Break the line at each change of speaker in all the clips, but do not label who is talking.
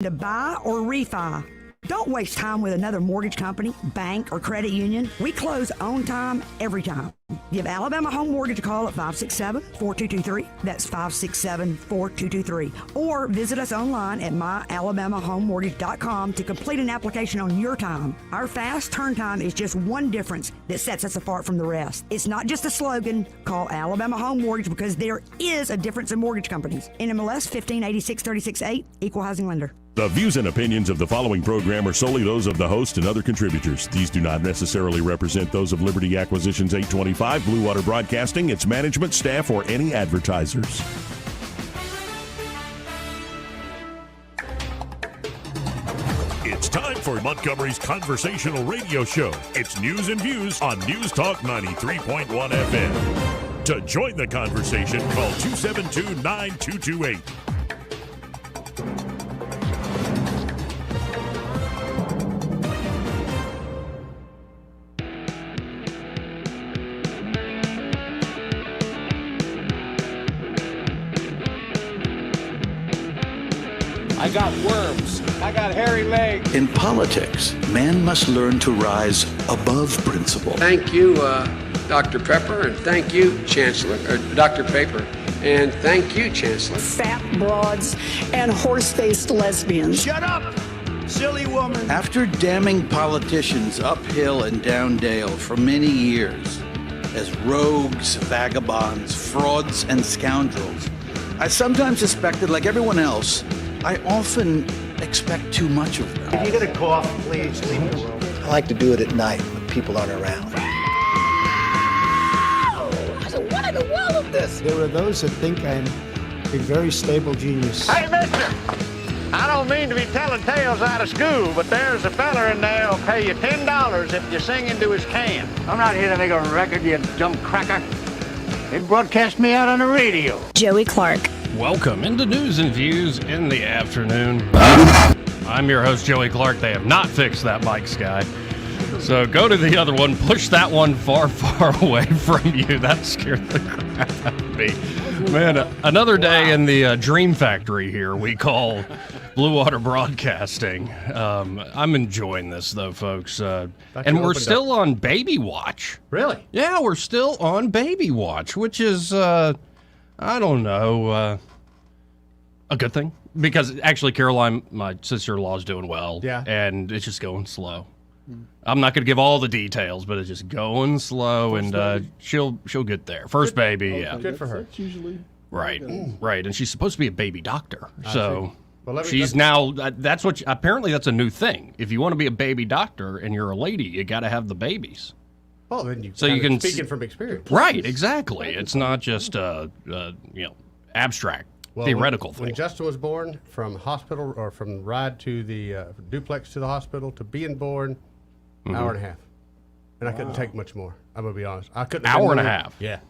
To buy or refi. Don't waste time with another mortgage company, bank, or credit union. We close on time, every time. Give Alabama Home Mortgage a call at 567-4223. That's 567-4223. Or visit us online at myalabamahomemortgage.com to complete an application on your time. Our fast turn time is just one difference that sets us apart from the rest. It's not just a slogan. Call Alabama Home Mortgage because there is a difference in mortgage companies. NMLS 1586-36-8, Equal Housing Lender.
The views and opinions of the following program are solely those of the host and other contributors. These do not necessarily represent those of Liberty Acquisitions 825, Blue Water Broadcasting, its management, staff, or any advertisers. It's time for Montgomery's conversational radio show. It's News and Views on News Talk 93.1 FM. To join the conversation, call 272-9228.
I got worms. I got hairy legs.
In politics, man must learn to rise above principle.
Thank you, Dr. Pepper, and thank you, Chancellor, Dr. Paper, and thank you, Chancellor.
Fat broads and horse-faced lesbians.
Shut up, silly woman.
After damning politicians uphill and down dale for many years as rogues, vagabonds, frauds, and scoundrels, I sometimes suspected, like everyone else, I often expect too much of them.
If you get a cough, please leave the room.
I like to do it at night when people aren't around.
I said, what in the world is this?
There are those that think I'm a very stable genius.
Hey, mister! I don't mean to be telling tales out of school, but there's a feller in there who'll pay you $10 if you sing into his can. I'm not here to make a record, you dumb cracker. They broadcast me out on the radio.
Joey Clark.
Welcome into News and Views in the afternoon. I'm your host, Joey Clark. They have not fixed that mic, Sky. So go to the other one, push that one far, far away from you. That scared the crap out of me. Man, another day in the dream factory here we call Blue Water Broadcasting. I'm enjoying this, though, folks. And we're still on Baby Watch.
Really?
Yeah, we're still on Baby Watch, which is... I don't know, a good thing. Because actually, Caroline, my sister-in-law, is doing well.
Yeah.
And it's just going slow. I'm not going to give all the details, but it's just going slow, and she'll get there. First baby, yeah.
Good for her.
That's usually
Right, right. And she's supposed to be a baby doctor. So
Well,
she's now, that's what, apparently that's a new thing. If you want to be a baby doctor and you're a lady, you got to have the babies.
Oh, then you.
So you can
speaking from experience.
Right, exactly. It's not just abstract, theoretical thing.
When Justin was born, from hospital or from ride to the duplex to the hospital to being born, hour and a half, and I couldn't take much more. I'm gonna be honest. I couldn't.
Hour and a half.
Yeah.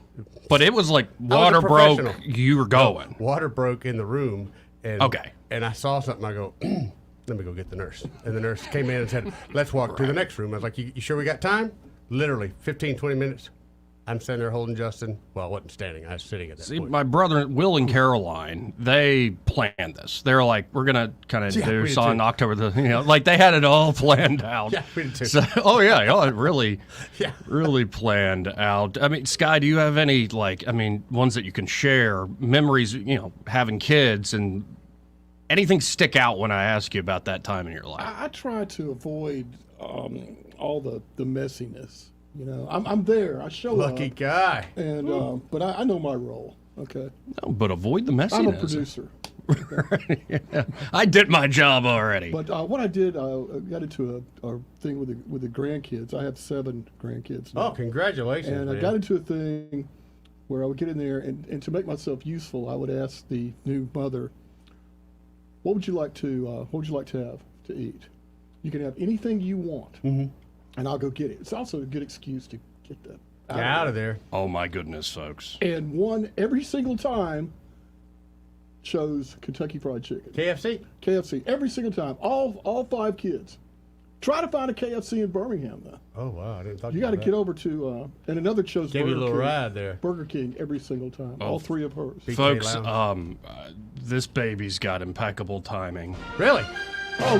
But it was like water broke. You were going.
Water broke in the room. And,
Okay.
And I saw something. I go, let me go get the nurse. And the nurse came in and said, let's walk to the next room. I was like, you sure we got time? Literally 15, 20 minutes. I'm standing there holding Justin. Well, I wasn't standing. I was sitting at that point.
My brother, Will and Caroline, they planned this. They're like, we're going to kind of do this on October like they had it all planned out.
Yeah, we did too.
So, it really, really planned out. I mean, Sky, do you have any, ones that you can share, memories, having kids, and anything stick out when I ask you about that time in your life?
I try to avoid all the messiness. I'm there. I show up.
Lucky guy.
And but I know my role. Okay.
No, but avoid the messiness.
I'm a producer.
Yeah. I did my job already.
But what I did, I got into a thing with the grandkids. I have 7 grandkids now.
Oh, congratulations!
And
man.
I got into a thing where I would get in there, and to make myself useful, I would ask the new mother, "What would you like to have to eat? You can have anything you want." Mm-hmm. And I'll go get it. It's also a good excuse to get
out of there.
Oh my goodness, folks!
And one every single time chose Kentucky Fried Chicken.
KFC
every single time. All 5 kids. Try to find a KFC in Birmingham, though.
Oh, wow. I didn't thought
You got to get over to, and another chose
Gave you a
Burger
little
King.
ride there.
Burger King every single time. All three of hers.
Big
Folks,
K Lounge.
this baby's got impeccable timing.
Really?
Oh,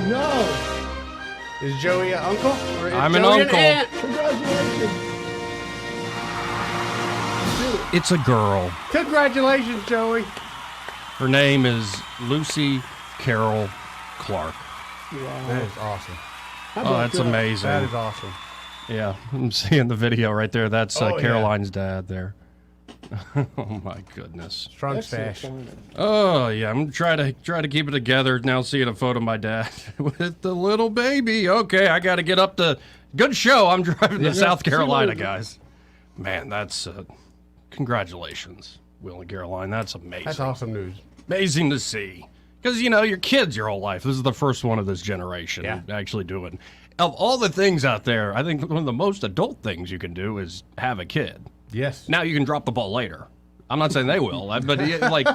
no.
Is Joey an uncle? Or is
I'm an
Joey
uncle.
aunt?
Congratulations.
It's a girl.
Congratulations, Joey.
Her name is Lucy Carol Clark.
That is awesome.
How
Oh,
about
that's
that?
amazing.
That is awesome.
Yeah, I'm seeing the video right there. That's
Oh, yeah.
Caroline's dad there. Oh my goodness.
Strong
Excellent
stash.
timing.
Oh yeah, I'm trying to keep it together. Now seeing a photo of my dad with the little baby. Okay, I got to get up to. Good show. I'm driving to South
See you
Carolina,
later.
guys. Man, that's congratulations, Will and Caroline. That's amazing.
That's awesome news.
Amazing to see. Because, you know, your kids your whole life. This is the first one of this generation
Yeah.
actually doing. Of all the things out there, I think one of the most adult things you can do is have a kid.
Yes.
Now you can drop the ball later. I'm not saying they will, but like,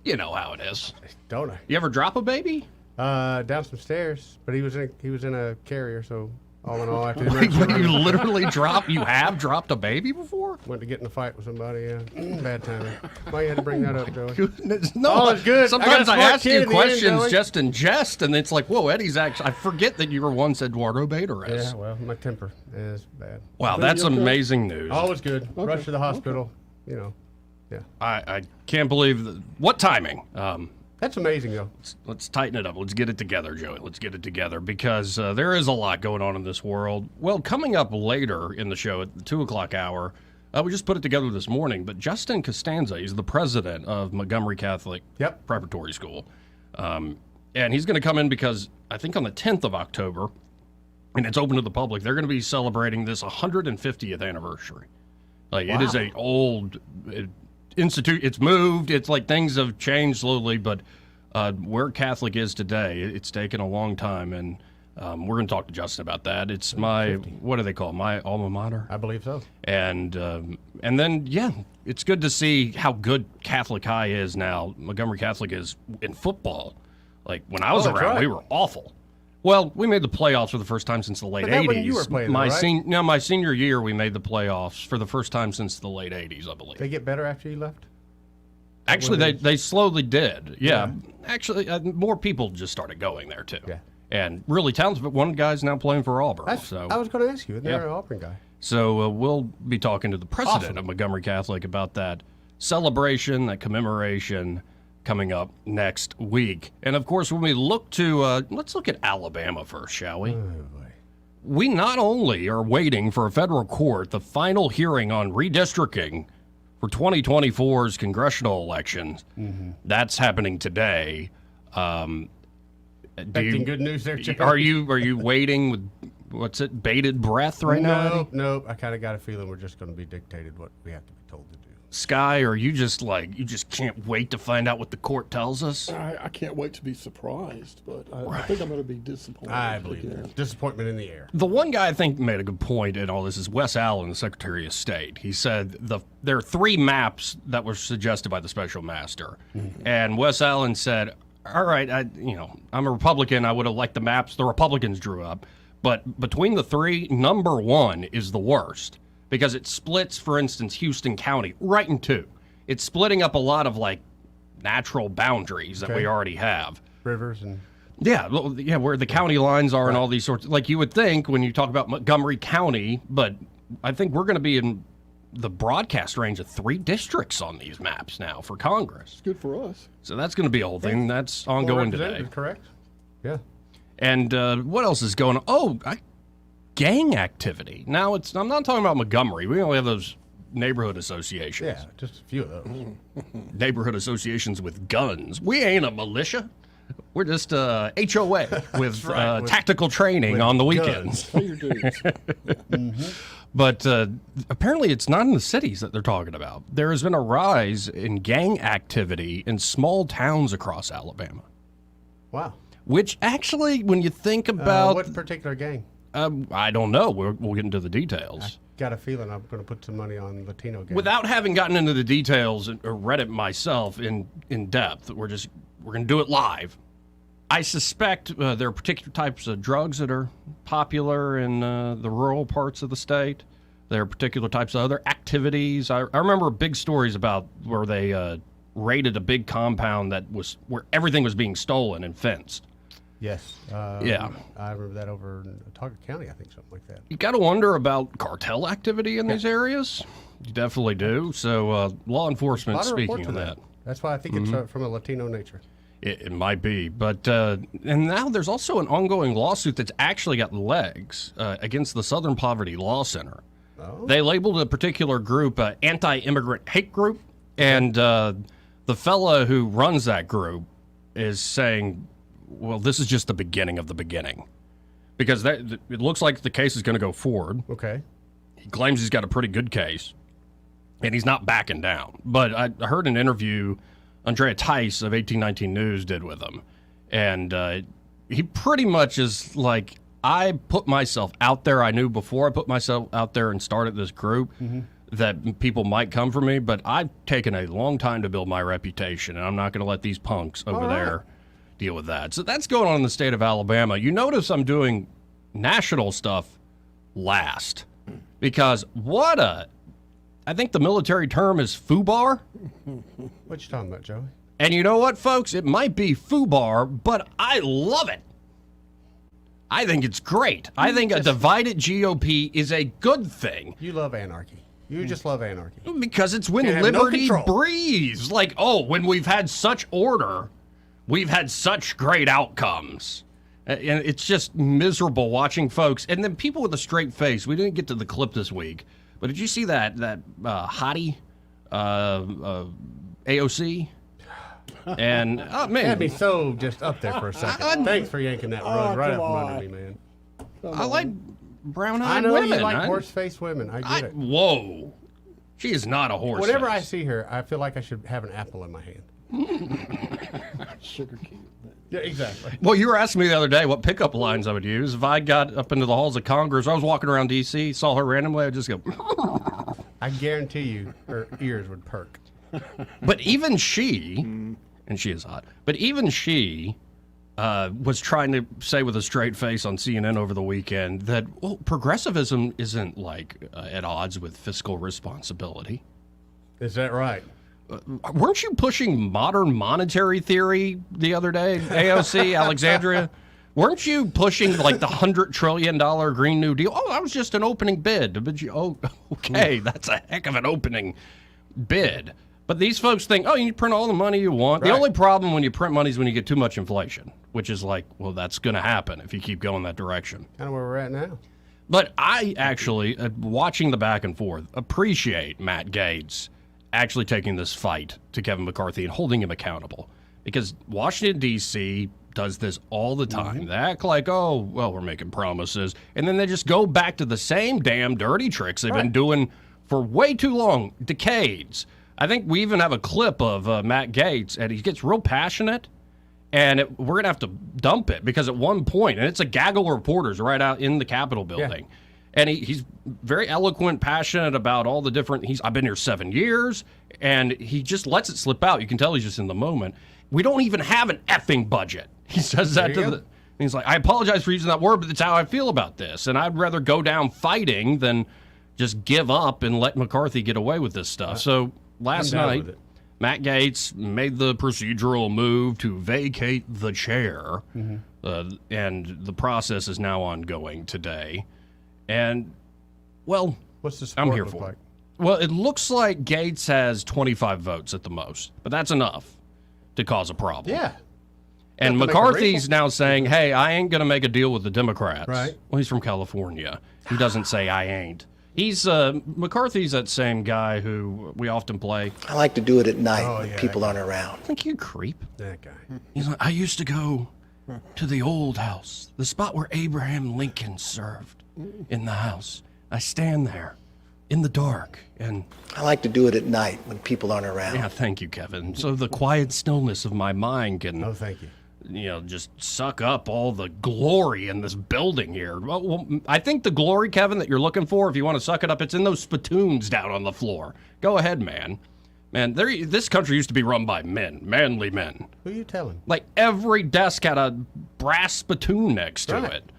you know how it is.
Don't I?
You ever drop a baby?
Down some stairs, but he was in a carrier, so all in all, after the
Like,
emergency
you
room,
literally you have dropped a baby before?
went to get in a fight with somebody. Yeah, bad timing. Why you had to bring that up, Joey?
Goodness, no,
Oh, it's good. I got
Sometimes
a
I
smart
ask
kid
you
in the end,
questions
Joey.
just in jest, and it's like, whoa, Eddie's actually. I forget that you were once Eduardo Baderes.
Yeah, well, my temper is bad.
Wow,
Are
that's
you okay?
amazing news.
Always good. Rush to the hospital. You know, yeah.
I can't believe what timing.
That's amazing, though.
Let's tighten it up. Let's get it together, Joey. Let's get it together because there is a lot going on in this world. Well, coming up later in the show at the 2 o'clock hour, we just put it together this morning, but Justin Costanza, he's the president of Montgomery Catholic
Yep.
Preparatory School. And he's going to come in because I think on the 10th of October, and it's open to the public, they're going to be celebrating this 150th anniversary. Like, it is a old institute. It's moved. It's like things have changed slowly, but where Catholic is today, it's taken a long time, and we're going to talk to Justin about that. It's my, what do they call it? My alma mater?
I believe so.
And then, yeah, it's good to see how good Catholic High is now. Montgomery Catholic is in football. Like, when I was
that's
around,
right.
we were awful. Well, we made the playoffs for the first time since the late
But that
80s.
when you were playing, though, right?
My senior year, we made the playoffs for the first time since the late 80s, I believe.
They get better after you left?
Actually, they slowly did. Yeah. Actually, more people just started going there, too.
Yeah.
And really talented, but one guy's now playing for Auburn.
That's,
So
I was going to ask you. They're
Yeah.
an Auburn guy.
So we'll be talking to the president
Awesome.
of Montgomery Catholic about that celebration, that commemoration coming up next week. And of course, when we look to, let's look at Alabama first, shall we? We not only are waiting for a federal court, the final hearing on redistricting for 2024's congressional elections. That's happening today.
Expecting good news there, Joey.
Are you waiting with what's it, bated breath right now, Eddie?
Nope. I kind of got a feeling we're just going to be dictated what we have to be told to do.
Sky, or you just can't wait to find out what the court tells us?
I can't wait to be surprised, but I think I'm going to be disappointed.
I believe
again.
that. Disappointment in the air.
The one guy I think made a good point in all this is Wes Allen, the Secretary of State. He said there are 3 maps that were suggested by the special master, and Wes Allen said, "All right, I'm a Republican. I would have liked the maps the Republicans drew up, but between the 3, number 1 is the worst." Because it splits, for instance, Houston County right in 2. It's splitting up a lot of like natural boundaries that we already have.
Rivers and
Yeah, where the county lines are and all these sorts. Like you would think when you talk about Montgomery County, but I think we're going to be in the broadcast range of 3 districts on these maps now for Congress.
It's good for us.
So that's going to be a whole thing. That's ongoing today.
Correct? Yeah.
And what else is going on? Gang activity. Now, I'm not talking about Montgomery. We only have those neighborhood associations.
Yeah, just a few of those.
Neighborhood associations with guns. We ain't a militia. We're just HOA with
right, with-
tactical training
with
on the
guns.
weekends.
Pay your dues.
But apparently it's not in the cities that they're talking about. There has been a rise in gang activity in small towns across Alabama,
Wow.
which actually, when you think about...
What particular gang?
I don't know. We'll get into the details.
Got a feeling I'm going to put some money on Latino gang.
Without having gotten into the details or read it myself in depth, we're going to do it live. I suspect there are particular types of drugs that are popular in the rural parts of the state. There are particular types of other activities. I remember big stories about where they raided a big compound where everything was being stolen and fenced.
Yes.
Yeah.
I remember that over in Otago County, I think, something like that.
You got to wonder about cartel activity in these areas. You definitely do. So law enforcement speaking on that.
That's why I think it's from a Latino nature.
It might be, but and now there's also an ongoing lawsuit that's actually got legs against the Southern Poverty Law Center.
Oh.
They labeled a particular group anti-immigrant hate group, and the fella who runs that group is saying, well, this is just the beginning of the beginning, because it looks like the case is going to go forward.
Okay.
He claims he's got a pretty good case, and he's not backing down. But I heard an interview Andrea Tice of 1819 News did with him, and he pretty much is like, I put myself out there. I knew before I put myself out there and started this group that people might come for me, but I've taken a long time to build my reputation, and I'm not going to let these punks over there deal with that. So that's going on in the state of Alabama. You notice I'm doing national stuff last, because I think the military term is FUBAR.
What you talking about, Joey?
And you know what, folks? It might be FUBAR, but I love it. I think it's great. I think a divided GOP is a good thing.
You love anarchy. You just love anarchy.
Because it's when liberty breathes. Like, when we've had such order, we've had such great outcomes. And it's just miserable watching folks. And then people with a straight face. We didn't get to the clip this week. But did you see that hottie, AOC? And, oh, man.
Had me so just up there for a second. Thanks for yanking that rug right up from under me, man.
I like brown-eyed
I know
women.
you like horse-faced women. I get it.
Whoa. She is not a horse.
Whenever I see her, I feel like I should have an apple in my hand.
Sugar cube.
Yeah, exactly.
Well, you were asking me the other day what pickup lines I would use. If I got up into the halls of Congress, I was walking around D.C., saw her randomly, I'd just go...
I guarantee you her ears would perk.
But even she, and she is hot, but even she was trying to say with a straight face on CNN over the weekend that, well, progressivism isn't like at odds with fiscal responsibility.
Is that right?
Weren't you pushing modern monetary theory the other day, AOC, Alexandria? Weren't you pushing like the $100 trillion Green New Deal? Oh, that was just an opening bid. But okay, that's a heck of an opening bid. But these folks think, you print all the money you want. Right. The only problem when you print money is when you get too much inflation, which is like, well, that's going to happen if you keep going that direction.
Kind of where we're at now.
But I actually, watching the back and forth, appreciate Matt Gaetz actually taking this fight to Kevin McCarthy and holding him accountable. Because Washington, D.C. does this all the time. They act like, we're making promises. And then they just go back to the same damn dirty tricks they've been doing for way too long, decades. I think we even have a clip of Matt Gaetz, and he gets real passionate, and we're going to have to dump it because at one point, and it's a gaggle of reporters right out in the Capitol building, and he's very eloquent, passionate about all the different, I've been here 7 years, and he just lets it slip out. You can tell he's just in the moment. We don't even have an effing budget. He says that to he's like, I apologize for using that word, but that's how I feel about this, and I'd rather go down fighting than just give up and let McCarthy get away with this stuff. So last night, Matt Gaetz made the procedural move to vacate the chair, and the process is now ongoing today. And, well,
what's the support
I'm here
look
for
like?
it. Well, it looks like Gaetz has 25 votes at the most, but that's enough to cause a problem.
Yeah.
And McCarthy's now saying, hey, I ain't going to make a deal with the Democrats.
Right.
Well, he's from California. He doesn't say I ain't. He's McCarthy's that same guy who we often play.
I like to do it at night when people aren't around.
I think you creep.
That guy.
He's like, I used to go to the old house, the spot where Abraham Lincoln served in the house. I stand there in the dark and
I like to do it at night when people aren't around.
Yeah, thank you, Kevin. So the quiet stillness of my mind can
thank you.
Just suck up all the glory in this building here. Well, I think the glory, Kevin, that you're looking for, if you want to suck it up, it's in those spittoons down on the floor. Go ahead, man. Man, this country used to be run by men, manly men.
Who are you telling?
Like every desk had a brass spittoon next to
Right.
it.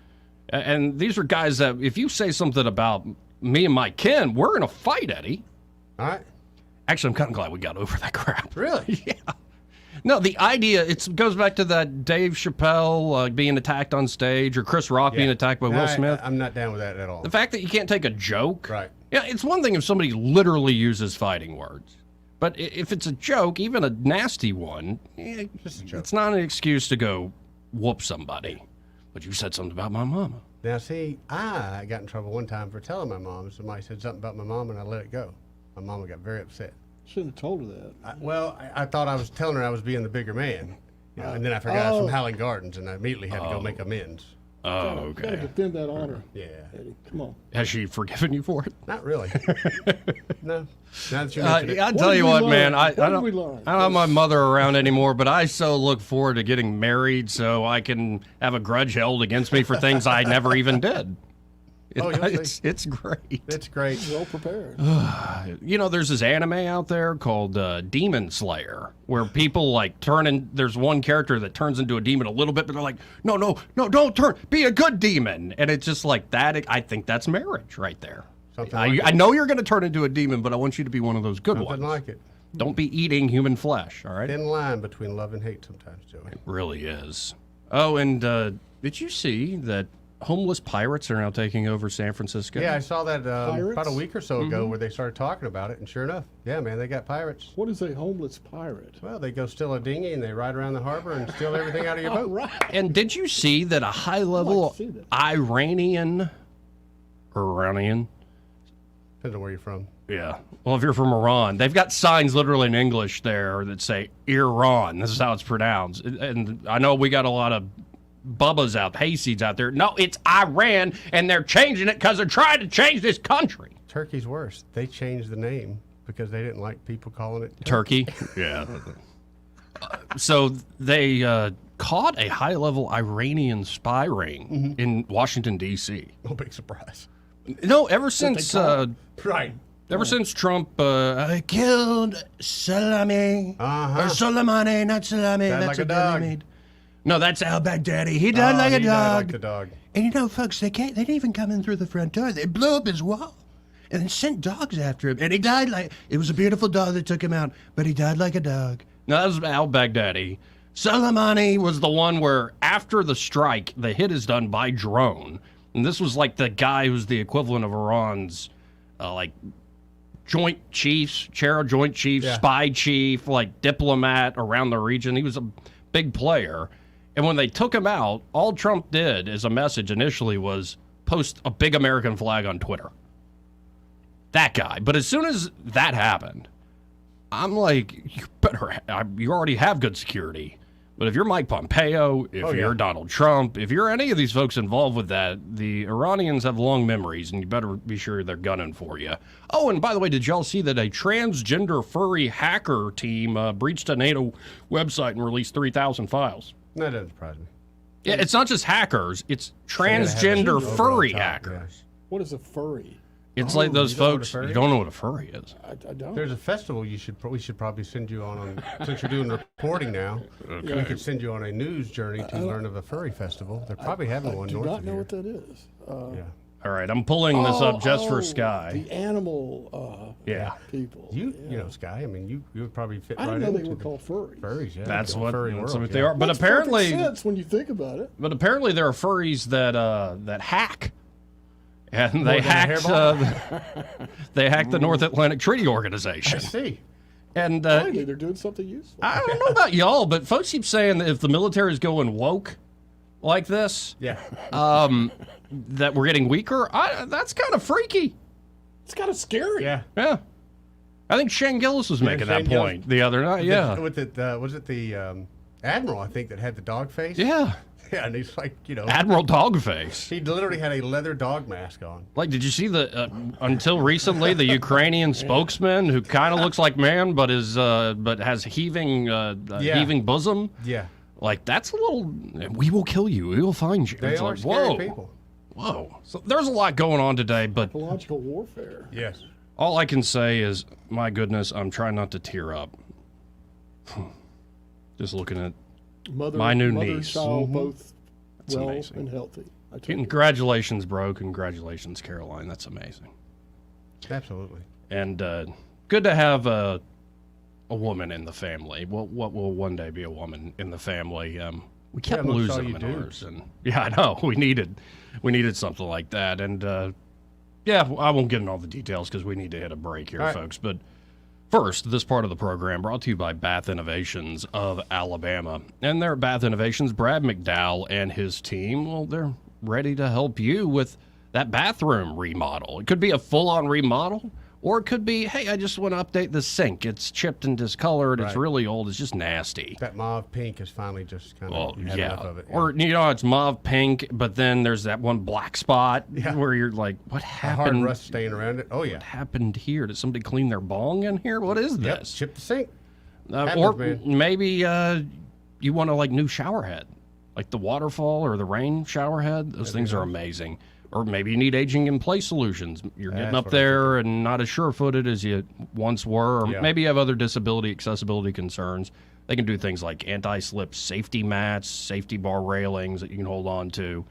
And these are guys that, if you say something about me and my kin, we're in a fight, Eddie.
All right.
Actually, I'm kind of glad we got over that crap.
Really?
Yeah. No, the idea, it goes back to that Dave Chappelle being attacked on stage or Chris Rock being attacked by Will Smith.
I'm not down with that at all.
The fact that you can't take a joke.
Right.
Yeah, it's one thing if somebody literally uses fighting words. But if it's a joke, even a nasty one,
Just a joke.
it's not an excuse to go whoop somebody. But you said something about my mama.
Now, see, I got in trouble one time for telling my mom. Somebody said something about my mom, and I let it go. My mama got very upset.
Shouldn't have told her that.
I thought I was telling her I was being the bigger man. You know, and then I forgot I was from Howling Gardens, and I immediately had to go make amends.
Oh,
Gotta
okay.
defend that honor.
Yeah.
Eddie, come on.
Has she forgiven you for it?
Not really. No. Now that you mention it.
I'll tell you what, man. I
What did
don't
we learn?
I don't have my mother around anymore, but I so look forward to getting married so I can have a grudge held against me for things I never even did.
Oh, you'll see.
It's great.
It's great.
Well prepared.
You know, there's this anime out there called Demon Slayer, where people like turn in. There's one character that turns into a demon a little bit, but they're like, no, don't turn. Be a good demon, and it's just like that. I think that's marriage right there.
Something like
I know you're going to turn into a demon, but I want you to be one of those good
Something
ones.
like it.
Don't be eating human flesh. All right.
Thin line between love and hate sometimes, Joey.
It really is. Oh, and did you see that homeless pirates are now taking over San Francisco?
Yeah, I saw that about a
Pirates?
week or so ago where they started talking about it, and sure enough, yeah, man, they got pirates.
What is a homeless pirate?
Well, they go steal a dinghy and they ride around the harbor and steal everything out of your boat.
Right.
And did you see that a high-level
see that.
Iranian,
Depends on where you're from.
yeah. Well, if you're from Iran, they've got signs literally in English there that say Iran. This is how it's pronounced. And I know we got a lot of Bubbas out, hayseeds out there. No, it's Iran, and they're changing it because they're trying to change this country.
Turkey's worse. They changed the name because they didn't like people calling it
Turkey. Yeah. So they caught a high-level Iranian spy ring in Washington, D.C.
No big surprise.
No, ever since
Right.
Trump killed Salami or Soleimani, not Salami.
Died
That's
like
a
a dog.
Made. No, that's al-Baghdadi. He died like a
He
dog.
died like the dog.
And you know, folks, they didn't even come in through the front door. They blew up his wall and then sent dogs after him. And he died like, it was a beautiful dog that took him out, but he died like a dog. No, that was al-Baghdadi. Soleimani was the one where after the strike, the hit is done by drone. And this was like the guy who's the equivalent of Iran's, Joint Chiefs, chair of Joint Chiefs, spy chief, like diplomat around the region. He was a big player. And when they took him out, all Trump did as a message initially was post a big American flag on Twitter. That guy. But as soon as that happened, I'm like, you already have good security. But if you're Mike Pompeo, if you're Donald Trump, if you're any of these folks involved with that, the Iranians have long memories, and you better be sure they're gunning for you. Oh, and by the way, did y'all see that a transgender furry hacker team breached a NATO website and released 3,000 files?
That doesn't surprise me.
Yeah, it's not just hackers, it's
They have
transgender
a
furry
over on top,
hackers.
What is a furry?
It's like those
you don't know what a
folks,
furry
you don't know what a furry is.
I don't.
There's a festival we should probably send you on since you're doing reporting now. We could send you on a news journey to learn of a furry festival. They're probably having one
do
north
not
of
know
here.
what that is.
Yeah.
All right, I'm pulling this up just for Sky.
The animal
Yeah.
people.
You know, Sky. I mean, you would probably fit
I
right
didn't know
into
they were
the
called furries.
furries. Yeah,
That's
the
what
furry
that's
world,
what
yeah.
they are. But
Makes
apparently,
perfect sense when you think about it.
But apparently, there are furries that hack, and they
than a
hacked they hacked the North Atlantic Treaty
I
Organization.
see.
And
Finally, they're doing something useful.
I don't know about y'all, but folks keep saying that if the military is going woke like this,
Yeah.
that we're getting weaker. That's kind of freaky.
It's kind of scary.
Yeah.
Yeah, I think Shane Gillis was making that
Shane Gillis.
point the other night. Yeah,
With it, was it the admiral? I think that had the dog face.
yeah.
Yeah, and he's like,
Admiral Dogface.
he literally had a leather dog mask on.
Like, did you see the until recently the Ukrainian spokesman who kind of looks like man but has heaving heaving bosom?
Yeah.
Like, that's a little. We will kill you. We will find you.
They
It's
are
like,
scary
whoa,
people.
whoa. So there's a lot going on today, but
Psychological warfare.
Yes.
All I can say is, my goodness, I'm trying not to tear up. Just looking at my new niece.
Child, both
That's
well
amazing.
and healthy.
Congratulations, bro. Congratulations, Caroline. That's amazing.
Absolutely.
And good to have a woman in the family. What will one day be a woman in the family? We kept losing them in ours, and yeah, I know we needed something like that. And yeah, I won't get into all the details because we need to hit a break here, folks. But first, this part of the program brought to you by Bath Innovations of Alabama, and their Bath Innovations, Brad McDowell and his team. Well, they're ready to help you with that bathroom remodel. It could be a full-on remodel, or it could be, hey, I just want to update the sink. It's chipped and discolored. It's really old. It's just nasty.
That mauve pink is finally just kind of had enough of it.
Or, it's mauve pink, but then there's that one black spot where you're like, what happened?
A hard rust stain around it. Oh, yeah.
What happened here? Did somebody clean their bong in here? What is this?
Chip the sink.
Or maybe you want a new shower head, like the waterfall or the rain shower head. Those things are amazing. Or maybe you need aging in place solutions. You're getting up there and not as sure-footed as you once were. Or maybe you have other disability accessibility concerns. They can do things like anti-slip safety mats, safety bar railings that you can hold on to.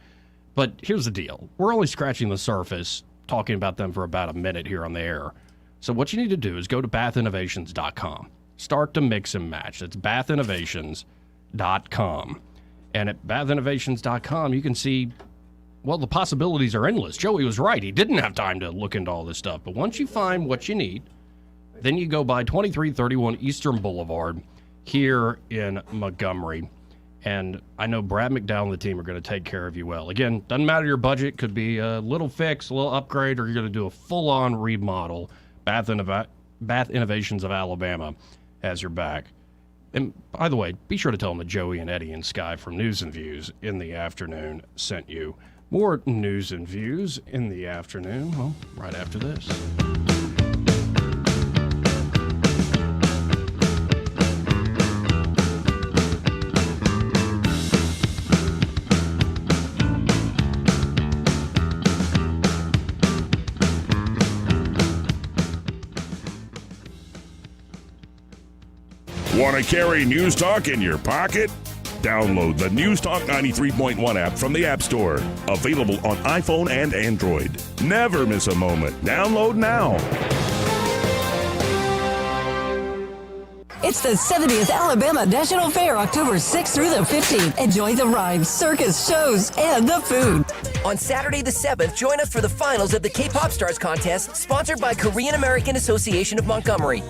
But here's the deal. We're only scratching the surface, talking about them for about a minute here on the air. So what you need to do is go to bathinnovations.com. Start to mix and match. That's bathinnovations.com. And at bathinnovations.com, you can see, well, the possibilities are endless. Joey was right. He didn't have time to look into all this stuff. But once you find what you need, then you go by 2331 Eastern Boulevard here in Montgomery. And I know Brad McDowell and the team are going to take care of you well. Again, doesn't matter your budget. Could be a little fix, a little upgrade, or you're going to do a full-on remodel. Bath Innovations of Alabama has your back. And by the way, be sure to tell them that Joey and Eddie and Sky from News and Views in the afternoon sent you. More news and views in the afternoon, well, right after this.
Want to carry News Talk in your pocket? Download the News Talk 93.1 app from the App Store. Available on iPhone and Android. Never miss a moment. Download now.
It's the 70th Alabama National Fair, October 6th through the 15th. Enjoy the rhymes, circus, shows, and the food.
On Saturday the 7th, join us for the finals of the K-Pop Stars Contest, sponsored by Korean American Association of Montgomery.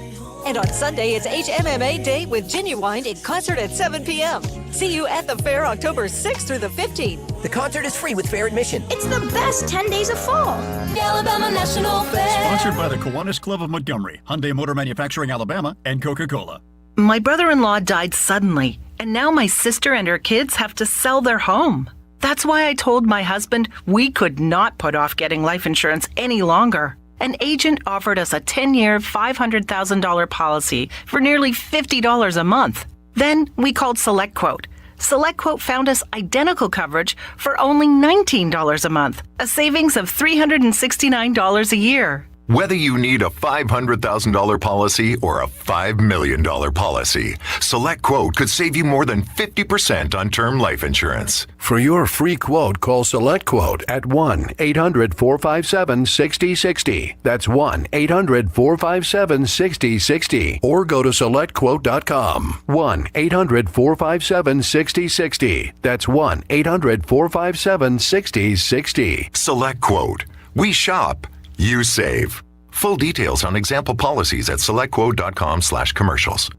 And on Sunday, it's HMMA Day with Genuine in concert at 7 p.m. See you at the fair October 6th through the 15th.
The concert is free with fair admission.
It's the best 10 days of fall.
The Alabama National Fair.
Sponsored by the Kiwanis Club of Montgomery, Hyundai Motor Manufacturing Alabama, and Coca-Cola.
My brother-in-law died suddenly, and now my sister and her kids have to sell their home. That's why I told my husband we could not put off getting life insurance any longer. An agent offered us a 10-year, $500,000 policy for nearly $50 a month. Then we called SelectQuote. SelectQuote found us identical coverage for only $19 a month, a savings of $369 a year.
Whether you need a $500,000 policy or a $5 million policy, SelectQuote could save you more than 50% on term life insurance.
For your free quote, call SelectQuote at 1-800-457-6060. That's 1-800-457-6060. Or go to SelectQuote.com. 1-800-457-6060. That's 1-800-457-6060.
SelectQuote. We shop. You save. Full details on example policies at selectquote.com/commercials.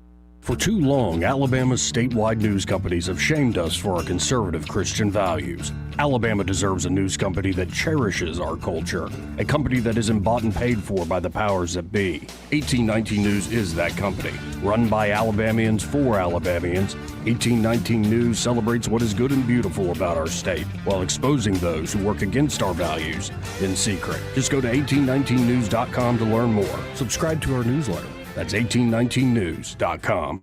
For too long, Alabama's statewide news companies have shamed us for our conservative Christian values. Alabama deserves a news company that cherishes our culture, a company that isn't bought and paid for by the powers that be. 1819 News is that company. Run by Alabamians for Alabamians, 1819 News celebrates what is good and beautiful about our state, while exposing those who work against our values in secret. Just go to 1819news.com to learn more. Subscribe to our newsletter. That's 1819news.com.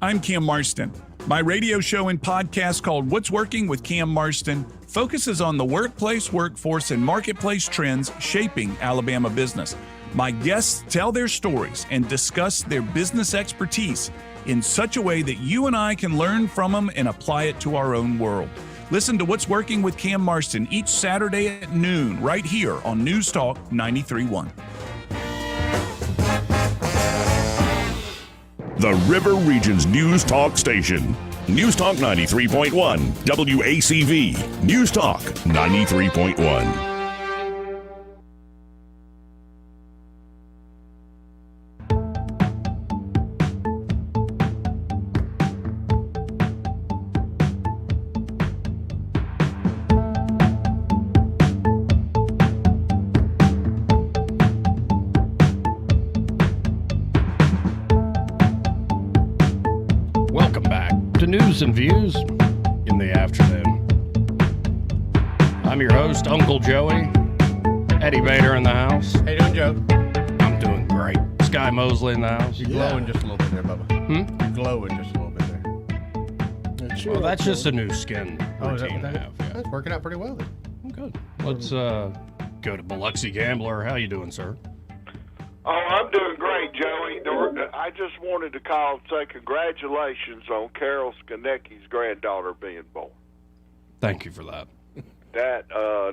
I'm Cam Marston. My radio show and podcast called What's Working with Cam Marston focuses on the workplace, workforce, and marketplace trends shaping Alabama business. My guests tell their stories and discuss their business expertise in such a way that you and I can learn from them and apply it to our own world. Listen to What's Working with Cam Marston each Saturday at noon right here on News Talk 93.1.
The River Region's News Talk station. News Talk 93.1, WACV. News Talk 93.1.
News and views in the afternoon. I'm your host, Uncle Joey. Eddie Bader in the house.
How you doing, Joe?
I'm doing great. Sky Mosley in the house.
You're glowing just a little bit there, Bubba. You're glowing just a little bit there.
Well, that's just a new skin routine I have. Yeah.
That's working out pretty well then.
Good. Let's go to Biloxi Gambler. How you doing, sir?
Oh, I'm doing great, Joey. I just wanted to call and say congratulations on Carol Skonecki's granddaughter being born.
Thank you for that.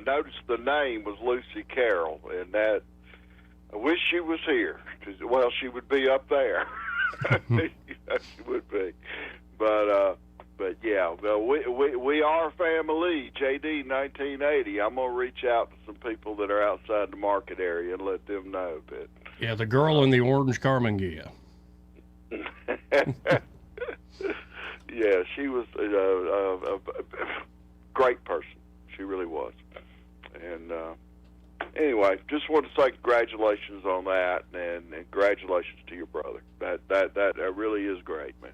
Notice the name was Lucy Carroll, and that I wish she was here. Well, she would be up there. She would be. But yeah, well, we are family. JD 1980. I'm gonna reach out to some people that are outside the market area and let them know that.
Yeah, the girl in the orange Carmen Gia.
Yeah, she was a great person. She really was. And anyway, just want to say congratulations on that, and congratulations to your brother. That really is great, man.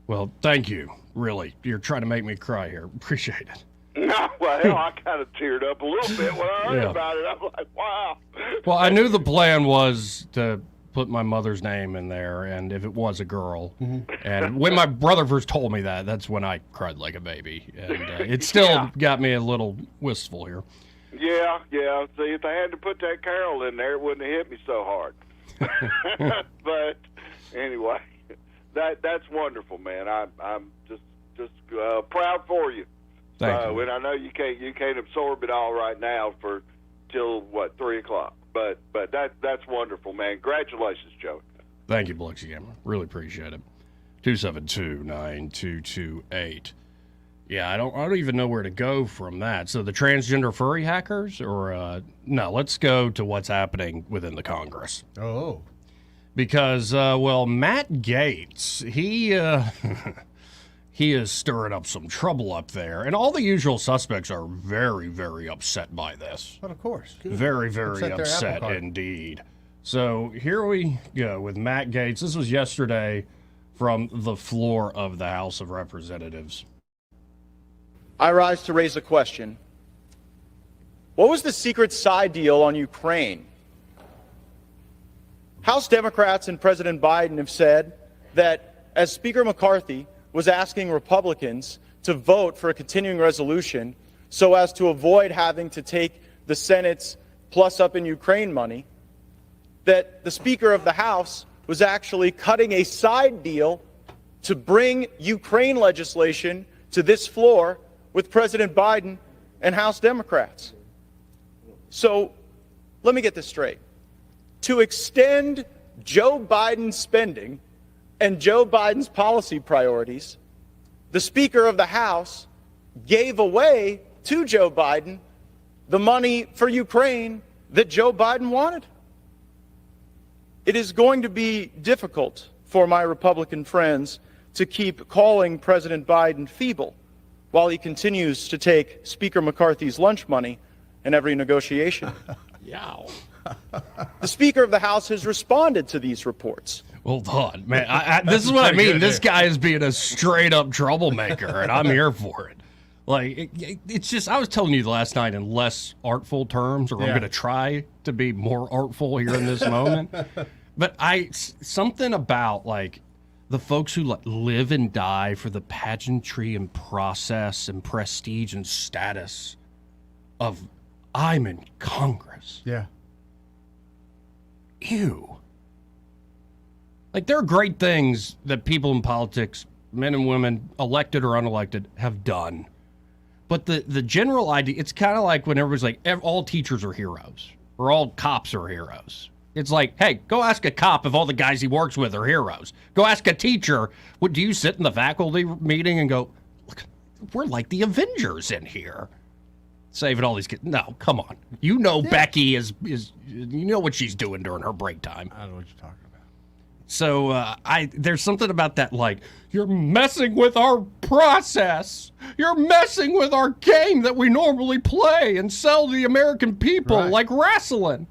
Well, thank you. Really, you're trying to make me cry here. Appreciate it.
No, well, hell, I kind of teared up a little bit when I heard about it. I'm like, wow.
Well, I knew the plan was to put my mother's name in there, and if it was a girl. And when my brother first told me that, that's when I cried like a baby. And it still got me a little wistful here.
Yeah. See, if I had to put that Carol in there, it wouldn't have hit me so hard. But anyway, that's wonderful, man. I'm just proud for you.
Thank you.
And I know you can't absorb it all right now till 3:00. But that's wonderful, man. Congratulations, Joe.
Thank you, Biloxi Gambler. Really appreciate it. 272-9228. Yeah, I don't even know where to go from that. So the transgender furry hackers, or no? Let's go to what's happening within the Congress.
Oh,
because Matt Gaetz, he is stirring up some trouble up there, and all the usual suspects are very, very upset by this.
Well, of course. Good.
Very, very upset indeed. So here we go with Matt Gaetz. This was yesterday from the floor of the House of Representatives.
I rise to raise a question. What was the secret side deal on Ukraine? House Democrats and President Biden have said that as Speaker McCarthy was asking Republicans to vote for a continuing resolution so as to avoid having to take the Senate's plus up in Ukraine money, that the Speaker of the House was actually cutting a side deal to bring Ukraine legislation to this floor with President Biden and House Democrats. So let me get this straight. To extend Joe Biden's spending and Joe Biden's policy priorities, the Speaker of the House gave away to Joe Biden the money for Ukraine that Joe Biden wanted. It is going to be difficult for my Republican friends to keep calling President Biden feeble while he continues to take Speaker McCarthy's lunch money in every negotiation.
Yow.
The Speaker of the House has responded to these reports.
Well done, man. This is what I mean. This guy is being a straight-up troublemaker, and I'm here for it. Like, it's just, I was telling you last night in less artful terms, or I'm going to try to be more artful here in this moment. But something about, like, the folks who live and die for the pageantry and process and prestige and status of I'm in Congress.
Yeah.
Ew. Like, there are great things that people in politics, men and women, elected or unelected, have done. But the general idea, it's kind of like when everybody's like, all teachers are heroes, or all cops are heroes. It's like, hey, go ask a cop if all the guys he works with are heroes. Go ask a teacher, do you sit in the faculty meeting and go, look, we're like the Avengers in here, saving all these kids? No, come on. You know Becky is you know what she's doing during her break time.
I don't know what you're talking about.
So there's something about that, like, you're messing with our process. You're messing with our game that we normally play and sell to the American people, like wrestling.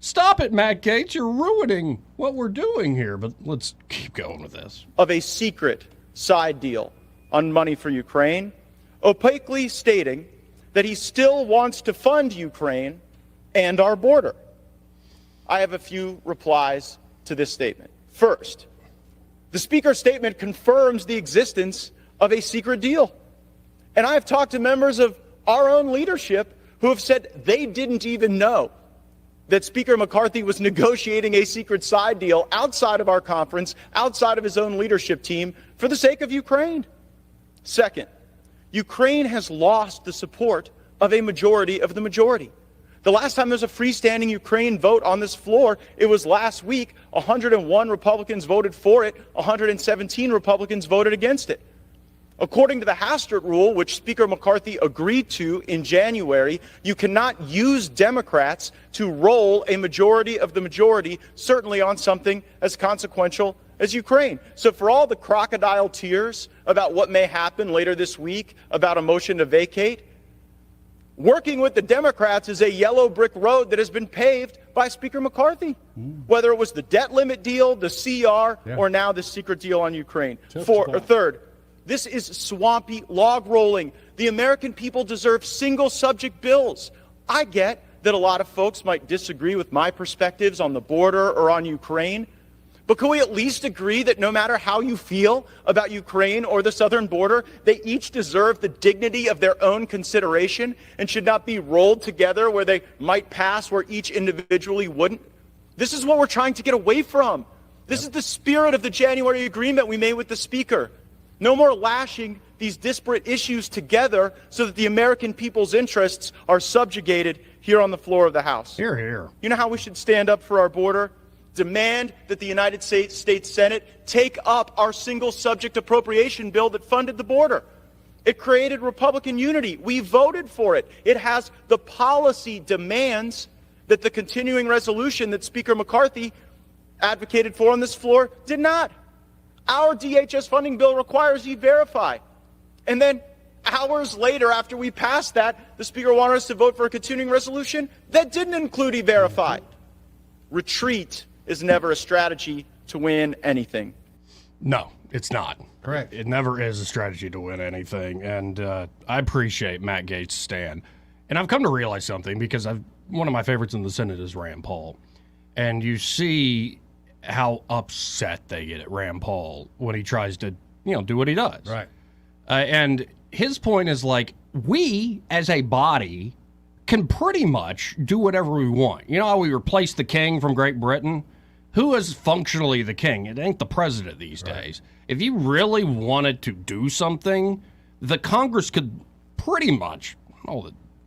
Stop it, Matt Gaetz. You're ruining what we're doing here. But let's keep going with this.
Of a secret side deal on money for Ukraine, opaquely stating that he still wants to fund Ukraine and our border. I have a few replies to this statement. First, the Speaker's statement confirms the existence of a secret deal. And I have talked to members of our own leadership who have said they didn't even know that Speaker McCarthy was negotiating a secret side deal outside of our conference, outside of his own leadership team, for the sake of Ukraine. Second, Ukraine has lost the support of a majority of the majority. The last time there was a freestanding Ukraine vote on this floor, it was last week. 101 Republicans voted for it, 117 Republicans voted against it. According to the Hastert rule, which Speaker McCarthy agreed to in January, you cannot use Democrats to roll a majority of the majority, certainly on something as consequential as Ukraine. So for all the crocodile tears about what may happen later this week about a motion to vacate, working with the Democrats is a yellow brick road that has been paved by Speaker McCarthy, whether it was the debt limit deal, the CR, or now the secret deal on Ukraine. Third, this is swampy log rolling. The American people deserve single subject bills. I get that a lot of folks might disagree with my perspectives on the border or on Ukraine, but can we at least agree that no matter how you feel about Ukraine or the southern border, they each deserve the dignity of their own consideration and should not be rolled together where they might pass where each individually wouldn't? This is what we're trying to get away from. This is the spirit of the January agreement we made with the Speaker. No more lashing these disparate issues together so that the American people's interests are subjugated here on the floor of the House.
Hear, hear.
You know how we should stand up for our border? Demand that the United States Senate take up our single subject appropriation bill that funded the border. It created Republican unity. We voted for it. It has the policy demands that the continuing resolution that Speaker McCarthy advocated for on this floor did not. Our DHS funding bill requires E-Verify. And then hours later, after we passed that, the Speaker wanted us to vote for a continuing resolution that didn't include E-Verify. Retreat is never a strategy to win anything.
No, it's not.
Correct.
It never is a strategy to win anything. And I appreciate Matt Gaetz' stand. And I've come to realize something because one of my favorites in the Senate is Rand Paul. And you see how upset they get at Rand Paul when he tries to, do what he does.
Right.
And his point is like, we as a body can pretty much do whatever we want. You know how we replaced the king from Great Britain? Who is functionally the king? It ain't the president these days. If you really wanted to do something, the Congress could pretty much,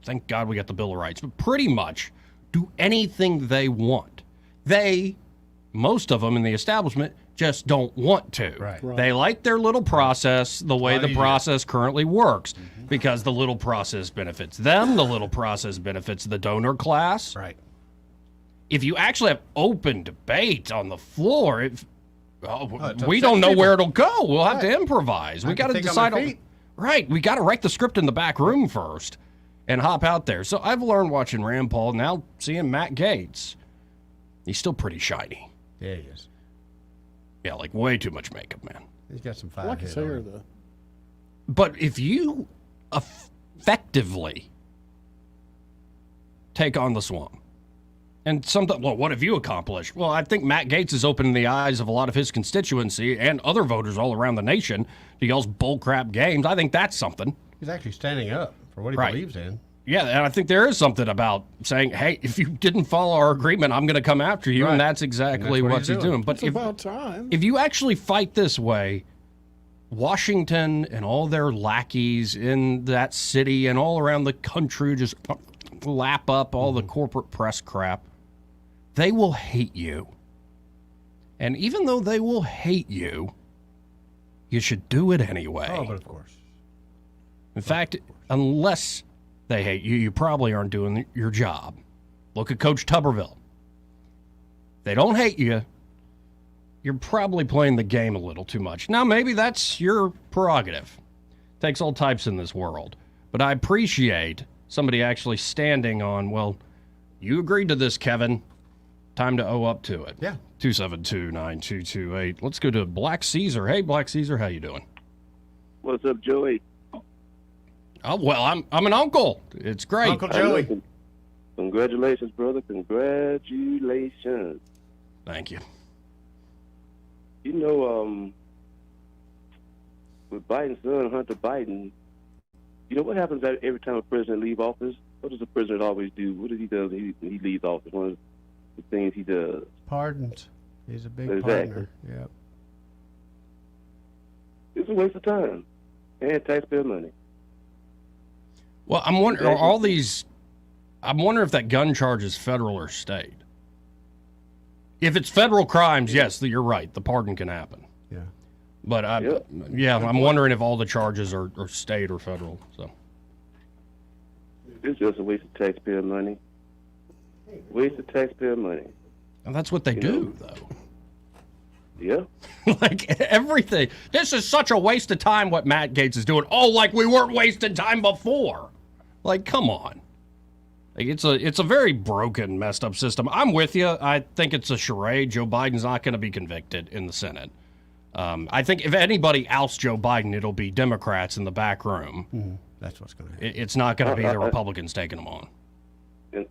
thank God we got the Bill of Rights, but pretty much do anything they want. Most of them in the establishment just don't want to.
Right.
They like their little process the way the process currently works because the little process benefits them, the little process benefits the donor class.
Right.
If you actually have open debate on the floor, we don't know where it'll go. We'll have to improvise. We got to decide. Right. We got to write the script in the back room first and hop out there. So I've learned watching Rand Paul, now seeing Matt Gaetz. He's still pretty shiny.
Yeah, he is.
Yeah, like way too much makeup, man.
He's got some fine
I like his hair, though.
But if you effectively take on the swamp, And well, what have you accomplished? Well, I think Matt Gaetz is opening the eyes of a lot of his constituency and other voters all around the nation to y'all's bullcrap games. I think that's something.
He's actually standing up for what he believes in.
Yeah, and I think there is something about saying, hey, if you didn't follow our agreement, I'm going to come after you, and that's exactly what he's doing. But
it's about time.
If you actually fight this way, Washington and all their lackeys in that city and all around the country just lap up all the corporate press crap, they will hate you. And even though they will hate you, you should do it anyway.
Oh, but of course.
In fact, unless they hate you, you probably aren't doing your job. Look at Coach Tuberville. They don't hate you. You're probably playing the game a little too much. Now, maybe that's your prerogative. Takes all types in this world. But I appreciate somebody actually standing on, well, you agreed to this, Kevin. Time to owe up to it.
Yeah.
272-9228. Let's go to Black Caesar. Hey, Black Caesar, how you doing?
What's up, Joey?
Oh, well, I'm an uncle. It's great.
Uncle Joey.
Congratulations, brother. Congratulations.
Thank you.
You know, with Biden's son, Hunter Biden, you know what happens every time a president leaves office? What does the president always do? What does he do when he leaves office? One of the things he does.
Pardons. He's a big
Exactly.
partner. Yep.
It's a waste of time and taxpayer money.
Well, I'm wondering, are all these, I'm wondering if that gun charge is federal or state. If it's federal crimes, yes, you're right. The pardon can happen.
Yeah.
But I'm wondering if all the charges are state or federal. So
It's just a waste of taxpayer money. Waste of taxpayer money.
And that's what they do, though.
Yeah.
Like everything. This is such a waste of time what Matt Gaetz is doing. Oh, like we weren't wasting time before. Like, come on. Like, it's a very broken, messed up system. I'm with you. I think it's a charade. Joe Biden's not going to be convicted in the Senate. I think if anybody ousts Joe Biden, it'll be Democrats in the back room.
That's what's going to happen.
It's not going to be the Republicans taking them on.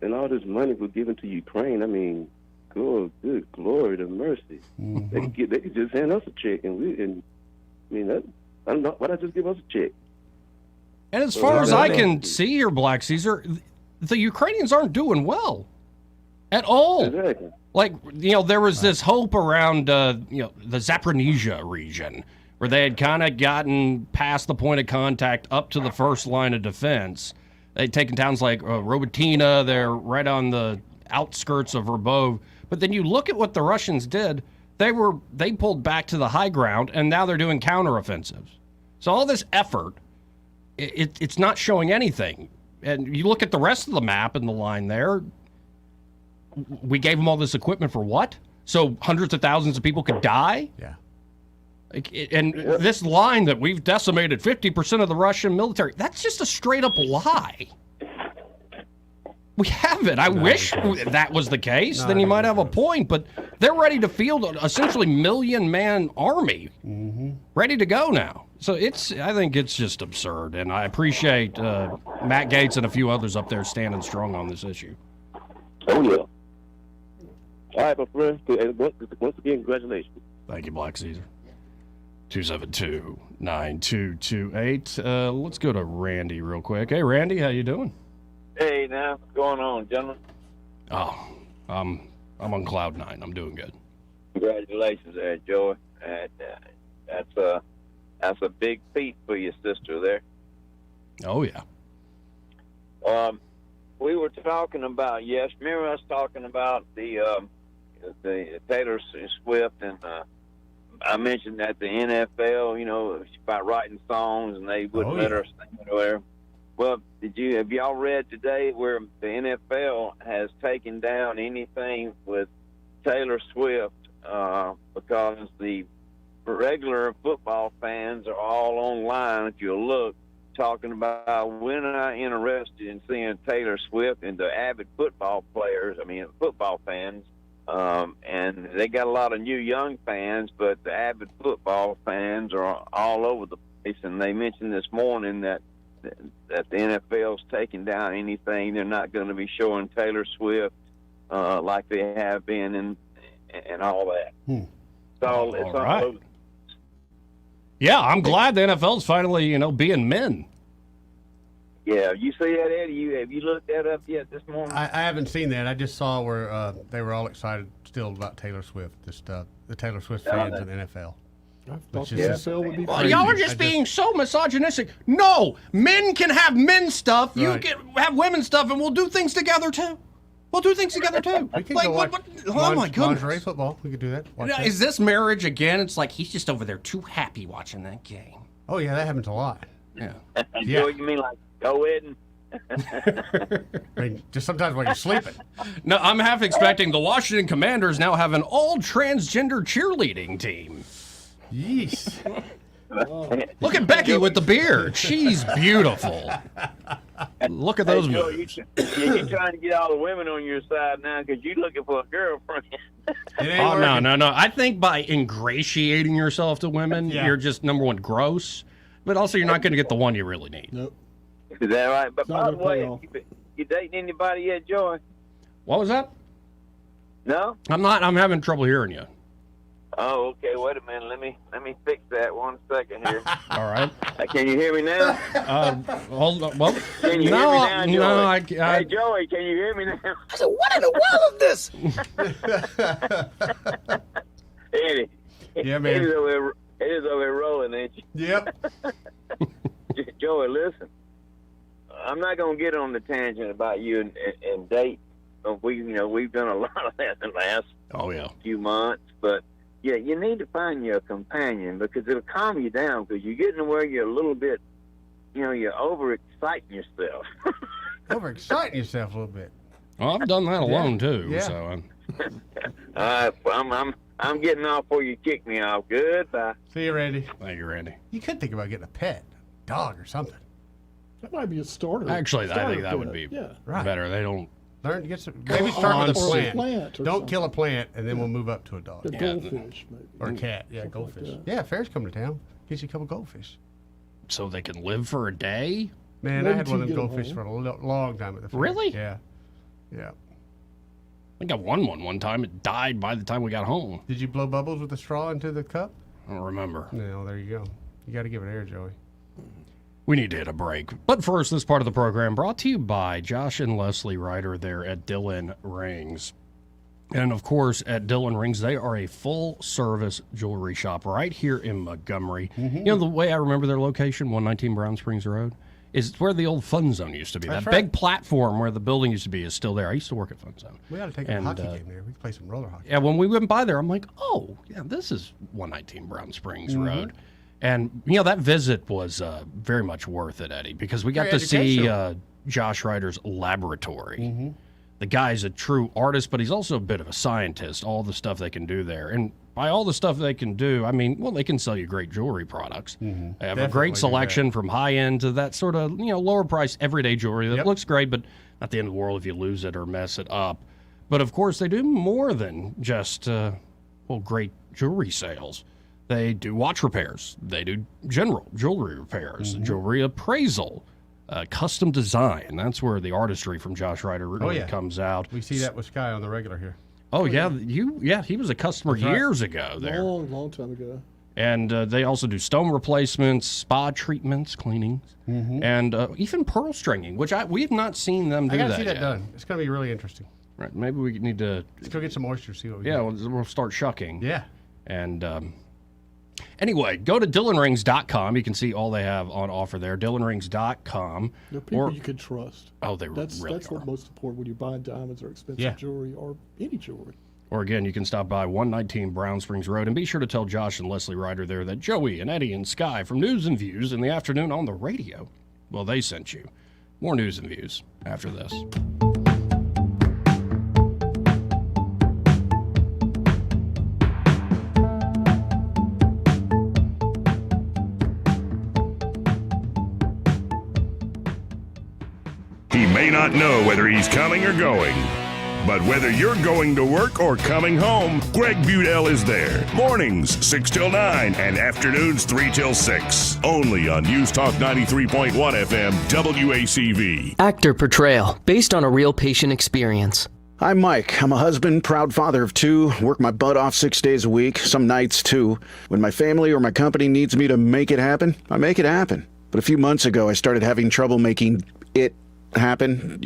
And all this money was given to Ukraine. I mean, good glory to mercy. They could just hand us a check, why not just give us a check?
And as far as I can see here, Black Caesar, the Ukrainians aren't doing well at all.
Exactly.
Like, there was this hope around, the Zaporizhzhia region where they had kind of gotten past the point of contact up to the first line of defense. They'd taken towns like Robotina. They're right on the outskirts of Rubov. But then you look at what the Russians did. They pulled back to the high ground, and now they're doing counteroffensives. So all this effort, it's not showing anything. And you look at the rest of the map and the line there, we gave them all this equipment for what? So hundreds of thousands of people could die?
Yeah.
This line that we've decimated 50% of the Russian military, that's just a straight up lie. We haven't. I wish that was the case. Then you might have a point, but they're ready to field an essentially million-man army, ready to go now. So I think it's just absurd, and I appreciate Matt Gaetz and a few others up there standing strong on this issue.
Oh, yeah. All right, my friend. Once again, congratulations.
Thank you, Black Caesar. 272-9228. Let's go to Randy real quick. Hey, Randy, how you doing?
Hey, now, what's going on, gentlemen?
Oh, I'm on cloud nine. I'm doing good.
Congratulations there, Joey. That's a big feat for your sister there.
Oh, yeah.
We were talking about, remember us talking about the Taylor Swift, and I mentioned that the NFL, about writing songs, and they wouldn't let her sing it or whatever. Well, have y'all read today where the NFL has taken down anything with Taylor Swift because the regular football fans are all online, if you look, talking about we're not interested in seeing Taylor Swift, and the avid football fans, and they got a lot of new young fans, but the avid football fans are all over the place, and they mentioned this morning that the NFL's taking down anything. They're not going to be showing Taylor Swift like they have been and all that. It's all
right.
over.
Yeah, I'm glad the NFL's finally, being men.
Yeah, you see that, Eddie? Have you looked that up yet this morning?
I haven't seen that. I just saw where they were all excited still about Taylor Swift, the Taylor Swift fans in the NFL.
I thought the NFL would be
Well, y'all are just being so misogynistic. No, men can have men stuff. You can have women stuff, and we'll do things together, too. We'll do things together, too.
We can go watch
oh, my goodness.
lingerie football. We could do that. Watch that.
Is this marriage again? It's like he's just over there too happy watching that game.
Oh, yeah, that happens a lot.
Yeah.
You mean like go ahead
I mean, just sometimes when you're sleeping.
No, I'm half expecting the Washington Commanders now have an all-transgender cheerleading team.
Yeesh.
Look at Becky with the beard. She's beautiful. Look at those
Joe,
moves.
you're trying to get all the women on your side now because you're looking for a girlfriend.
Oh, no. I think by ingratiating yourself to women, you're just, number one, gross, but also you're not going to get the one you really need.
Nope.
Is that right? But by the way, you dating anybody yet, Joey?
What was that?
No?
I'm not. I'm having trouble hearing you.
Oh, okay. Wait a minute. Let me fix that 1 second here.
All right.
Can you hear me now?
Hold on. Well,
can you hear me now, Joey?
No,
Hey, Joey, can you hear me now?
I said, what in the world is this?
Eddie.
Yeah, man.
Eddie's over there rolling, ain't you?
Yep.
Joey, listen. I'm not gonna get on the tangent about you and date. We've done a lot of that in the last few months, but yeah, you need to find you a companion because it'll calm you down because you're getting to where you're a little bit, you're overexciting yourself.
Overexciting yourself a little bit.
Well, I've done that alone too.
Yeah.
So
I'm getting off before you kick me off. Goodbye.
See you, Randy.
Thank you, Randy.
You could think about getting a pet, dog or something.
That might be a starter.
Actually, I think that
pet.
would be
Right.
better. They don't.
Learn to get some. Maybe start with a plant.
or
Don't
something.
kill a plant, and then we'll move up to a dog.
A goldfish, maybe.
Or a cat. Yeah,
Something like
goldfish.
that.
Yeah, Fair's coming to town. Get you a couple goldfish.
So they can live for a day?
Man,
Wait
I had
till
one of them
you get 'em
goldfish
home.
for a long time at the fair.
Really?
Yeah. Yeah.
I think I won one time. It died by the time we got home.
Did you blow bubbles with the straw into the cup?
I don't remember.
No, there you go. You got to give it air, Joey.
We need to hit a break. But first, this part of the program brought to you by Josh and Leslie Ryder there at Dillon Rings. And of course, at Dillon Rings, they are a full-service jewelry shop right here in Montgomery.
Mm-hmm.
You know, the way I remember their location, 119 Brown Springs Road, is where the old Fun Zone used to be.
That's
that
right.
big platform where the building used to be is still there. I used to work at Fun Zone.
We ought to take a hockey game there. We can play some roller hockey.
Yeah, when we went by there, I'm like, oh, yeah, this is 119 Brown Springs
Mm-hmm.
Road. And, that visit was very much worth it, Eddie, because we got
Very
to see
educational.
Josh Ryder's laboratory.
Mm-hmm.
The guy's a true artist, but he's also a bit of a scientist, all the stuff they can do there. And by all the stuff they can do, I mean, well, they can sell you great jewelry products.
Mm-hmm.
They have a great selection from high-end to that sort of, lower price everyday jewelry that looks great, but not the end of the world if you lose it or mess it up. But, of course, they do more than just, great jewelry sales. They do watch repairs. They do general jewelry repairs, jewelry appraisal, custom design. That's where the artistry from Josh Ryder really comes out.
We see that with Sky on the regular here.
Oh, yeah. He was a customer
That's right.
years ago there.
Long time ago.
And they also do stone replacements, spa treatments, cleanings, and even pearl stringing, which we have not seen them do
I got to
that
see that
yet.
done. It's going to be really interesting.
Right. Maybe we need to...
Let's go get some moisture, see what we
Yeah,
get.
we'll start shucking.
Yeah.
And anyway, go to DillonRings.com. You can see all they have on offer there. DillonRings.com.
They're people you can trust.
Oh, they
That's
really
That's
are.
what most important when you're buying diamonds or expensive jewelry or any jewelry.
Or again, you can stop by 119 Brown Springs Road and be sure to tell Josh and Leslie Ryder there that Joey and Eddie and Sky from News and Views in the afternoon on the radio, well, they sent you. More News and Views after this.
He may not know whether he's coming or going, but whether you're going to work or coming home, Greg Budell is there. Mornings 6 till 9 and afternoons 3 till 6. Only on News Talk 93.1 FM WACV.
Actor portrayal based on a real patient experience. I'm Mike. I'm a husband, proud father of 2, work my butt off 6 days a week, some nights too. When my family or my company needs me to make it happen, I make it happen. But a few months ago, I started having trouble making it happen,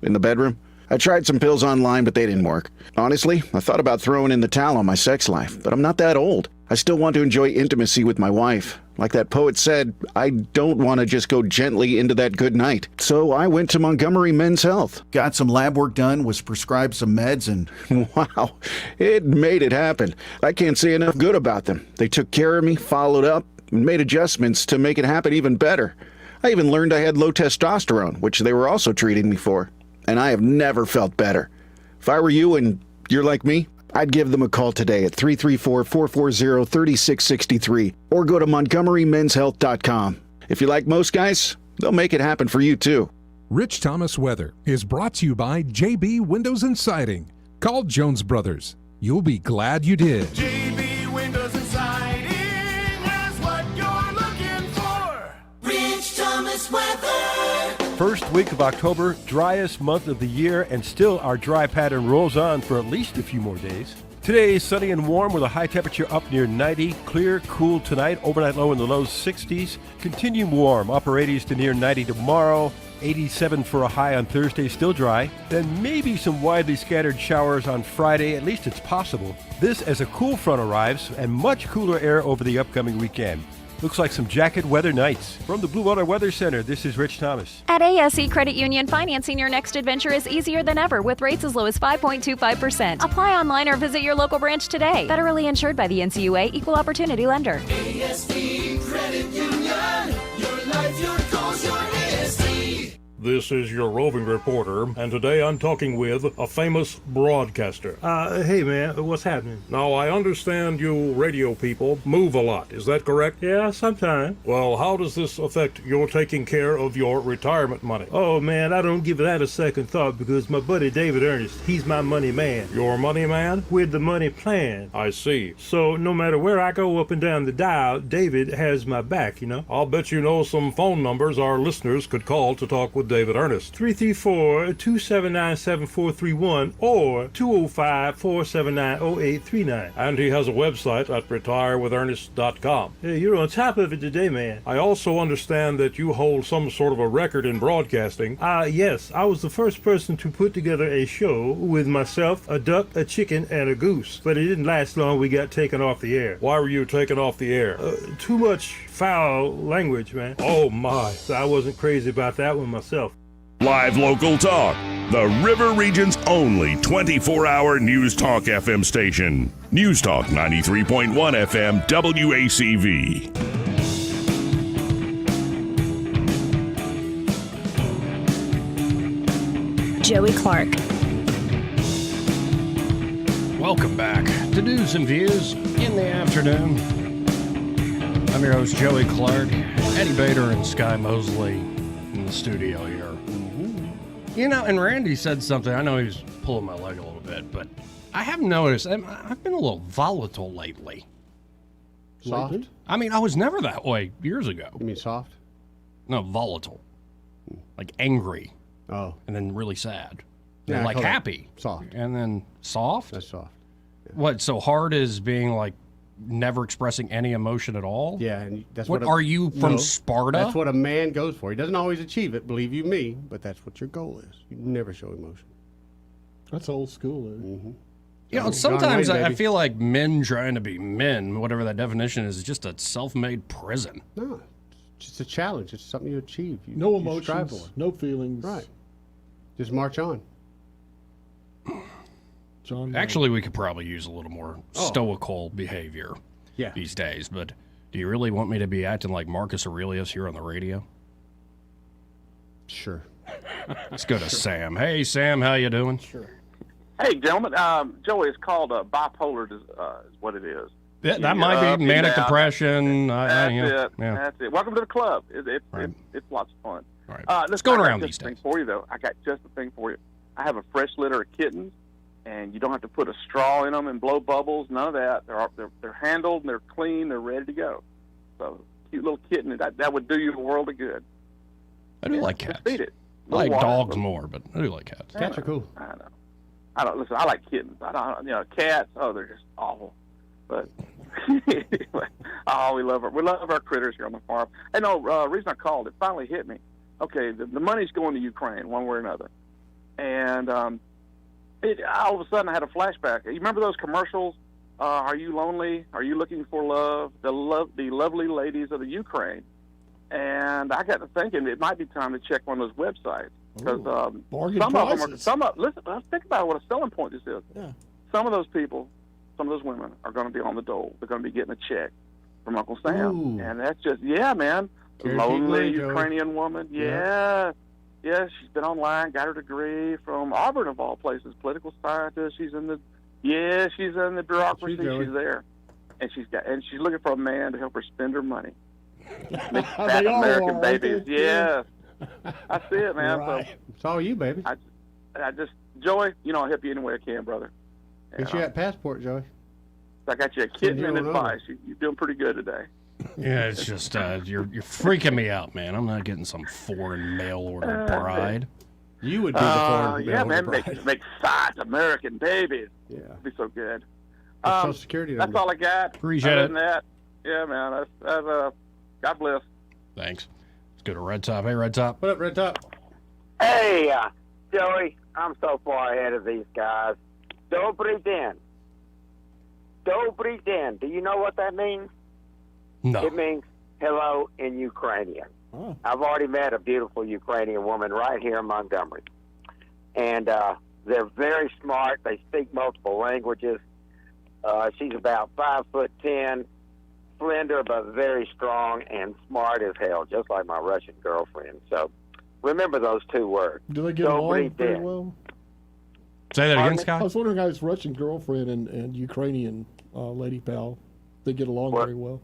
in the bedroom. I tried some pills online, but they didn't work. Honestly, I thought about throwing in the towel on my sex life, but I'm not that old. I still want to enjoy intimacy with my wife. Like that poet said, I don't want to just go gently into that good night. So I went to Montgomery Men's Health. Got some lab work done, was prescribed some meds, and wow, it made it happen. I can't say enough good about them. They took care of me, followed up, and made adjustments to make it happen even better. I even learned I had low testosterone, which they were also treating me for. And I have never felt better. If I were you and you're like me, I'd give them a call today at 334-440-3663 or go to MontgomeryMen'sHealth.com. If you like most guys, they'll make it happen for you too.
Rich Thomas Weather is brought to you by JB Windows and Siding. Call Jones Brothers. You'll be glad you did.
JB Windows and Siding has what you're looking for. Rich Thomas Weather.
First week of October, driest month of the year, and still our dry pattern rolls on for at least a few more days. Today is sunny and warm with a high temperature up near 90. Clear, cool tonight, overnight low in the low 60s. Continue warm, upper 80s to near 90 tomorrow. 87 for a high on Thursday, still dry. Then maybe some widely scattered showers on Friday, at least it's possible. This as a cool front arrives and much cooler air over the upcoming weekend. Looks like some jacket weather nights. From the Blue Water Weather Center, this is Rich Thomas.
At ASE Credit Union, financing your next adventure is easier than ever with rates as low as 5.25%. Apply online or visit your local branch today. Federally insured by the NCUA, Equal Opportunity Lender.
ASE Credit Union, your life, your goals, your ASE.
This is your roving reporter, and today I'm talking with a famous broadcaster.
Hey man, what's happening?
Now, I understand you radio people move a lot, is that correct?
Yeah, sometimes.
Well, how does this affect your taking care of your retirement money?
Oh man, I don't give that a second thought because my buddy David Ernest, he's my money man.
Your money man?
With the money plan.
I see.
So no matter where I go up and down the dial, David has my back,
I'll bet you know some phone numbers our listeners could call to talk with David Ernest.
334-279-7431 or 205-479-0839.
And he has a website at retirewithernest.com.
Hey, you're on top of it today, man.
I also understand that you hold some sort of a record in broadcasting.
Yes. I was the first person to put together a show with myself, a duck, a chicken, and a goose. But it didn't last long. We got taken off the air.
Why were you taken off the air?
Too much foul language, man.
Oh, my.
So I wasn't crazy about that one myself.
Live local talk. The River Region's only 24-hour News Talk FM station. News Talk 93.1 FM WACV.
Joey Clark.
Welcome back to News and Views in the afternoon. I'm your host, Joey Clark. Eddie Bader and Sky Mosley in the studio here. And Randy said something. I know he was pulling my leg a little bit, but I have noticed I've been a little volatile lately.
Soft?
I mean, I was never that way years ago.
You mean soft?
No, volatile. Like angry.
Oh.
And then really sad.
Yeah,
And like happy.
Soft.
And then soft?
That's soft. Yeah.
What, so hard as being like never expressing any emotion at all?
Yeah, and that's
what are you from Sparta?
That's what a man goes for. He doesn't always achieve it, believe you me, but that's what your goal is. You never show emotion.
That's old school.
Mm-hmm.
Sometimes I feel like men trying to be men, whatever that definition is just a self-made prison.
No, it's just a challenge. It's something you achieve.
No
you strive
emotions,
for.
no feelings.
Right. Just march on.
John.
Actually, we could probably use a little more stoical behavior these days, but do you really want me to be acting like Marcus Aurelius here on the radio?
Sure.
Let's go to Sam. Hey, Sam, how you doing?
Sure. Hey, gentlemen. Joey, it's called bipolar is what it is.
That might be manic depression.
That's it.
Yeah.
That's it. Welcome to the club. It's lots of fun.
All right.
Let's
go around these days.
For you, though. I got just the thing for you. I have a fresh litter of kittens, and you don't have to put a straw in them and blow bubbles. None of that. They're handled, and they're clean. They're ready to go. So, cute little kitten. That would do you a world of good.
I do like cats.
Feed it.
I like dogs more, but I do like cats.
Cats are cool.
I know. I don't listen. I like kittens. I don't, cats. Oh, they're just awful. But anyway, we love our critters here on the farm. And reason I called, it finally hit me. Okay, the money's going to Ukraine one way or another, and all of a sudden I had a flashback. You remember those commercials? Are you lonely? Are you looking for love? The lovely ladies of the Ukraine. And I got to thinking it might be time to check one of those websites because some of them listen. Let's think about what a selling point this is.
Yeah.
Some of those people, some of those women are going to be on the dole. They're going to be getting a check from Uncle Sam, and that's just man. Lonely Ukrainian woman. Yeah. She's been online, got her degree from Auburn of all places, political scientist. She's in the bureaucracy. She's there, and she's looking for a man to help her spend her money. Make fat American babies. Yeah. I see it, man.
Right.
So
it's all you, baby.
I just Joey, I'll help you any way I can, brother.
Get you that passport, Joey.
I got you a kitten and advice. You're doing pretty good today.
Yeah, it's just you're freaking me out, man. I'm not getting some foreign mail order bride.
You would be the foreign mail order
bride. Make fat American babies. Yeah, it'd be so good.
Social Security number.
That's all I got.
Appreciate
Other
it.
than that, yeah, man. God bless.
Thanks. Let's go to Red Top. Hey, Red Top.
What up, Red Top?
Hey, Joey. I'm so far ahead of these guys. Dobry den. Dobry den. Do you know what that means?
No.
It means hello in Ukrainian. Oh. I've already met a beautiful Ukrainian woman right here in Montgomery. And they're very smart. They speak multiple languages. She's about 5'10", slender but very strong and smart as hell, just like my Russian girlfriend. So remember those two words.
Do they get along very well?
Say that again, Scott?
I was wondering how his Russian girlfriend and Ukrainian lady pal, they get along very well.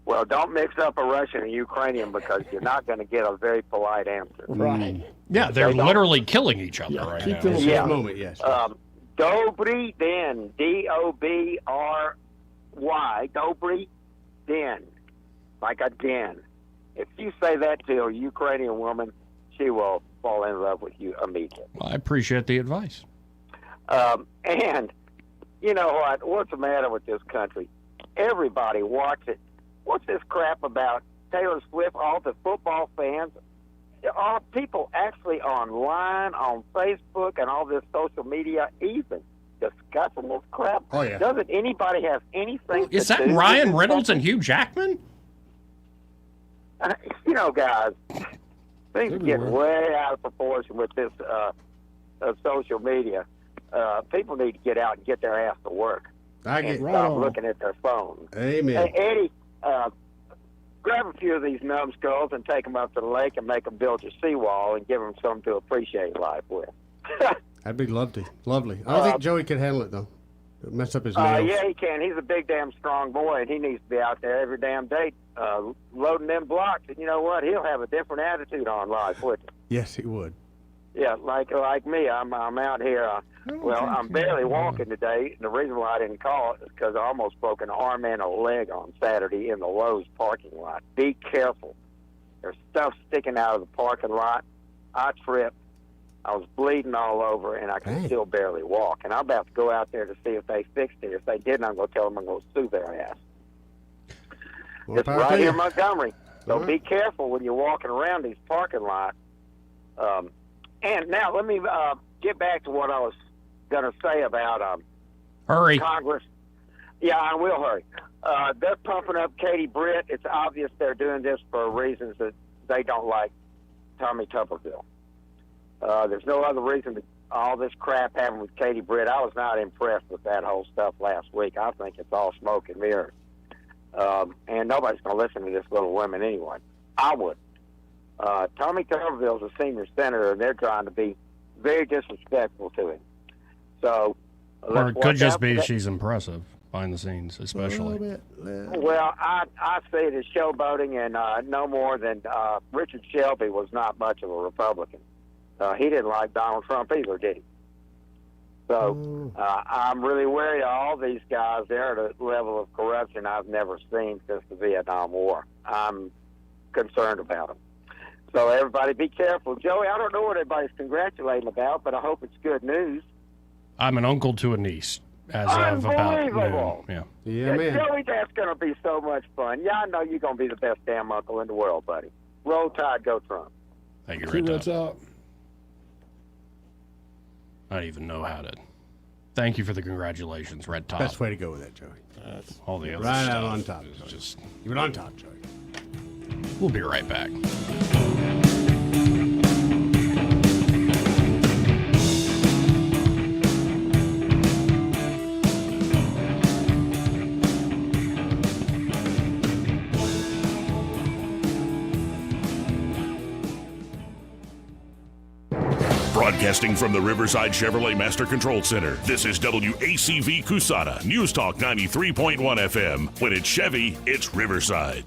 Well, don't mix up a Russian and Ukrainian because you're not going to get a very polite answer.
Right.
Yeah, they're literally killing each other right now.
Yeah.
Moment, yes.
Dobry den, Dobry, Dobry den, like a den. If you say that to a Ukrainian woman, she will fall in love with you immediately.
Well, I appreciate the advice.
And you know what? What's the matter with this country? Everybody watches. What's this crap about Taylor Swift? All the football fans, all people actually online, on Facebook, and all this social media, even discussing this crap.
Oh, yeah.
Doesn't anybody have anything
Is
to
that
do
Ryan
with
Reynolds and Hugh Jackman?
Guys, things are getting way out of proportion with this social media. People need to get out and get their ass to work. Stop looking at their phones.
Amen.
Hey, Eddie, grab a few of these numbskulls and take them up to the lake and make them build your seawall and give them something to appreciate life with.
That'd be lovely. I don't think Joey could handle it, though. It'd mess up his nails.
Yeah, he can. He's a big, damn strong boy, and he needs to be out there every damn day loading them blocks. And you know what? He'll have a different attitude on life, wouldn't he?
Yes, he would.
Yeah, like me. I'm out here. I'm barely walking today. And the reason why I didn't call it is because I almost broke an arm and a leg on Saturday in the Lowe's parking lot. Be careful. There's stuff sticking out of the parking lot. I tripped. I was bleeding all over, and I can still barely walk. And I'm about to go out there to see if they fixed it. If they didn't, I'm going to tell them I'm going to sue their ass. It's right here in Montgomery. So be careful when you're walking around these parking lots. And now let me get back to what I was going to say about
Hurry.
Congress. Yeah, I will hurry. They're pumping up Katie Britt. It's obvious they're doing this for reasons that they don't like Tommy Tuberville. There's no other reason that all this crap happened with Katie Britt. I was not impressed with that whole stuff last week. I think it's all smoke and mirrors. And nobody's going to listen to this little woman anyway. I would. Tommy Tuberville's a senior senator, and they're trying to be very disrespectful to him. So,
or it could just be she's impressive behind the scenes, especially.
Well, I see it as showboating, and no more than Richard Shelby was not much of a Republican. He didn't like Donald Trump either, did he? So I'm really wary of all these guys. They're at a level of corruption I've never seen since the Vietnam War. I'm concerned about them. So everybody be careful. Joey, I don't know what everybody's congratulating about, but I hope it's good news.
I'm an uncle to a niece as of about noon. Yeah.
Yeah, man.
Joey, that's going to be so much fun. Yeah, I know you're going to be the best damn uncle in the world, buddy. Roll Tide, go Trump.
Thank you,
Red
Red Top.
Top.
I don't even know how to. Thank you for the congratulations, Red Top.
Best way to go with that, Joey.
All the other
Right
stuff
out on top.
is just.
You went on top, Joey.
We'll be right back.
Broadcasting from the Riverside Chevrolet Master Control Center, this is WACV Cusada, News Talk 93.1 FM. When it's Chevy, it's Riverside.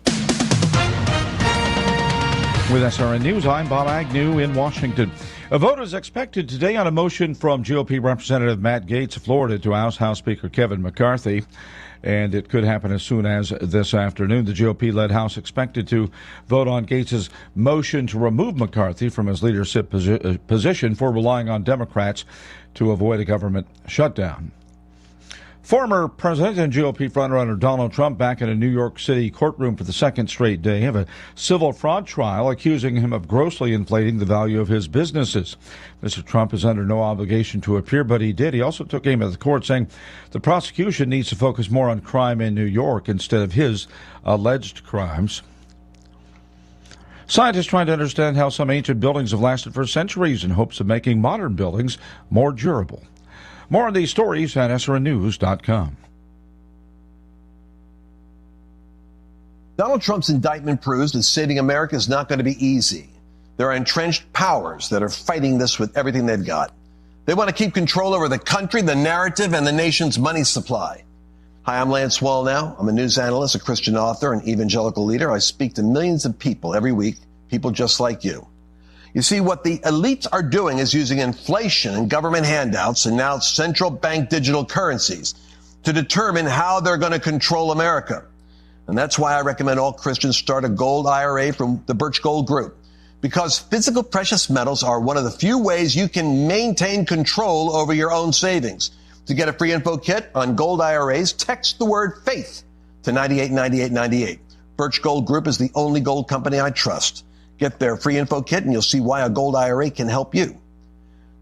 With SRN News, I'm Bob Agnew in Washington. A vote is expected today on a motion from GOP Representative Matt Gaetz of Florida to oust House Speaker Kevin McCarthy, and it could happen as soon as this afternoon. The GOP-led House expected to vote on Gaetz's motion to remove McCarthy from his leadership position for relying on Democrats to avoid a government shutdown. Former President and GOP frontrunner Donald Trump back in a New York City courtroom for the second straight day of a civil fraud trial accusing him of grossly inflating the value of his businesses. Mr. Trump is under no obligation to appear, but he did. He also took aim at the court, saying the prosecution needs to focus more on crime in New York instead of his alleged crimes. Scientists trying to understand how some ancient buildings have lasted for centuries in hopes of making modern buildings more durable. More on these stories at SRNnews.com.
Donald Trump's indictment proves that saving America is not going to be easy. There are entrenched powers that are fighting this with everything they've got. They want to keep control over the country, the narrative, and the nation's money supply. Hi, I'm Lance Wallnau. I'm a news analyst, a Christian author, and evangelical leader. I speak to millions of people every week, people just like you. You see, what the elites are doing is using inflation and government handouts and now central bank digital currencies to determine how they're going to control America. And that's why I recommend all Christians start a gold IRA from the Birch Gold Group, because physical precious metals are one of the few ways you can maintain control over your own savings. To get a free info kit on gold IRAs, text the word FAITH to 989898. Birch Gold Group is the only gold company I trust. Get their free info kit and you'll see why a gold IRA can help you.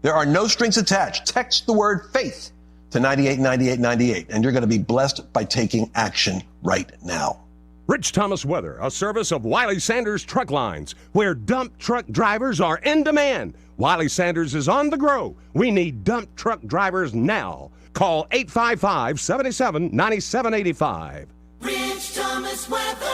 There are no strings attached. Text the word FAITH to 989898 and you're going to be blessed by taking action right now.
Rich Thomas Weather, a service of Wiley Sanders Truck Lines, where dump truck drivers are in demand. Wiley Sanders is on the grow. We need dump truck drivers now. Call 855-77-9785.
Rich Thomas Weather.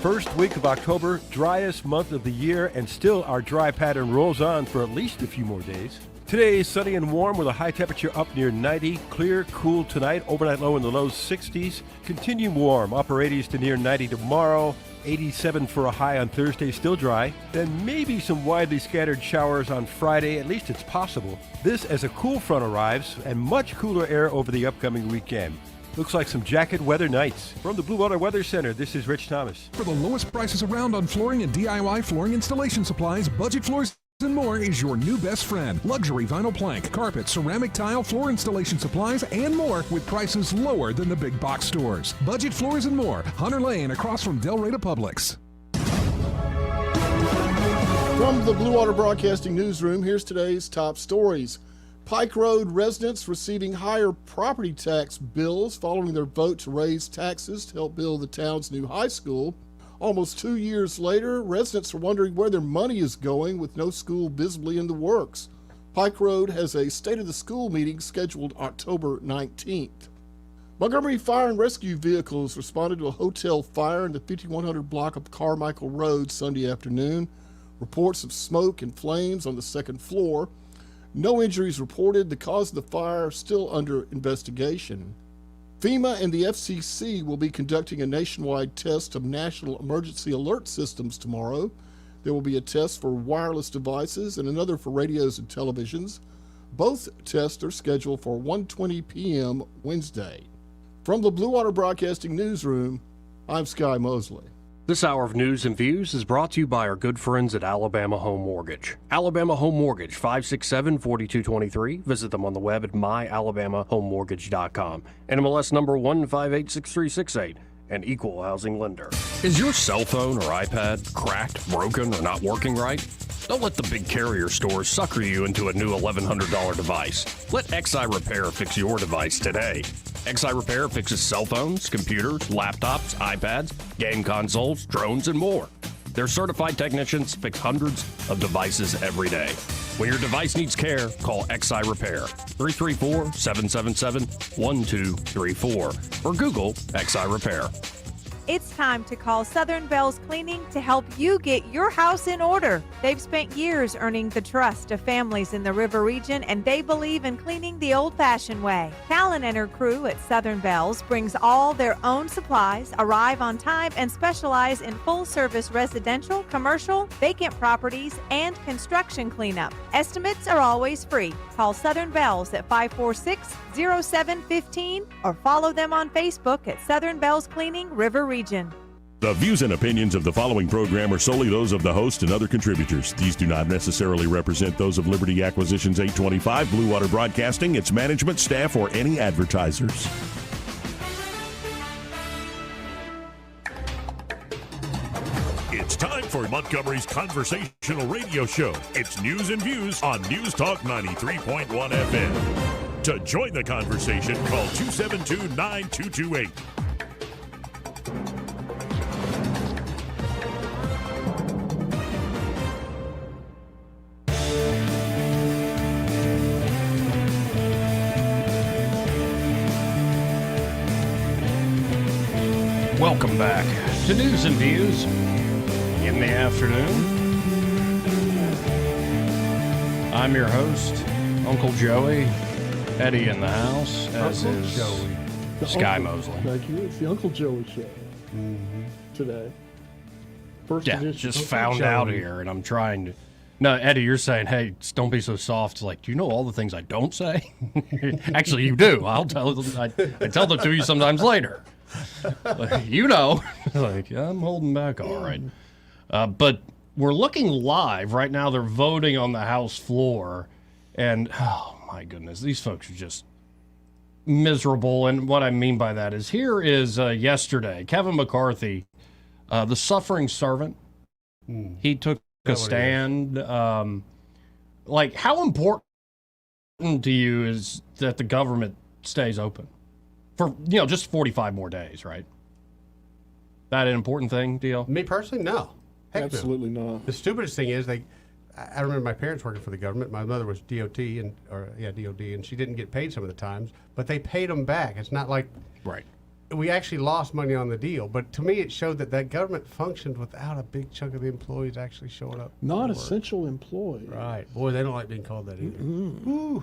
First week of October, driest month of the year, and still our dry pattern rolls on for at least a few more days. Today is sunny and warm with a high temperature up near 90. Clear, cool tonight, overnight low in the low 60s. Continue warm, upper 80s to near 90 tomorrow. 87 for a high on Thursday, still dry. Then maybe some widely scattered showers on Friday, at least it's possible. This as a cool front arrives and much cooler air over the upcoming weekend. Looks like some jacket weather nights. From the Blue Water Weather Center, this is Rich Thomas.
For the lowest prices around on flooring and DIY flooring installation supplies, Budget Floors and More is your new best friend. Luxury vinyl plank, carpet, ceramic tile, floor installation supplies, and more with prices lower than the big box stores. Budget Floors and More, Hunter Lane across from Del Rey to Publix.
From the Blue Water Broadcasting Newsroom, here's today's top stories. Pike Road residents receiving higher property tax bills following their vote to raise taxes to help build the town's new high school. Almost 2 years later, residents are wondering where their money is going with no school visibly in the works. Pike Road has a State of the School meeting scheduled October 19th. Montgomery Fire and Rescue vehicles responded to a hotel fire in the 5100 block of Carmichael Road Sunday afternoon. Reports of smoke and flames on the second floor. No injuries reported. The cause of the fire still under investigation. FEMA and the FCC will be conducting a nationwide test of national emergency alert systems tomorrow. There will be a test for wireless devices and another for radios and televisions. Both tests are scheduled for 1:20 p.m. Wednesday. From the Blue Water Broadcasting Newsroom, I'm Sky Mosley.
This hour of news and views is brought to you by our good friends at Alabama Home Mortgage. Alabama Home Mortgage, 567-4223. Visit them on the web at myalabamahomemortgage.com. NMLS number 1586368. An equal housing lender. Is your cell phone or iPad cracked, broken, or not working right? Don't let the big carrier stores sucker you into a new $1,100 device. Let XI Repair fix your device today. XI Repair fixes cell phones, computers, laptops, iPads, game consoles, drones, and more. Their certified technicians fix hundreds of devices every day. When your device needs care, call XI Repair, 334-777-1234, or Google XI Repair.
It's time to call Southern Bells Cleaning to help you get your house in order. They've spent years earning the trust of families in the River region, and they believe in cleaning the old-fashioned way. Callan and her crew at Southern Bells brings all their own supplies, arrive on time, and specialize in full-service residential, commercial, vacant properties, and construction cleanup. Estimates are always free. Call Southern Bells at 546-0715 or follow them on Facebook at Southern Bells Cleaning, River Region.
The views and opinions of the following program are solely those of the host and other contributors. These do not necessarily represent those of Liberty Acquisitions 825, Blue Water Broadcasting, its management, staff, or any advertisers. It's time for Montgomery's conversational radio show. It's news and views on News Talk 93.1 FM. To join the conversation, call 272-9228.
Welcome back to News and Views in the afternoon. I'm your host, Uncle Joey. Eddie in the house, as
Uncle
is
Joey.
Sky Mosley.
Thank you. It's the Uncle Joey show today. First edition.
Just
Uncle
found
Joey.
out here, and I'm trying to. No, Eddie, you're saying, hey, don't be so soft. It's like, do you know all the things I don't say? Actually, you do. I'll tell them. I tell them to you sometimes later. You know, like I'm holding back, all right. But we're looking live right now. They're voting on the House floor, and oh my goodness, these folks are just miserable. And what I mean by that is, here is yesterday, Kevin McCarthy, the suffering servant. He took a stand. Like, how important to you is that the government stays open for, just 45 more days, right? That an important thing, DL?
Me personally, no. Heck
Absolutely
no.
not.
The stupidest thing is I remember my parents working for the government. My mother was DOD, and she didn't get paid some of the times, but they paid them back. It's not like
right.
We actually lost money on the deal, but to me it showed that government functioned without a big chunk of the employees actually showing up.
Non-essential employee.
Right. Boy, they don't like being called that either. Ooh.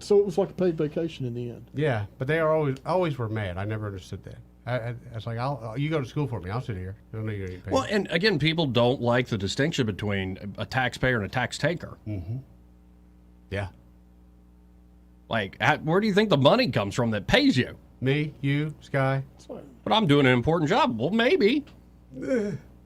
So it was like a paid vacation in the end.
Yeah, but they are always were mad. I never understood that. I was like, you go to school for me. I'll sit here. I don't know you're getting paid.
Well, and again, people don't like the distinction between a taxpayer and a tax taker.
Mm-hmm. Yeah.
Like, where do you think the money comes from that pays you?
Me, you, Sky.
But I'm doing an important job. Well, maybe.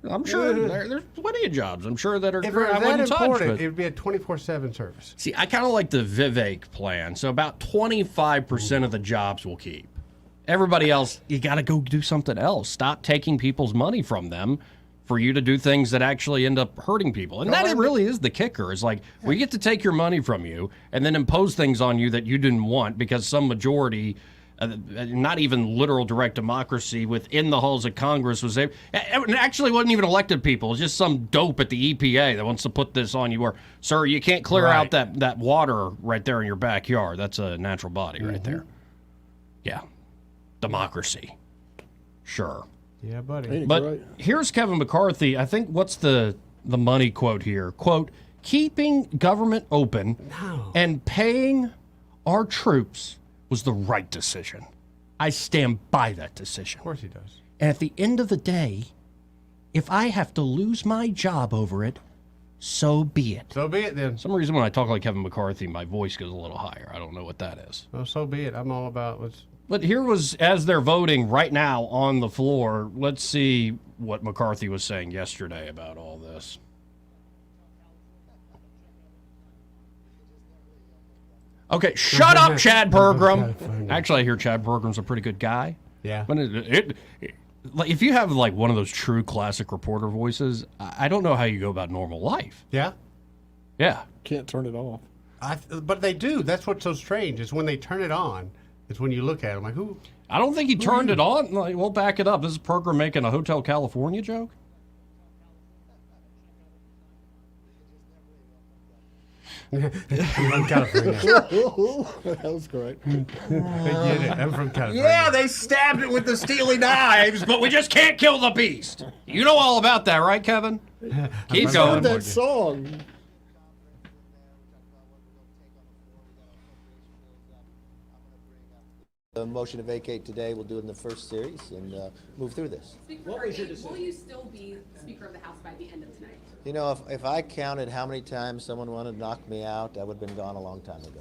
I'm sure there's plenty of jobs. I'm sure that are
If it was
I
that
wouldn't touch.
important,
But
it would be a 24/7 service.
see, I kind of like the Vivek plan. So about 25% of the jobs will keep. Everybody else, you got to go do something else. Stop taking people's money from them for you to do things that actually end up hurting people. And that really is the kicker. Is like, we get to take your money from you and then impose things on you that you didn't want because some majority, not even literal direct democracy within the halls of Congress was able, it actually wasn't even elected people. It was just some dope at the EPA that wants to put this on you where, sir, you can't clear out that water right there in your backyard. That's a natural body right there. Yeah. Democracy. Sure.
Yeah, buddy.
But here's Kevin McCarthy. I think what's the money quote here? Quote, keeping government open and paying our troops was the right decision. I stand by that decision.
Of course he does.
And at the end of the day, if I have to lose my job over it, so be it.
So be it then.
For some reason, when I talk like Kevin McCarthy, my voice goes a little higher. I don't know what that is.
Well, so be it. I'm all about what's.
But here was, as they're voting right now on the floor, let's see what McCarthy was saying yesterday about all this. Okay, shut up, Chad Pergram. Actually, I hear Chad Pergram's a pretty good guy.
Yeah.
But like, if you have like one of those true classic reporter voices, I don't know how you go about normal life.
Yeah.
Yeah.
Can't turn it off.
But they do. That's what's so strange is when they turn it on. It's when you look at them like, who?
I don't think he turned it on. Like, we'll back it up. This is Pergram making a Hotel California joke.
I'm from California.
That was great.
They get it. I'm from California.
Yeah, they stabbed it with the steely knives, but we just can't kill the beast. You know all about that, right, Kevin? Keep going.
That song.
The motion to vacate today, we'll do it in the first series and move through this.
What was your decision? Will you still be Speaker of the House by the end of tonight?
You know, if I counted how many times someone wanted to knock me out, I would have been gone a long time ago.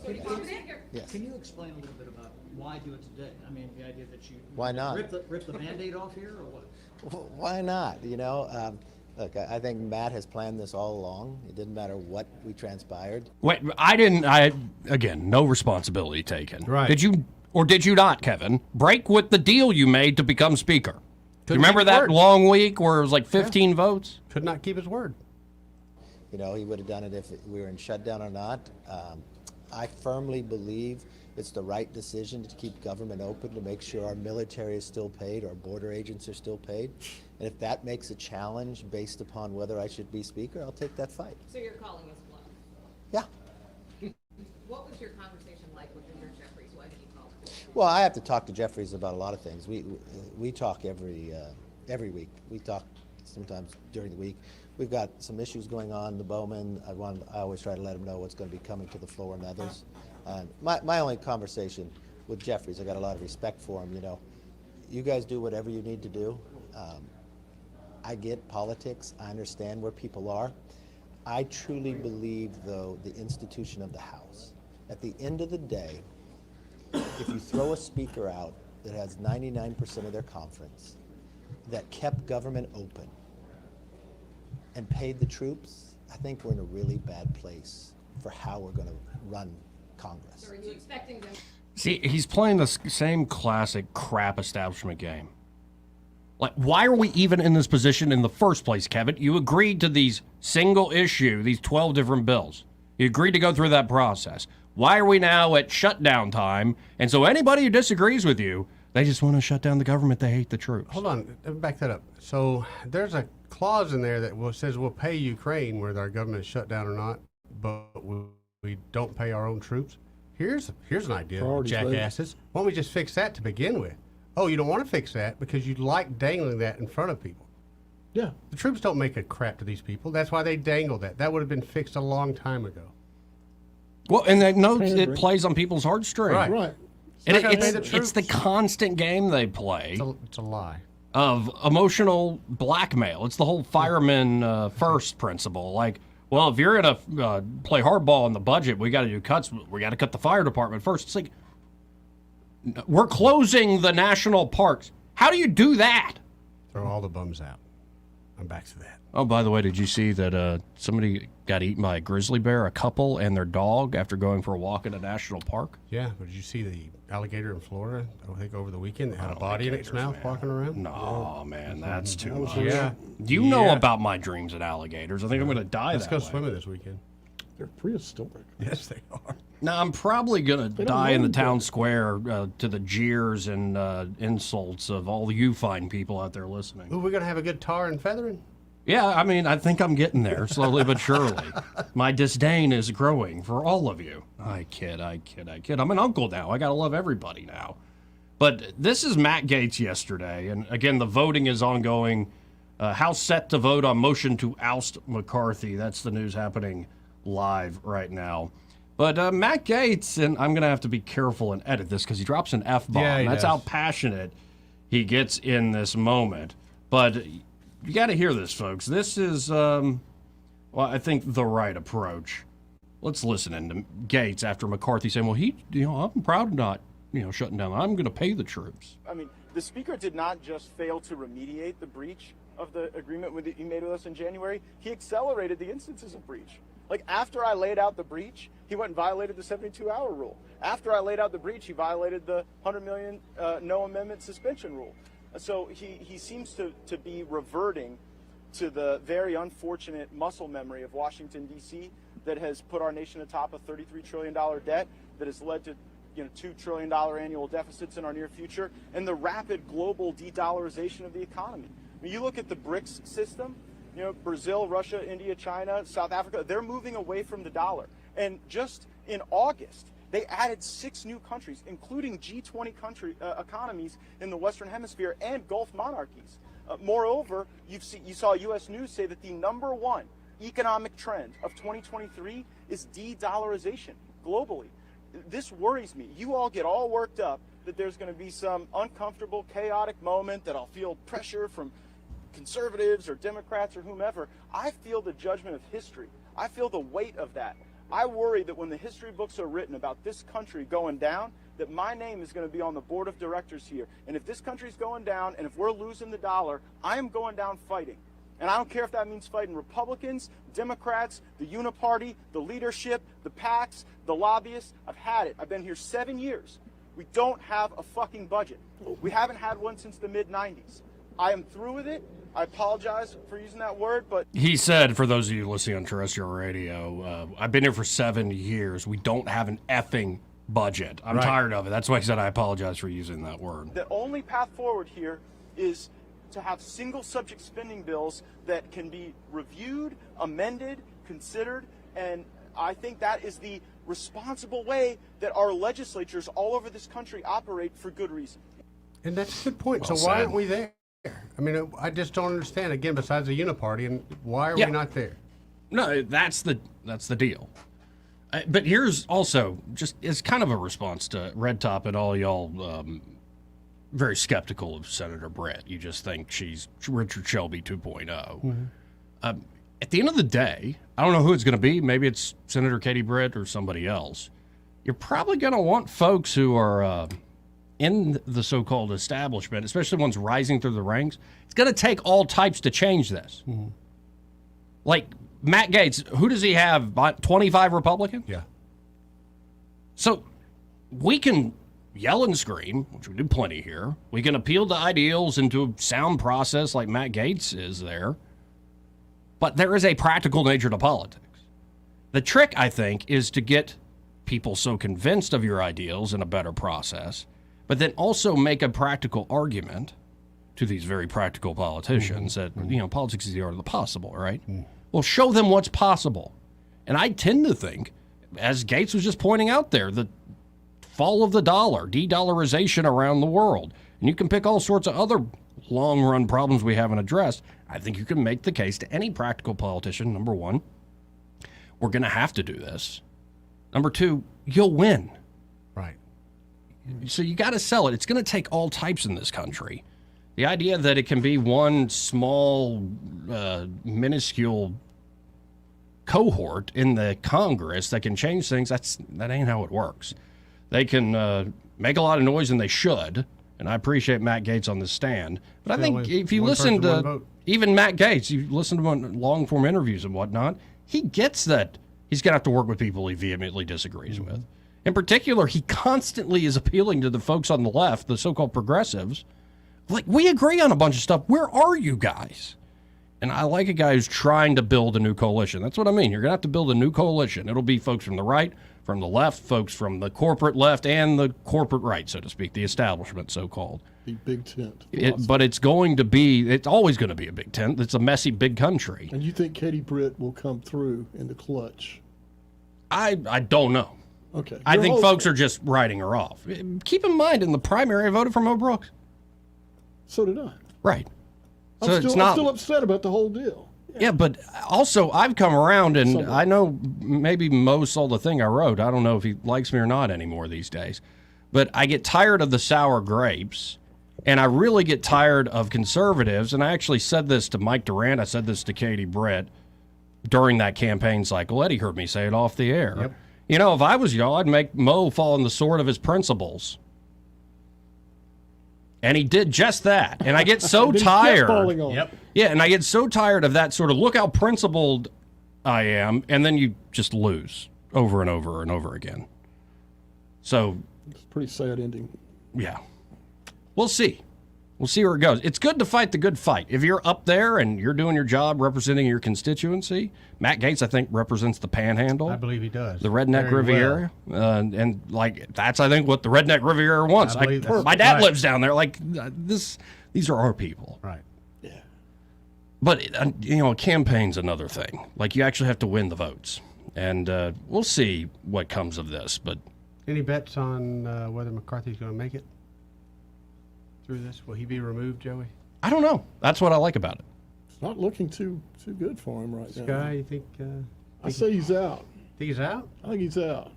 Yes.
Can you explain a little bit about why do it today? I mean, the idea that you
Why not?
rip the Band-Aid off here, or what?
Why not? You know, look, I think Matt has planned this all along. It didn't matter what we transpired.
Wait, again, no responsibility taken.
Right.
Did you, or did you not, Kevin, break with the deal you made to become Speaker? Do you remember that long week where it was like 15 votes?
Could not keep his word.
You know, he would have done it if we were in shutdown or not. I firmly believe it's the right decision to keep government open, to make sure our military is still paid, our border agents are still paid. And if that makes a challenge based upon whether I should be Speaker, I'll take that fight.
So you're calling us bluff?
Yeah.
What was your conversation like with Senator Jeffries? Why did you call him?
Well, I have to talk to Jeffries about a lot of things. We talk every week. We talk sometimes during the week. We've got some issues going on. The Bowman. I always try to let him know what's going to be coming to the floor and others. My only conversation with Jeffries, I got a lot of respect for him. You know, you guys do whatever you need to do. I get politics. I understand where people are. I truly believe, though, the institution of the House. At the end of the day, if you throw a speaker out that has 99% of their conference, that kept government open and paid the troops, I think we're in a really bad place for how we're going to run Congress.
So are you expecting them?
See, he's playing the same classic crap establishment game. Like, why are we even in this position in the first place, Kevin? You agreed to these single issue, these 12 different bills. You agreed to go through that process. Why are we now at shutdown time? And so anybody who disagrees with you, they just want to shut down the government. They hate the troops.
Hold on, back that up. So there's a clause in there that says we'll pay Ukraine whether our government is shut down or not, but we don't pay our own troops. Here's an idea, jackasses. Why don't we just fix that to begin with? Oh, you don't want to fix that because you like dangling that in front of people.
Yeah.
The troops don't make a crap to these people. That's why they dangle that. That would have been fixed a long time ago.
Well, and they know it plays on people's heartstrings.
Right.
And it's the constant game they play.
It's a lie.
Of emotional blackmail. It's the whole fireman first principle. Like, well, if you're going to play hardball in the budget, we got to do cuts. We got to cut the fire department first. It's like, we're closing the national parks. How do you do that?
Throw all the bums out. I'm back to that.
Oh, by the way, did you see that somebody got eaten by a grizzly bear, a couple and their dog, after going for a walk in a national park?
Yeah, but did you see the alligator in Florida, I think over the weekend, that had a body in its mouth walking around?
No, man, that's too much.
Yeah.
You know about my dreams at alligators. I think I'm going to die
Let's
that
go
way.
swimming this weekend.
They're prehistoric.
Yes, they are.
Now, I'm probably going to die in the town square to the jeers and insults of all you fine people out there listening.
Ooh, we're going to have a good tar and feathering?
Yeah, I mean, I think I'm getting there, slowly but surely. My disdain is growing for all of you. I kid. I'm an uncle now. I got to love everybody now. But this is Matt Gaetz yesterday, and again, the voting is ongoing. House set to vote on motion to oust McCarthy. That's the news happening live right now. But Matt Gaetz, and I'm going to have to be careful and edit this because he drops an F-bomb.
Yeah,
That's
does.
how passionate he gets in this moment. But you got to hear this, folks. This is Well, I think the right approach. Let's listen to Gates after McCarthy saying, "Well, I'm proud of not, shutting down. I'm going to pay the troops."
I mean, the speaker did not just fail to remediate the breach of the agreement he made with us in January. He accelerated the instances of breach. Like, after I laid out the breach, he went and violated the 72-hour rule. After I laid out the breach, he violated the $100 million no amendment suspension rule. So he seems to be reverting to the very unfortunate muscle memory of Washington, D.C., that has put our nation atop a $33 trillion debt, that has led to $2 trillion annual deficits in our near future, and the rapid global de-dollarization of the economy. When you look at the BRICS system, Brazil, Russia, India, China, South Africa, they're moving away from the dollar. And just in August, they added 6 new countries, including G20 economies in the Western Hemisphere and Gulf monarchies. Moreover, you saw U.S. News say that the number one economic trend of 2023 is de-dollarization globally. This worries me. You all get all worked up that there's going to be some uncomfortable, chaotic moment, that I'll feel pressure from conservatives or Democrats or whomever. I feel the judgment of history. I feel the weight of that. I worry that when the history books are written about this country going down, that my name is going to be on the board of directors here. And if this country's going down, and if we're losing the dollar, I am going down fighting. And I don't care if that means fighting Republicans, Democrats, the Uniparty, the leadership, the PACs, the lobbyists. I've had it. I've been here 7 years. We don't have a fucking budget. We haven't had one since the mid-90s. I am through with it. I apologize for using that word, but...
He said, for those of you listening on terrestrial radio, I've been here for 7 years. We don't have an effing budget. I'm tired of it. That's why he said I apologize for using that word.
The only path forward here is to have single subject spending bills that can be reviewed, amended, considered, and I think that is the responsible way that our legislatures all over this country operate for good reason.
And that's a good point.
Well
So why
said.
aren't we there? I mean, I just don't understand, again, besides the Uniparty, and why are we not there?
No, that's the deal. But here's also just as kind of a response to Red Top and all y'all very skeptical of Senator Brett. You just think she's Richard Shelby 2.0. At the end of the day, I don't know who it's going to be. Maybe it's Senator Katie Britt or somebody else. You're probably going to want folks who are in the so-called establishment, especially ones rising through the ranks. It's going to take all types to change this. Like Matt Gaetz, who does he have? 25 Republicans?
Yeah.
So we can yell and scream, which we do plenty here. We can appeal to ideals and to a sound process like Matt Gaetz is there. But there is a practical nature to politics. The trick, I think, is to get people so convinced of your ideals in a better process, but then also make a practical argument to these very practical politicians that, politics is the art of the possible, right? Well, show them what's possible. And I tend to think, as Gates was just pointing out there, the fall of the dollar, de-dollarization around the world, and you can pick all sorts of other long-run problems we haven't addressed. I think you can make the case to any practical politician, number one, we're going to have to do this. Number two, you'll win.
Right.
So you got to sell it. It's going to take all types in this country. The idea that it can be one small, minuscule cohort in the Congress that can change things, that ain't how it works. They can make a lot of noise, and they should. And I appreciate Matt Gaetz on the stand. But I think if you listen to even Matt Gaetz, you listen to him on long-form interviews and whatnot, he gets that he's going to have to work with people he vehemently disagrees with. In particular, he constantly is appealing to the folks on the left, the so-called progressives. Like, we agree on a bunch of stuff. Where are you guys? And I like a guy who's trying to build a new coalition. That's what I mean. You're going to have to build a new coalition. It'll be folks from the right, from the left, folks from the corporate left, and the corporate right, so to speak, the establishment, so-called.
The big tent.
But it's always going to be a big tent. It's a messy, big country.
And you think Katie Britt will come through in the clutch?
I don't know.
Okay.
I think folks are just writing her off. Keep in mind, in the primary, I voted for Mo Brooks.
So did I.
Right.
I'm still upset about the whole deal.
Yeah, but also I've come around, and I know maybe Mo saw the thing I wrote. I don't know if he likes me or not anymore these days. But I get tired of the sour grapes, and I really get tired of conservatives. And I actually said this to Mike Durant. I said this to Katie Britt. during that campaign cycle. Eddie heard me say it off the air.
Yep.
You know, if I was y'all, I'd make Mo fall on the sword of his principles. And he did just that. And I get so
Then he kept
tired.
falling on.
Yep.
Yeah, and I get so tired of that sort of look how principled I am, and then you just lose over and over and over again. So,
It's a pretty sad ending.
yeah. We'll see. We'll see where it goes. It's good to fight the good fight. If you're up there and you're doing your job representing your constituency, Matt Gaetz, I think, represents the Panhandle.
I believe he does.
The Redneck
Very
Riviera. And like, that's, I think, what the Redneck Riviera wants.
I believe that's
my dad
right.
lives down there. Like, these are our people.
Right.
But, you know, a campaign's another thing. Like, you actually have to win the votes. And we'll see what comes of this. But
Any bets on whether McCarthy's going to make it through this? Will he be removed, Joey?
I don't know. That's what I like about it.
It's not looking too good for him right now.
Sky, you think?
I say he's out.
Think he's out?
I think he's out.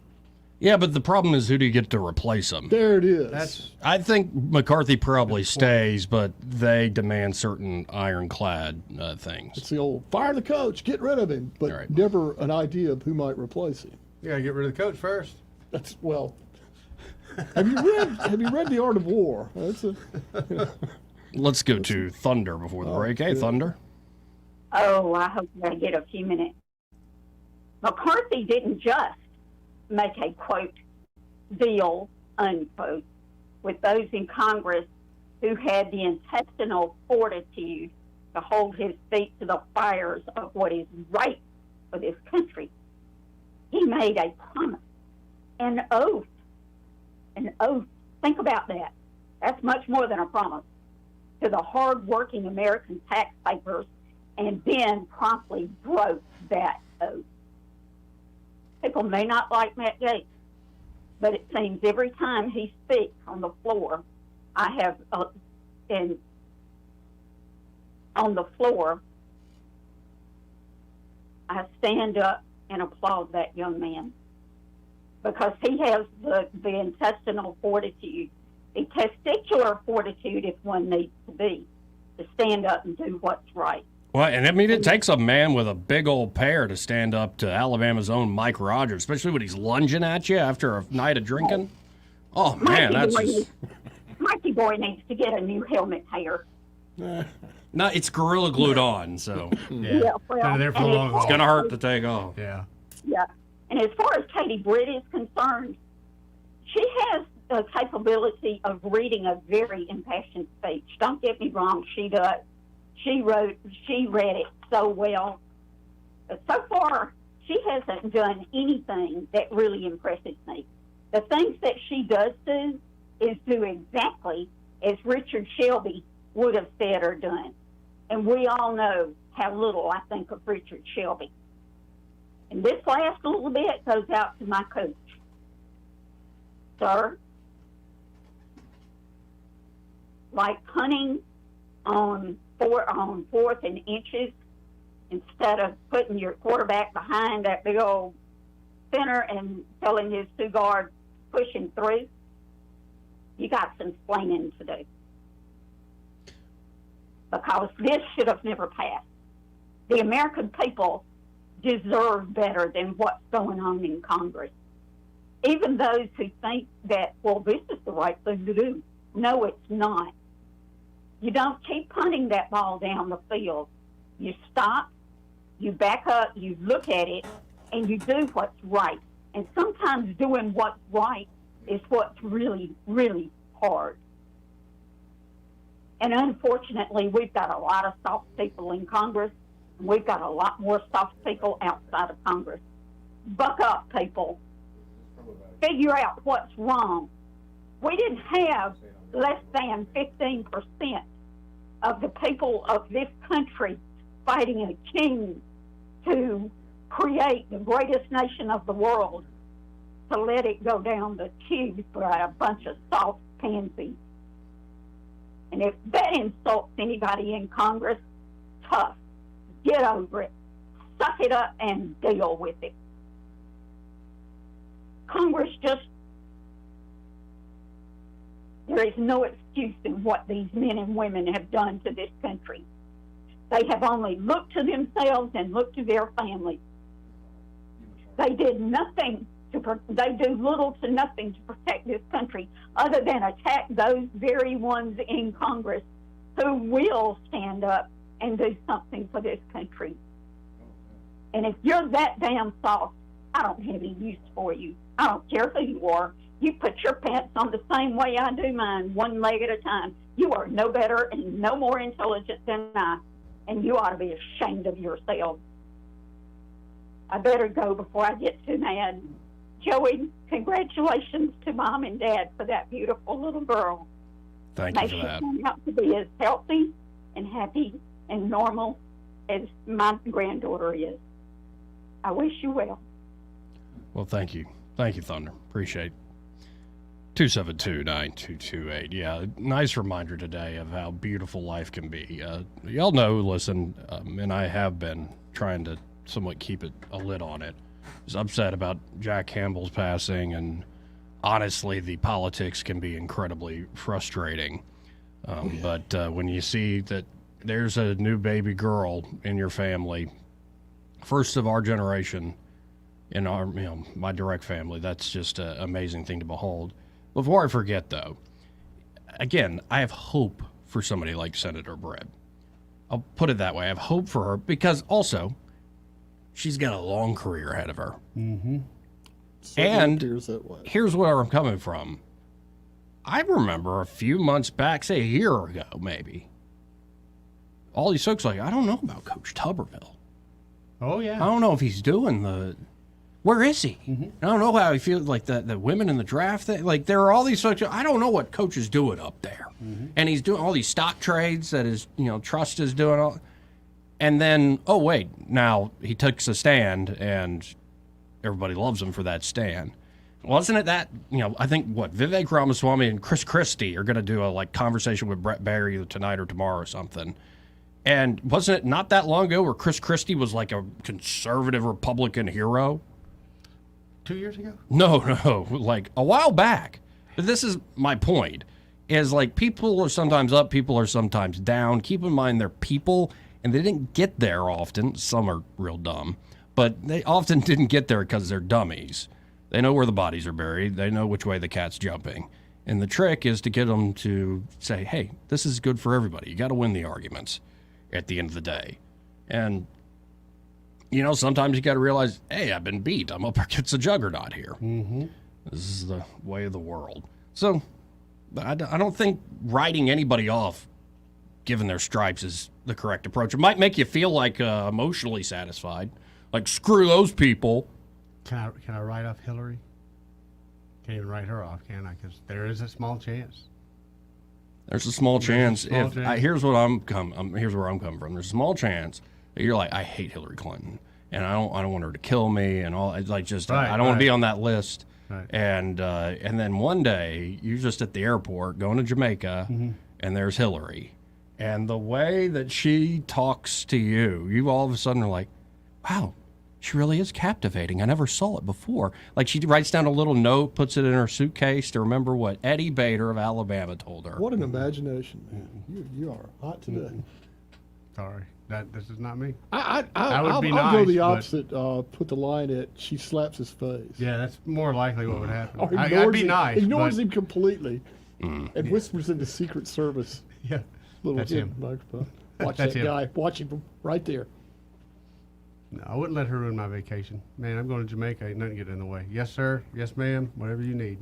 Yeah, but the problem is, who do you get to replace him?
There it is.
That's
I think McCarthy probably stays, but they demand certain ironclad things.
It's the old fire the coach, get rid of him, but
Right.
never an idea of who might replace him.
you got to get rid of the coach first.
That's well. Have you read The Art of War? That's a.
Let's go to Thunder before the break. Hey,
yeah.
Thunder.
Oh, I hope I get a few minutes. McCarthy didn't just make a, quote, deal, unquote, with those in Congress who had the intestinal fortitude to hold his feet to the fires of what is right for this country. He made a promise, an oath. An oath. Think about that. That's much more than a promise to the hard-working American taxpayers, and then promptly broke that oath. People may not like Matt Gaetz, but it seems every time he speaks on the floor, I have, on the floor, I stand up and applaud that young man because he has the intestinal fortitude, the testicular fortitude, if one needs to be, to stand up and do what's right.
Well, and I mean, it takes a man with a big old pair to stand up to Alabama's own Mike Rogers, especially when he's lunging at you after a night of drinking. Oh, man, that's just...
Mikey Boy needs to get a new helmet hair.
No, it's Gorilla Glued on, so
Yeah, well,
They're there for the long
it's
haul.
going to hurt to take off.
Yeah.
Yeah. And as far as Katie Britt is concerned, she has the capability of reading a very impassioned speech. Don't get me wrong, she does. She read it so well. But so far, she hasn't done anything that really impresses me. The things that she does do is do exactly as Richard Shelby would have said or done. And we all know how little I think of Richard Shelby. And this last little bit goes out to my coach. Sir, like punting on 4th and inches, instead of putting your quarterback behind that big old center and telling his two guards pushing through, you got some explaining to do. Because this should have never passed. The American people deserve better than what's going on in Congress. Even those who think that, well, this is the right thing to do. No, it's not. You don't keep punting that ball down the field. You stop, you back up, you look at it, and you do what's right. And sometimes doing what's right is what's really, really hard. And unfortunately, we've got a lot of soft people in Congress, and we've got a lot more soft people outside of Congress. Buck up, people. Figure out what's wrong. We didn't have less than 15% of the people of this country fighting a king to create the greatest nation of the world, to let it go down the tube by a bunch of soft pansies. And if that insults anybody in Congress, tough. Get over it. Suck it up and deal with it. Congress there is no excuse in what these men and women have done to this country. They have only looked to themselves and looked to their families. They did nothing they do little to nothing to protect this country other than attack those very ones in Congress who will stand up and do something for this country. And if you're that damn soft, I don't have any use for you. I don't care who you are. You put your pants on the same way I do mine, one leg at a time. You are no better and no more intelligent than I, and you ought to be ashamed of yourself. I better go before I get too mad. Joey, congratulations to Mom and Dad for that beautiful little girl.
Thank you
May
for
she
that.
turn out to be as healthy and happy and normal as my granddaughter is. I wish you well.
Well, thank you. Thank you, Thunder. Appreciate it. 272-9228. Yeah, nice reminder today of how beautiful life can be. Y'all know, listen, and I have been trying to somewhat keep a lid on it. I was upset about Jack Campbell's passing, and honestly, the politics can be incredibly frustrating. But when you see that there's a new baby girl in your family, first of our generation, in our, my direct family, that's just an amazing thing to behold. Before I forget, though, again, I have hope for somebody like Senator Brett. I'll put it that way. I have hope for her because also, she's got a long career ahead of her.
Mm-hmm.
And here's where I'm coming from. I remember a few months back, say a year ago, maybe, all these folks like, I don't know about Coach Tuberville.
Oh, yeah.
I don't know if he's doing where is he?
Mm-hmm.
I don't know how he feels like the women in the draft thing. Like, there are all these folks, I don't know what Coach is doing up there.
Mm-hmm.
And he's doing all these stock trades that his, trust is doing all. And then, oh, wait, now he takes a stand and everybody loves him for that stand. Wasn't it that, I think, Vivek Ramaswamy and Chris Christie are going to do a, conversation with Brett Barry either tonight or tomorrow or something. And wasn't it not that long ago where Chris Christie was like a conservative Republican hero?
2 years ago?
No, like a while back. But this is my point, is like people are sometimes up, people are sometimes down. Keep in mind they're people, and they didn't get there often. Some are real dumb, but they often didn't get there because they're dummies. They know where the bodies are buried. They know which way the cat's jumping. And the trick is to get them to say, hey, this is good for everybody. You got to win the arguments at the end of the day. And, sometimes you got to realize, hey, I've been beat. I'm up against a juggernaut here.
Mm-hmm.
This is the way of the world. So I don't think writing anybody off, given their stripes, is the correct approach. It might make you feel like emotionally satisfied. Like, screw those people.
Can I write off Hillary? Can't even write her off, can I? Because there is a small chance.
There's a small chance. Here's where I'm coming from. There's a small chance that you're like, I hate Hillary Clinton, and I don't want her to kill me, and all. It's like just I don't want to be on that list.
Right.
And then one day you're just at the airport going to Jamaica, and there's Hillary, and the way that she talks to you all of a sudden are like, wow. She really is captivating. I never saw it before. Like, she writes down a little note, puts it in her suitcase to remember what Eddie Bader of Alabama told her.
What an imagination, man. You are hot today.
Sorry, this is not me.
I
would be
I'll
nice,
go the
but-
opposite. Put the line at she slaps his face.
Yeah, that's more likely what would happen.
Or
I'd be nice.
Ignores
but-
him completely, and whispers into Secret Service.
Yeah,
little
that's him.
microphone. Watch
That's
that
him.
guy. Watch him from right there.
No, I wouldn't let her ruin my vacation. Man, I'm going to Jamaica. Ain't nothing get in the way. Yes, sir. Yes, ma'am. Whatever you need.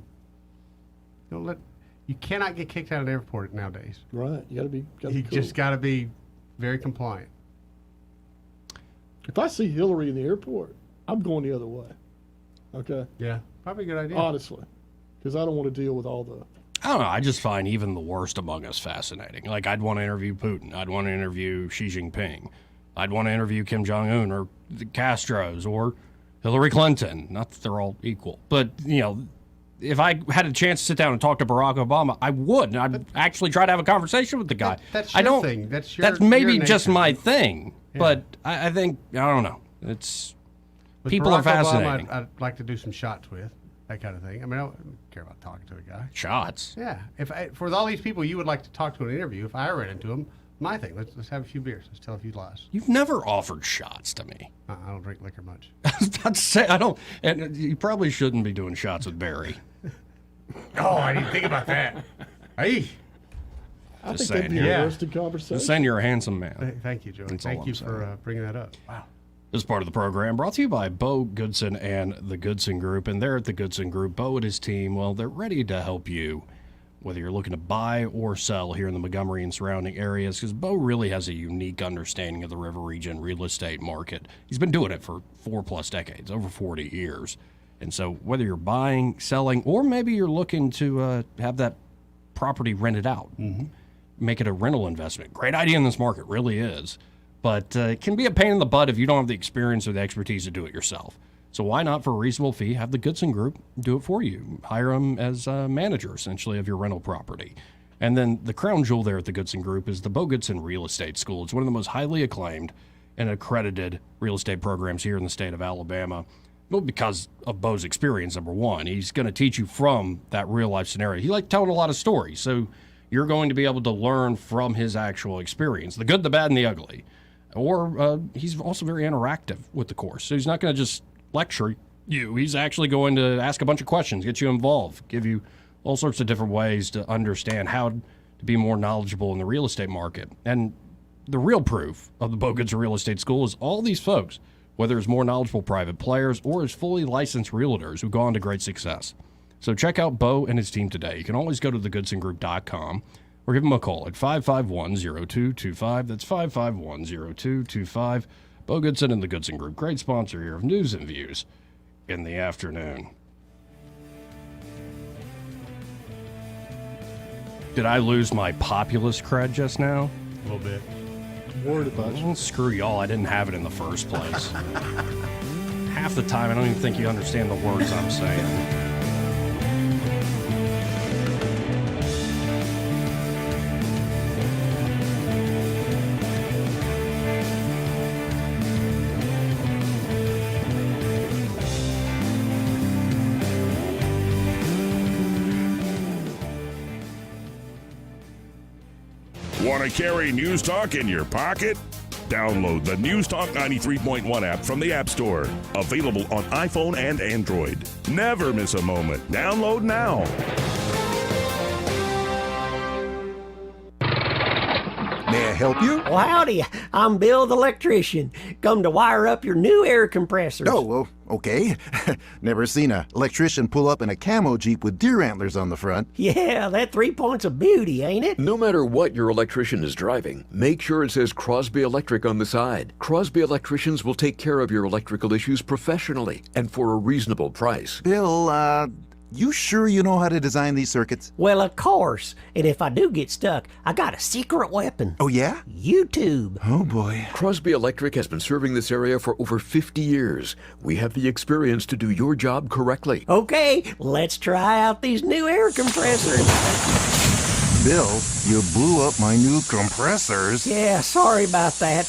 You cannot get kicked out of the airport nowadays.
Right. You got to be.
You just got to be very compliant.
If I see Hillary in the airport, I'm going the other way. Okay.
Yeah, probably a good idea.
Honestly, because I don't want to deal with all the.
I don't know. I just find even the worst among us fascinating. Like, I'd want to interview Putin. I'd want to interview Xi Jinping. I'd want to interview Kim Jong-un or the Castros or Hillary Clinton. Not that they're all equal. But, if I had a chance to sit down and talk to Barack Obama, I would. And I'd actually try to have a conversation with the guy.
That's your thing. That's
maybe
your
just
nature.
my thing.
Yeah.
But I think, I don't know. With people
Barack
are fascinating.
Obama, I'd like to do some shots with, that kind of thing. I mean, I don't care about talking to a guy.
Shots?
Yeah. For all these people you would like to talk to in an interview, if I ran into them, My thing. Let's have a few beers. Let's tell a few lies.
You've never offered shots to me.
I don't drink liquor much.
I was about to say, I don't, and you probably shouldn't be doing shots with Barry.
Oh, I didn't think about that. Hey.
I
Just
think that'd be
saying,
a
yeah.
interesting conversation.
Just saying you're a handsome man.
Thank you, Joey.
That's all
Thank
I'm
you
saying.
for bringing that up. Wow.
This part of the program brought to you by Bo Goodson and the Goodson Group. And they're at the Goodson Group. Bo and his team, well, they're ready to help you, whether you're looking to buy or sell here in the Montgomery and surrounding areas, because Bo really has a unique understanding of the River Region real estate market. He's been doing it for 4+ decades, over 40 years. And so whether you're buying, selling, or maybe you're looking to have that property rented out, make it a rental investment. Great idea in this market, really is. But it can be a pain in the butt if you don't have the experience or the expertise to do it yourself. So why not, for a reasonable fee, have the Goodson Group do it for you? Hire them as a manager, essentially, of your rental property. And then the crown jewel there at the Goodson Group is the Bo Goodson Real Estate School. It's one of the most highly acclaimed and accredited real estate programs here in the state of Alabama. Well, because of Bo's experience, number one. He's going to teach you from that real-life scenario. He likes telling a lot of stories, so you're going to be able to learn from his actual experience, the good, the bad, and the ugly. Or he's also very interactive with the course. So he's not going to just lecture you. He's actually going to ask a bunch of questions, get you involved, give you all sorts of different ways to understand how to be more knowledgeable in the real estate market. And the real proof of the Bo Goodson Real Estate School is all these folks, whether as more knowledgeable private players or as fully licensed realtors who've gone to great success. So check out Bo and his team today. You can always go to thegoodsongroup.com or give them a call at 551-0225. That's 551-0225. Bo Goodson and the Goodson Group, great sponsor here of News and Views in the afternoon. Did I lose my populist cred just now?
A little bit.
Worried about you.
Well, screw y'all. I didn't have it in the first place. Half the time, I don't even think you understand the words I'm saying.
Want to carry News Talk in your pocket? Download the News Talk 93.1 app from the App Store. Available on iPhone and Android. Never miss a moment. Download now.
May I help you?
Well, howdy. I'm Bill the electrician. Come to wire up your new air compressors.
Oh, well, okay. Never seen an electrician pull up in a camo Jeep with deer antlers on the front.
Yeah, that 3 points of beauty, ain't it?
No matter what your electrician is driving, make sure it says Crosby Electric on the side. Crosby Electricians will take care of your electrical issues professionally and for a reasonable price.
Bill, you sure you know how to design these circuits?
Well, of course. And if I do get stuck, I got a secret weapon.
Oh, yeah?
YouTube.
Oh, boy.
Crosby Electric has been serving this area for over 50 years. We have the experience to do your job correctly.
Okay, let's try out these new air compressors.
Bill, you blew up my new compressors.
Yeah, sorry about that.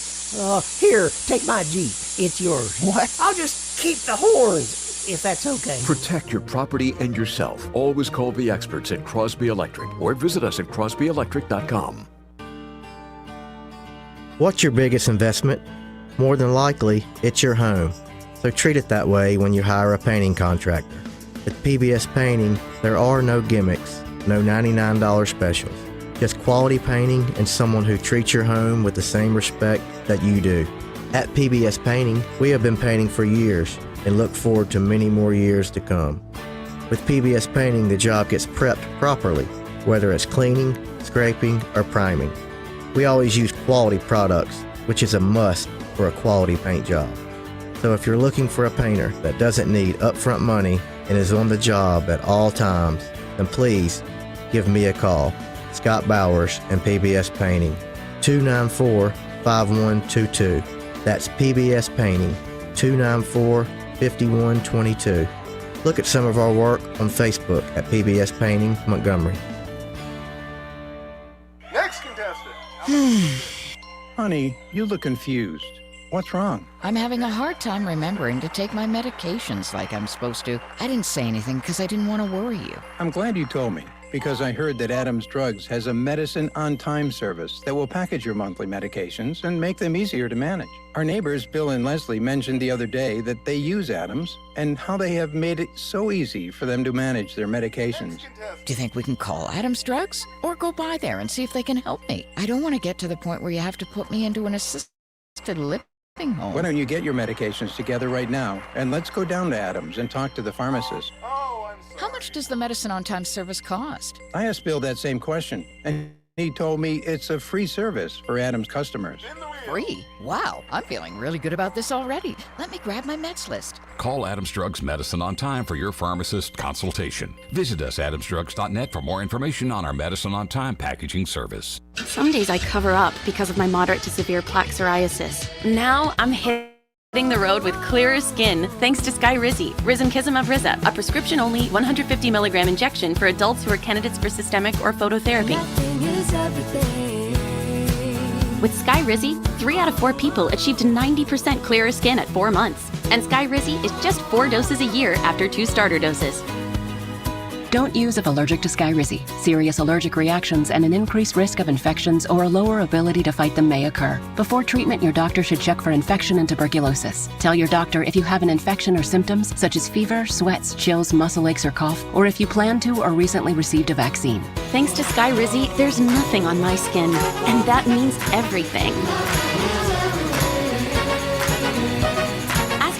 Here, take my Jeep. It's yours.
What?
I'll just keep the horns, if that's okay.
Protect your property and yourself. Always call the experts at Crosby Electric or visit us at crosbyelectric.com.
What's your biggest investment? More than likely, it's your home. So treat it that way when you hire a painting contractor. With PBS Painting, there are no gimmicks, no $99 specials. Just quality painting and someone who treats your home with the same respect that you do. At PBS Painting, we have been painting for years and look forward to many more years to come. With PBS Painting, the job gets prepped properly, whether it's cleaning, scraping, or priming. We always use quality products, which is a must for a quality paint job. So if you're looking for a painter that doesn't need upfront money and is on the job at all times, then please give me a call. Scott Bowers and PBS Painting, 294-5122. That's PBS Painting, 294-5122. Look at some of our work on Facebook at PBS Painting Montgomery.
Next contestant.
Honey, you look confused. What's wrong?
I'm having a hard time remembering to take my medications like I'm supposed to. I didn't say anything because I didn't want to worry you.
I'm glad you told me, because I heard that Adams Drugs has a medicine on time service that will package your monthly medications and make them easier to manage. Our neighbors, Bill and Leslie, mentioned the other day that they use Adams and how they have made it so easy for them to manage their medications.
Do you think we can call Adams Drugs or go by there and see if they can help me? I don't want to get to the point where you have to put me into an assisted living home.
Why don't you get your medications together right now, and let's go down to Adams and talk to the pharmacist.
How much does the medicine on time service cost?
I asked Bill that same question, and he told me it's a free service for Adams customers.
Free? Wow, I'm feeling really good about this already. Let me grab my meds list.
Call Adams Drugs Medicine on time for your pharmacist consultation. Visit us at adamsdrugs.net for more information on our Medicine on Time packaging service.
Some days I cover up because of my moderate to severe plaque psoriasis. Now I'm hitting the road with clearer skin thanks to Skyrizi, Risankizumab Riza, a prescription-only 150 milligram injection for adults who are candidates for systemic or phototherapy. With Skyrizi, 3 out of 4 people achieved 90% clearer skin at 4 months. And Skyrizi is just 4 doses a year after 2 starter doses.
Don't use if allergic to Skyrizi. Serious allergic reactions and an increased risk of infections or a lower ability to fight them may occur. Before treatment, your doctor should check for infection and tuberculosis. Tell your doctor if you have an infection or symptoms such as fever, sweats, chills, muscle aches, or cough, or if you plan to or recently received a vaccine.
Thanks to Skyrizi, there's nothing on my skin, and that means everything.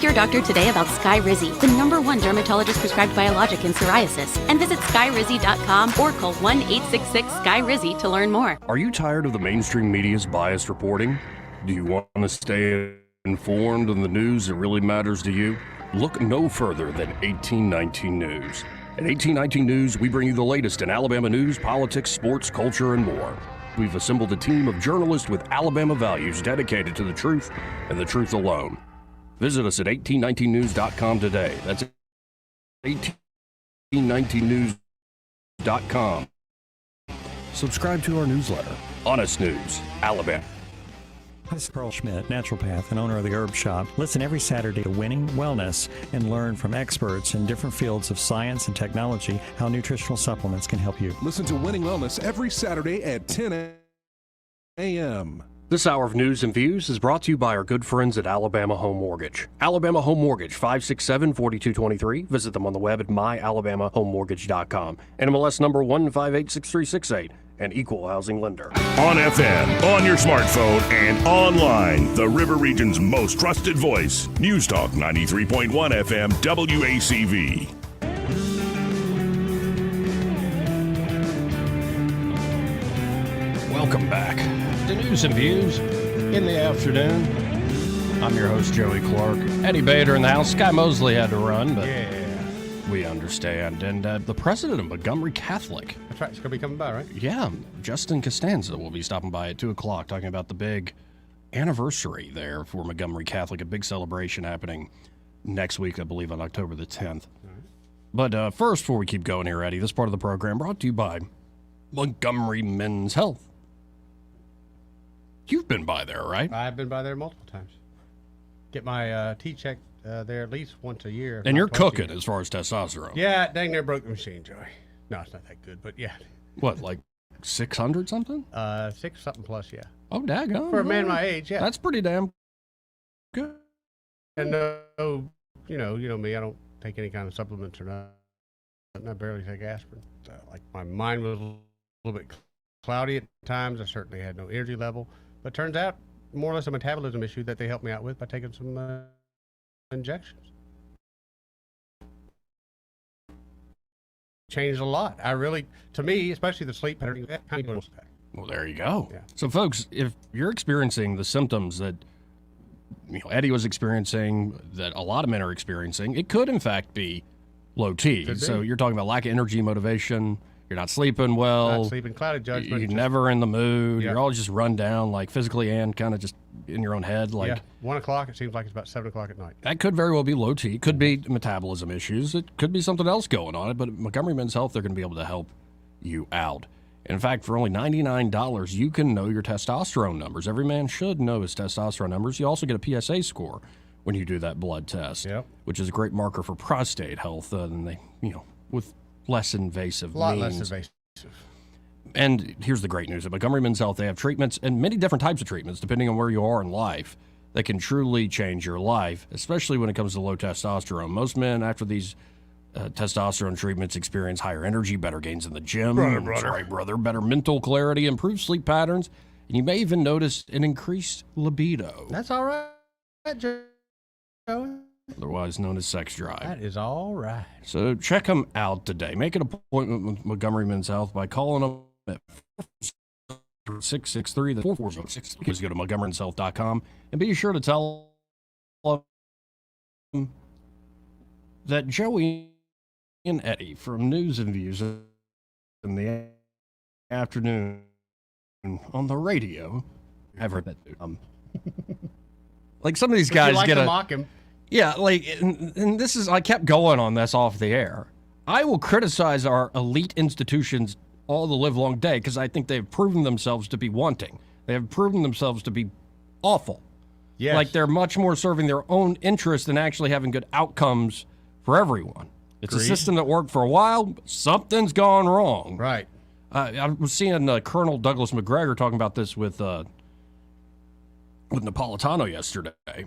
Your doctor today about Skyrizi, the #1 dermatologist prescribed biologic in psoriasis, and visit skyrizi.com or call 1-866-SKYRIZI to learn more.
Are you tired of the mainstream media's biased reporting? Do you want to stay informed on the news that really matters to you? Look no further than 1819 News. At 1819 News, we bring you the latest in Alabama news, politics, sports, culture, and more. We've assembled a team of journalists with Alabama values dedicated to the truth and the truth alone. Visit us at 1819news.com today. That's 1819news.com. Subscribe to our newsletter, Honest News, Alabama.
This is Carl Schmidt, naturopath and owner of the Herb Shop. Listen every Saturday to Winning Wellness and learn from experts in different fields of science and technology how nutritional supplements can help you.
Listen to Winning Wellness every Saturday at 10 a.m.
This hour of news and views is brought to you by our good friends at Alabama Home Mortgage. Alabama Home Mortgage, 567-4223. Visit them on the web at myalabamahomemortgage.com. NMLS number 1586368, an equal housing lender.
On FM, on your smartphone, and online, the River Region's most trusted voice. News Talk 93.1 FM, WACV.
Welcome back to News and Views in the afternoon. I'm your host, Joey Clark. Eddie Bader in the house. Sky Mosley had to run, but we understand. And the president of Montgomery Catholic.
That's right. It's going to be coming by, right?
Yeah. Justin Costanza will be stopping by at 2 o'clock talking about the big anniversary there for Montgomery Catholic, a big celebration happening next week, I believe, on October the 10th. But first, before we keep going here, Eddie, this part of the program brought to you by Montgomery Men's Health. You've been by there, right?
I've been by there multiple times. Get my T checked there at least once a year.
And you're cooking as far as testosterone.
Yeah, dang near broke the machine, Joey. No, it's not that good, but yeah.
What, like 600 something?
6 something plus, yeah.
Oh, daggone.
For a man my age, yeah.
That's pretty damn good.
And you know me, I don't take any kind of supplements or nothing. I barely take aspirin. Like my mind was a little bit cloudy at times. I certainly had no energy level. But turns out, more or less a metabolism issue that they helped me out with by taking some injections. Changed a lot. To me, especially the sleep pattern.
Well, there you go.
Yeah.
So, folks, if you're experiencing the symptoms that Eddie was experiencing, that a lot of men are experiencing, it could, in fact, be low T. So you're talking about lack of energy, motivation. You're not sleeping well.
Not sleeping, clouded judgment.
You're never in the mood.
Yeah.
You're all just run down, like physically and kind of just in your own head. Like
1 o'clock, it seems like it's about 7 o'clock at night.
That could very well be low T. It could be metabolism issues. It could be something else going on. But at Montgomery Men's Health, they're going to be able to help you out. In fact, for only $99, you can know your testosterone numbers. Every man should know his testosterone numbers. You also get a PSA score when you do that blood test, which is a great marker for prostate health. And they, with less invasive means.
A lot less invasive.
And here's the great news. At Montgomery Men's Health, they have treatments and many different types of treatments, depending on where you are in life, that can truly change your life, especially when it comes to low testosterone. Most men, after these testosterone treatments, experience higher energy, better gains in the gym. Brother. Better mental clarity, improved sleep patterns, and you may even notice an increased libido.
That's all right, Joe.
Otherwise known as sex drive.
That is all right.
So check them out today. Make an appointment with Montgomery Men's Health by calling them at 663 4406. Please go to montgomerymenshealth.com and be sure to tell them that Joey and Eddie from News and Views in the afternoon on the radio have heard that. Like some of these guys
like
get
to
a
mock him.
Yeah, like, and this is, I kept going on this off the air. I will criticize our elite institutions all the live long day because I think they've proven themselves to be wanting. They have proven themselves to be awful.
Yes.
Like they're much more serving their own interest than actually having good outcomes for everyone. It's
Agreed.
a system that worked for a while, but something's gone wrong.
Right.
I was seeing Colonel Douglas McGregor talking about this with Napolitano yesterday.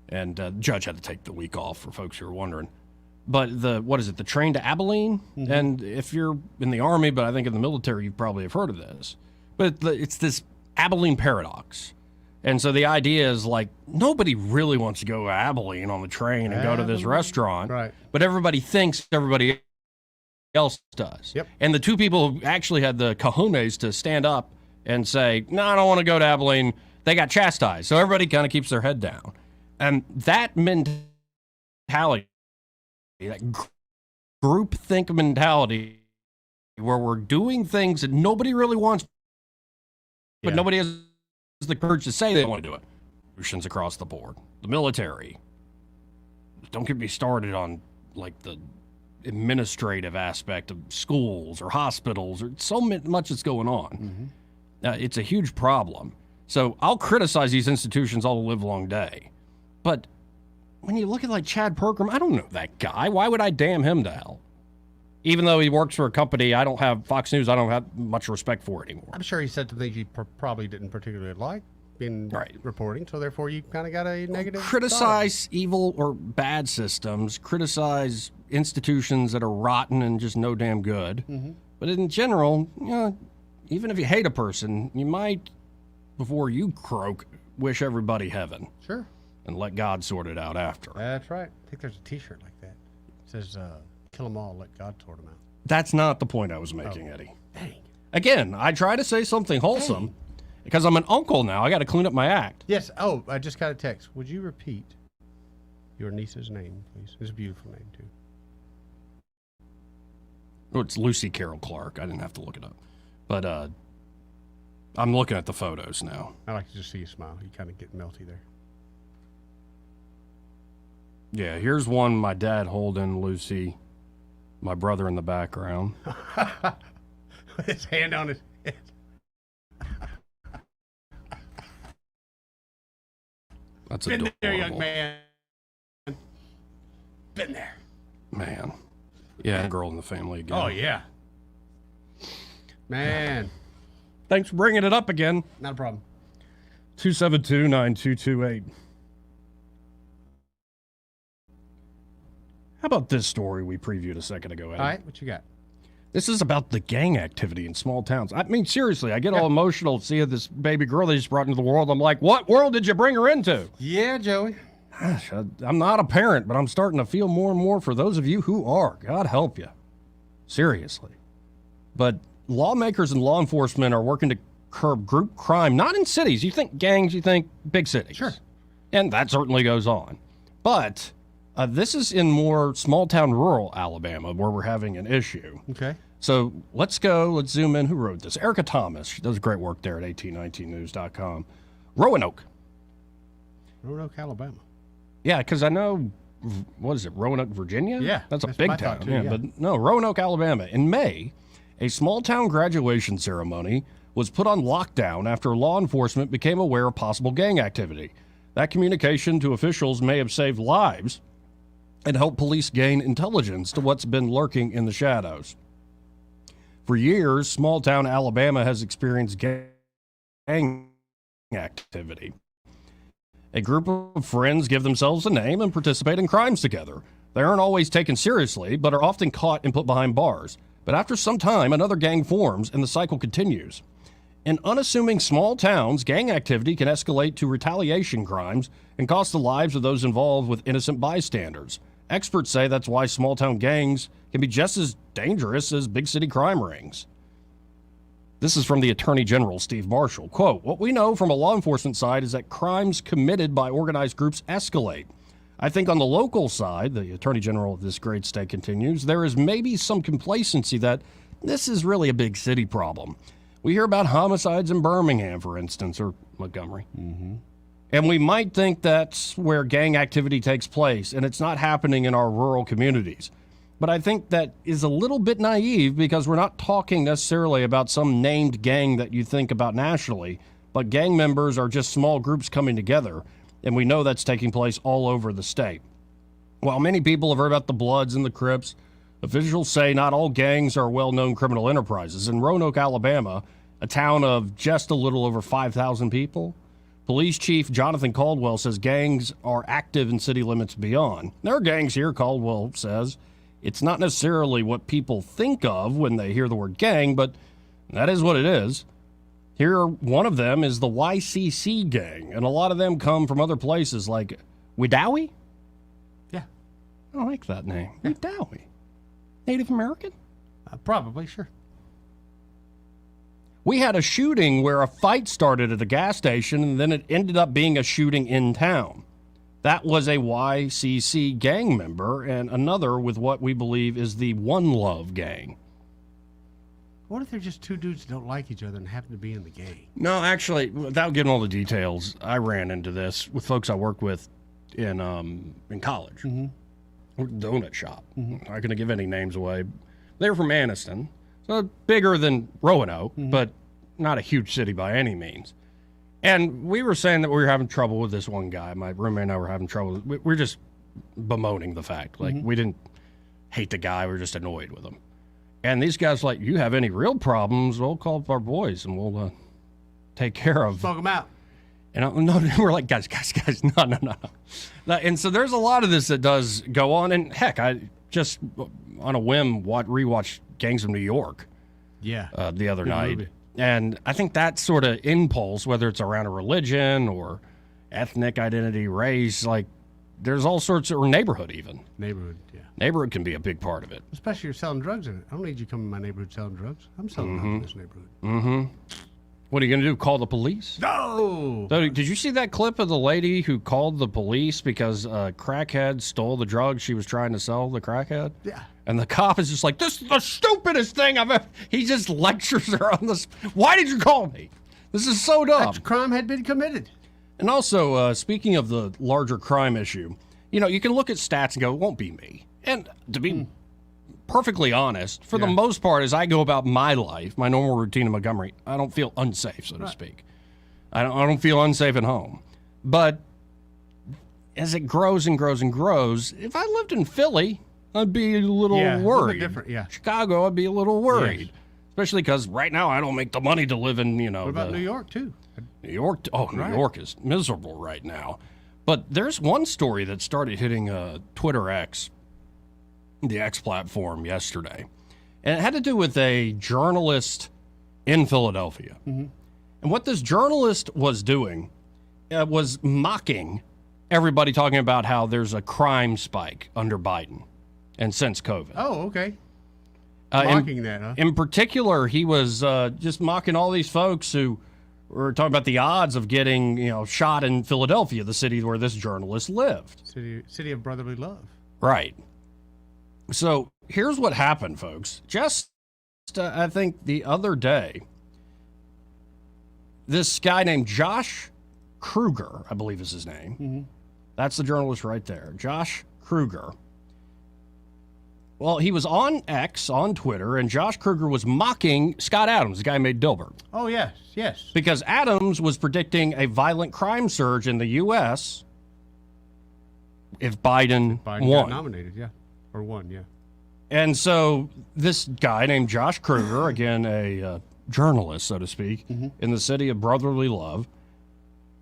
And the judge had to take the week off for folks who are wondering. But the train to Abilene?
Mm-hmm.
And if you're in the Army, but I think in the military, you probably have heard of this. But it's this Abilene paradox. And so the idea is like, nobody really wants to go to Abilene on the train and go to this restaurant.
Right.
But everybody thinks everybody else does.
Yep.
And the two people who actually had the cojones to stand up and say, no, I don't want to go to Abilene, they got chastised. So everybody kind of keeps their head down. And that mentality, that groupthink mentality, where we're doing things that nobody really wants, but nobody has the courage to say they want to do it. Solutions across the board. The military. Don't get me started on like the administrative aspect of schools or hospitals or so much that's going on. It's a huge problem. So I'll criticize these institutions all the live long day. But when you look at like Chad Pergram, I don't know that guy. Why would I damn him to hell? Even though he works for a company I don't have, Fox News, I don't have much respect for anymore.
I'm sure he said some things you probably didn't particularly like in reporting, so therefore you kind of got a negative
Criticize evil or bad systems, criticize institutions that are rotten and just no damn good. But in general, even if you hate a person, you might, before you croak, wish everybody heaven.
Sure.
And let God sort it out after.
That's right. I think there's a T-shirt like that. It says, kill them all, let God sort them out.
That's not the point I was making, Eddie. Dang. Again, I try to say something wholesome because I'm an uncle now. I got to clean up my act.
Yes. Oh, I just got a text. Would you repeat your niece's name, please? It's a beautiful name, too.
Oh, it's Lucy Carol Clark. I didn't have to look it up. But I'm looking at the photos now.
I like to just see you smile. You kind of get melty there.
Yeah, here's one my dad holding Lucy, my brother in the background.
With his hand on his head.
That's
Been
adorable.
there, young man. Been there.
Man. Yeah, girl in the family again.
Oh, yeah. Man.
Thanks for bringing it up again.
Not a problem.
272-9228. How about this story we previewed a second ago, Eddie?
All right, what you got?
This is about the gang activity in small towns. I mean, seriously, I get all emotional seeing this baby girl they just brought into the world. I'm like, what world did you bring her into?
Yeah, Joey.
Gosh, I'm not a parent, but I'm starting to feel more and more for those of you who are. God help you. Seriously. But lawmakers and law enforcement are working to curb group crime, not in cities. You think gangs, you think big cities.
Sure.
And that certainly goes on. But this is in more small-town rural Alabama where we're having an issue.
Okay.
So let's zoom in. Who wrote this? Erica Thomas. She does great work there at 1819news.com. Roanoke.
Roanoke, Alabama.
Yeah, because I know, what is it, Roanoke, Virginia?
Yeah,
That's a
that's
big
my
town.
thought too, yeah.
But no, Roanoke, Alabama. In May, a small-town graduation ceremony was put on lockdown after law enforcement became aware of possible gang activity. That communication to officials may have saved lives and helped police gain intelligence to what's been lurking in the shadows. For years, small town Alabama has experienced gang activity. A group of friends give themselves a name and participate in crimes together. They aren't always taken seriously, but are often caught and put behind bars. But after some time, another gang forms and the cycle continues. In unassuming small towns, gang activity can escalate to retaliation crimes and cost the lives of those involved with innocent bystanders. Experts say that's why small town gangs can be just as dangerous as big city crime rings. This is from the Attorney General, Steve Marshall. Quote, "What we know from a law enforcement side is that crimes committed by organized groups escalate. I think on the local side," the Attorney General of this great state continues, "there is maybe some complacency that this is really a big city problem. We hear about homicides in Birmingham, for instance, or Montgomery. And we might think that's where gang activity takes place, and it's not happening in our rural communities. But I think that is a little bit naive because we're not talking necessarily about some named gang that you think about nationally, but gang members are just small groups coming together, and we know that's taking place all over the state. While many people have heard about the Bloods and the Crips, officials say not all gangs are well-known criminal enterprises. In Roanoke, Alabama, a town of just a little over 5,000 people, Police Chief Jonathan Caldwell says gangs are active in city limits beyond. There are gangs here, Caldwell says. It's not necessarily what people think of when they hear the word gang, but that is what it is. Here, one of them is the YCC gang, and a lot of them come from other places like Wedowee?
Yeah.
I like that name. Wedowee. Native American?
Probably, sure.
We had a shooting where a fight started at a gas station, and then it ended up being a shooting in town. That was a YCC gang member, and another with what we believe is the One Love gang.
What if they're just two dudes that don't like each other and happen to be in the gang?
No, actually, without getting all the details, I ran into this with folks I worked with in college. Donut shop. I'm not going to give any names away. They were from Anniston, so bigger than Roanoke, but not a huge city by any means. And we were saying that we were having trouble with this one guy. My roommate and I were having trouble. We're just bemoaning the fact. Like, we didn't hate the guy. We were just annoyed with him. And these guys were like, you have any real problems, we'll call up our boys and we'll take care of
Smoke them out.
And we're like, guys, no. And so there's a lot of this that does go on. And heck, I just on a whim rewatched Gangs of New York the other night.
Movie.
And I think that sort of impulse, whether it's around a religion or ethnic identity, race, like there's all sorts of, or neighborhood even.
Neighborhood, yeah.
Neighborhood can be a big part of it.
Especially if you're selling drugs in it. I don't need you coming to my neighborhood selling drugs. I'm selling drugs in this neighborhood.
What are you going to do, call the police?
No!
So, did you see that clip of the lady who called the police because a crackhead stole the drugs she was trying to sell the crackhead?
Yeah.
And the cop is just like, this is the stupidest thing I've ever... He just lectures her on this. Why did you call me? This is so dumb.
That crime had been committed.
And also, speaking of the larger crime issue, you know, you can look at stats and go, it won't be me. And to be perfectly honest, for the most part, as I go about my life, my normal routine in Montgomery, I don't feel unsafe, so to speak. I don't feel unsafe at home. But as it grows and grows and grows, if I lived in Philly, I'd be a little worried.
A little bit different, yeah.
Chicago, I'd be a little worried. Especially because right now I don't make the money to live in, you know.
What about New York, too?
New York, New York is miserable right now. But there's one story that started hitting Twitter X, the X platform, yesterday. And it had to do with a journalist in Philadelphia. And what this journalist was doing was mocking everybody, talking about how there's a crime spike under Biden and since COVID.
Oh, okay. Mocking that, huh?
In particular, he was just mocking all these folks who were talking about the odds of getting, you know, shot in Philadelphia, the city where this journalist lived.
City of brotherly love.
Right. So here's what happened, folks. Just, I think, the other day, this guy named Josh Kruger, I believe is his name. That's the journalist right there, Josh Kruger. Well, he was on X, on Twitter, and Josh Kruger was mocking Scott Adams, the guy who made Dilbert.
Oh, yes.
Because Adams was predicting a violent crime surge in the U.S. if Biden
Biden
won.
got nominated, yeah. Or won, yeah.
And so this guy named Josh Kruger, again, a journalist, so to speak, in the city of brotherly love,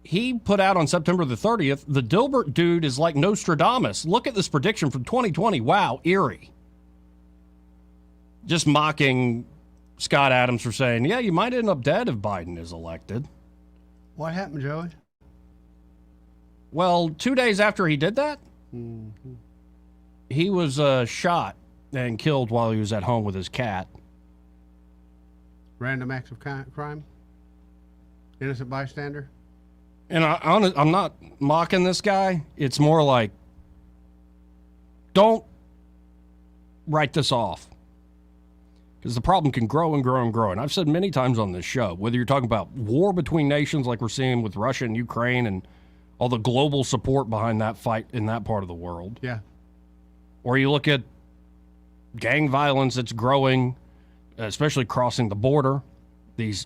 he put out on September the 30th, the Dilbert dude is like Nostradamus. Look at this prediction from 2020. Wow, eerie. Just mocking Scott Adams for saying, yeah, you might end up dead if Biden is elected.
What happened, Joey?
Well, 2 days after he did that, he was shot and killed while he was at home with his cat.
Random acts of crime? Innocent bystander?
And I'm not mocking this guy. It's more like, don't write this off. Because the problem can grow and grow and grow. And I've said many times on this show, whether you're talking about war between nations like we're seeing with Russia and Ukraine and all the global support behind that fight in that part of the world.
Yeah.
Or you look at gang violence that's growing, especially crossing the border, these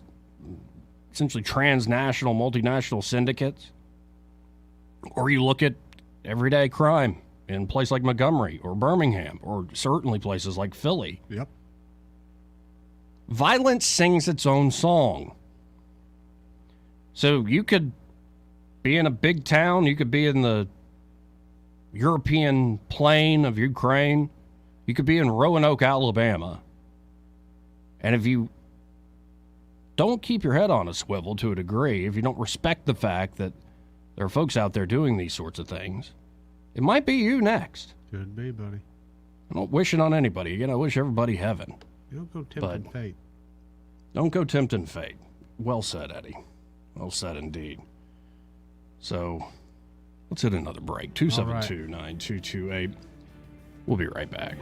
essentially transnational, multinational syndicates. Or you look at everyday crime in a place like Montgomery or Birmingham, or certainly places like Philly.
Yep.
Violence sings its own song. So you could be in a big town, you could be in the European plain of Ukraine, you could be in Roanoke, Alabama. And if you don't keep your head on a swivel to a degree, if you don't respect the fact that there are folks out there doing these sorts of things, it might be you next.
Could be, buddy.
I don't wish it on anybody. Again, I wish everybody heaven.
Don't go tempting fate.
Don't go tempting fate. Well said, Eddie. Well said indeed. So let's hit another break. 272-9228. We'll be right back.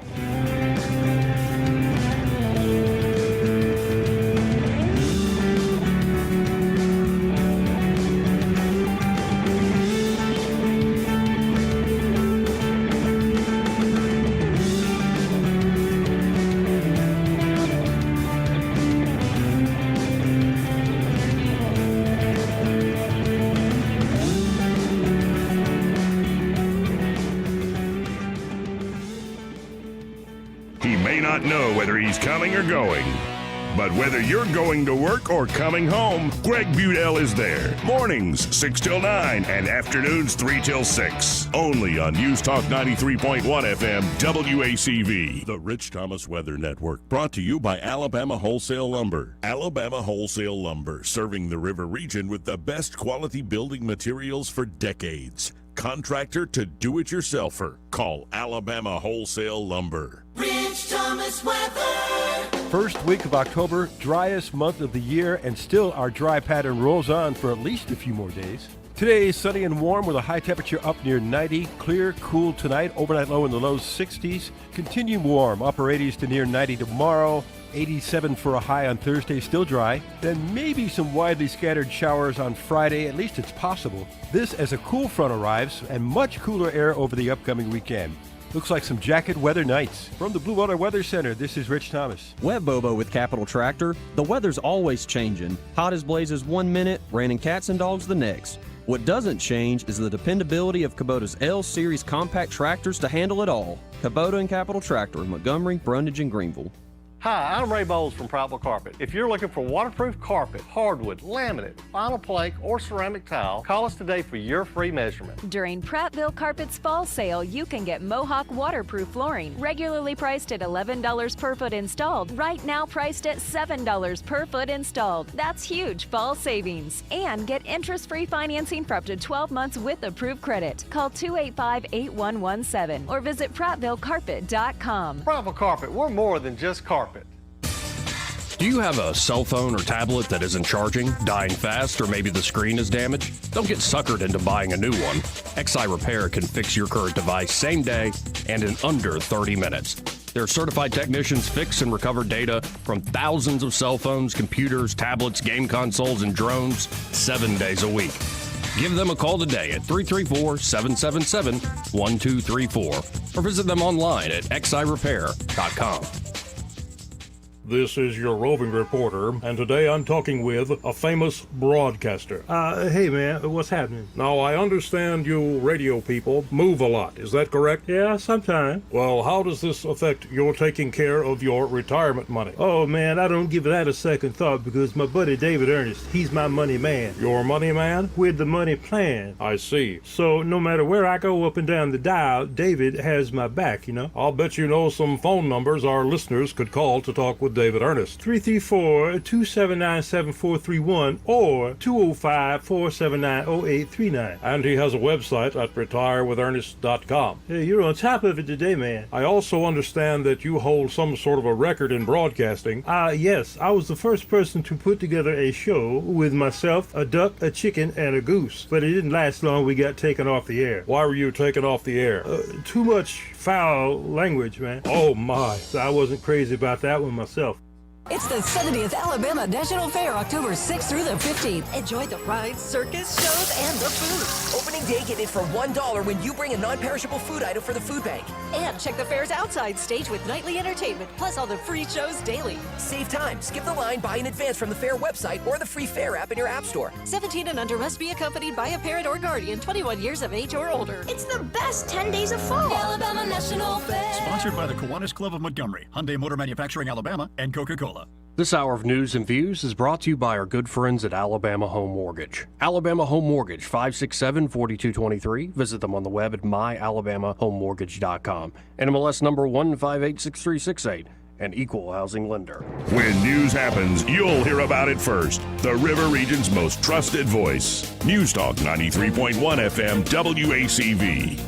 Know whether he's coming or going. But whether you're going to work or coming home, Greg Budell is there. Mornings 6 till 9 and afternoons 3 till 6. Only on News Talk 93.1 FM WACV. The Rich Thomas Weather Network, brought to you by Alabama Wholesale Lumber. Alabama Wholesale Lumber, serving the river region with the best quality building materials for decades. Contractor to do-it-yourselfer. Call Alabama Wholesale Lumber.
Rich Thomas weather.
First week of October, driest month of the year, and still our dry pattern rolls on for at least a few more days. Today is sunny and warm with a high temperature up near 90. Clear, cool tonight, overnight low in the low 60s. Continue warm, upper 80s to near 90 tomorrow. 87 for a high on Thursday, still dry. Then maybe some widely scattered showers on Friday, at least it's possible. This as a cool front arrives and much cooler air over the upcoming weekend. Looks like some jacket weather nights. From the Blue Water Weather Center, this is Rich Thomas.
Web Bobo with Capital Tractor. The weather's always changing. Hot as blazes 1 minute, raining cats and dogs the next. What doesn't change is the dependability of Kubota's L-Series compact tractors to handle it all. Kubota and Capital Tractor in Montgomery, Brundage, and Greenville.
Hi, I'm Ray Bowles from Prattville Carpet. If you're looking for waterproof carpet, hardwood, laminate, vinyl plank, or ceramic tile, call us today for your free measurement.
During Prattville Carpet's fall sale, you can get Mohawk waterproof flooring, regularly priced at $11 per foot installed, right now priced at $7 per foot installed. That's huge fall savings. And get interest-free financing for up to 12 months with approved credit. Call 285-8117 or visit PrattvilleCarpet.com.
Prattville Carpet, we're more than just carpet.
Do you have a cell phone or tablet that isn't charging, dying fast, or maybe the screen is damaged? Don't get suckered into buying a new one. XI Repair can fix your current device same day and in under 30 minutes. Their certified technicians fix and recover data from thousands of cell phones, computers, tablets, game consoles, and drones 7 days a week. Give them a call today at 334-777-1234 or visit them online at xirepair.com.
This is your roving reporter, and today I'm talking with a famous broadcaster.
Hey man, what's happening?
Now, I understand you radio people move a lot, is that correct?
Yeah, sometimes.
Well, how does this affect your taking care of your retirement money?
Oh man, I don't give that a second thought because my buddy David Ernest, he's my money man.
Your money man?
With the money plan.
I see.
So no matter where I go up and down the dial, David has my back, you know?
I'll bet you know some phone numbers our listeners could call to talk with David Ernest.
334-279-7431 or 205-479-0839.
And he has a website at retirewithernest.com.
Hey, you're on top of it today, man.
I also understand that you hold some sort of a record in broadcasting.
Yes. I was the first person to put together a show with myself, a duck, a chicken, and a goose. But it didn't last long. We got taken off the air.
Why were you taken off the air?
Too much foul language, man.
Oh, my.
So I wasn't crazy about that one myself.
It's the 70th Alabama National Fair, October 6th through the 15th. Enjoy the rides, circus, shows, and the food.
Opening day, get in for $1 when you bring a non-perishable food item for the food bank.
And check the fair's outside stage with nightly entertainment, plus all the free shows daily.
Save time. Skip the line, buy in advance from the fair website or the free fair app in your app store.
17 and under must be accompanied by a parent or guardian, 21 years of age or older.
It's the best 10 days of fall.
Alabama National Fair.
Sponsored by the Kiwanis Club of Montgomery, Hyundai Motor Manufacturing Alabama, and Coca-Cola.
This hour of News and Views is brought to you by our good friends at Alabama Home Mortgage. Alabama Home Mortgage, 567-4223. Visit them on the web at myalabamahomemortgage.com. NMLS number 1586368. An equal housing lender.
When news happens, you'll hear about it first. The River Region's most trusted voice. News Talk 93.1 FM WACV.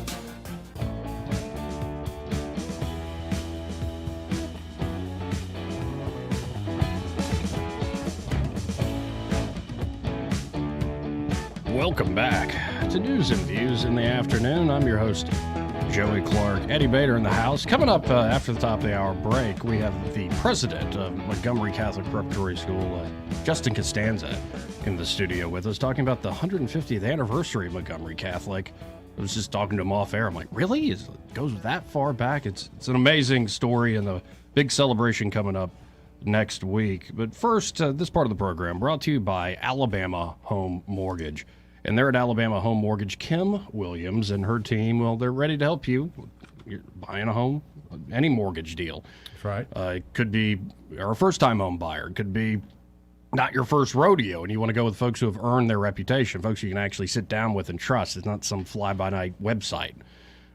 Welcome back to News and Views in the afternoon. I'm your host, Joey Clark. Eddie Bader in the house. Coming up after the top of the hour break, we have the president of Montgomery Catholic Preparatory School, Justin Costanza, in the studio with us, talking about the 150th anniversary of Montgomery Catholic. I was just talking to him off air. I'm like, really? It goes that far back? It's an amazing story and the big celebration coming up next week. But first, this part of the program brought to you by Alabama Home Mortgage. And they're at Alabama Home Mortgage. Kim Williams and her team, well, they're ready to help you. You're buying a home, any mortgage deal.
That's right.
It could be a first-time home buyer. It could be not your first rodeo, and you want to go with folks who have earned their reputation, folks you can actually sit down with and trust. It's not some fly-by-night website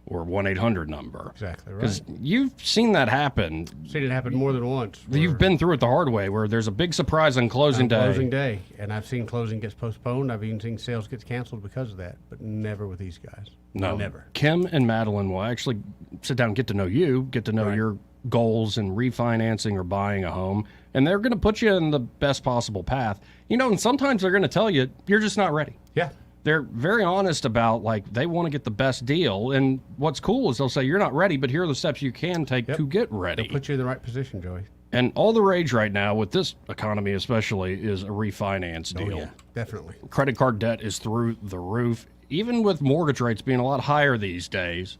or 1-800 number.
Exactly right.
Because you've seen that happen.
Seen it happen more than once.
You've been through it the hard way, where there's a big surprise on closing day.
Closing day, and I've seen closing gets postponed. I've even seen sales get canceled because of that, but never with these guys.
No,
never.
Kim and Madeline will actually sit down and get to know you, get to know your goals in refinancing or buying a home, and they're going to put you in the best possible path. You know, and sometimes they're going to tell you, you're just not ready.
Yeah.
They're very honest about, like, they want to get the best deal. And what's cool is they'll say, you're not ready, but here are the steps you can take to get ready.
They'll put you in the right position, Joey.
And all the rage right now, with this economy especially, is a refinance deal.
Oh, yeah, definitely.
Credit card debt is through the roof. Even with mortgage rates being a lot higher these days,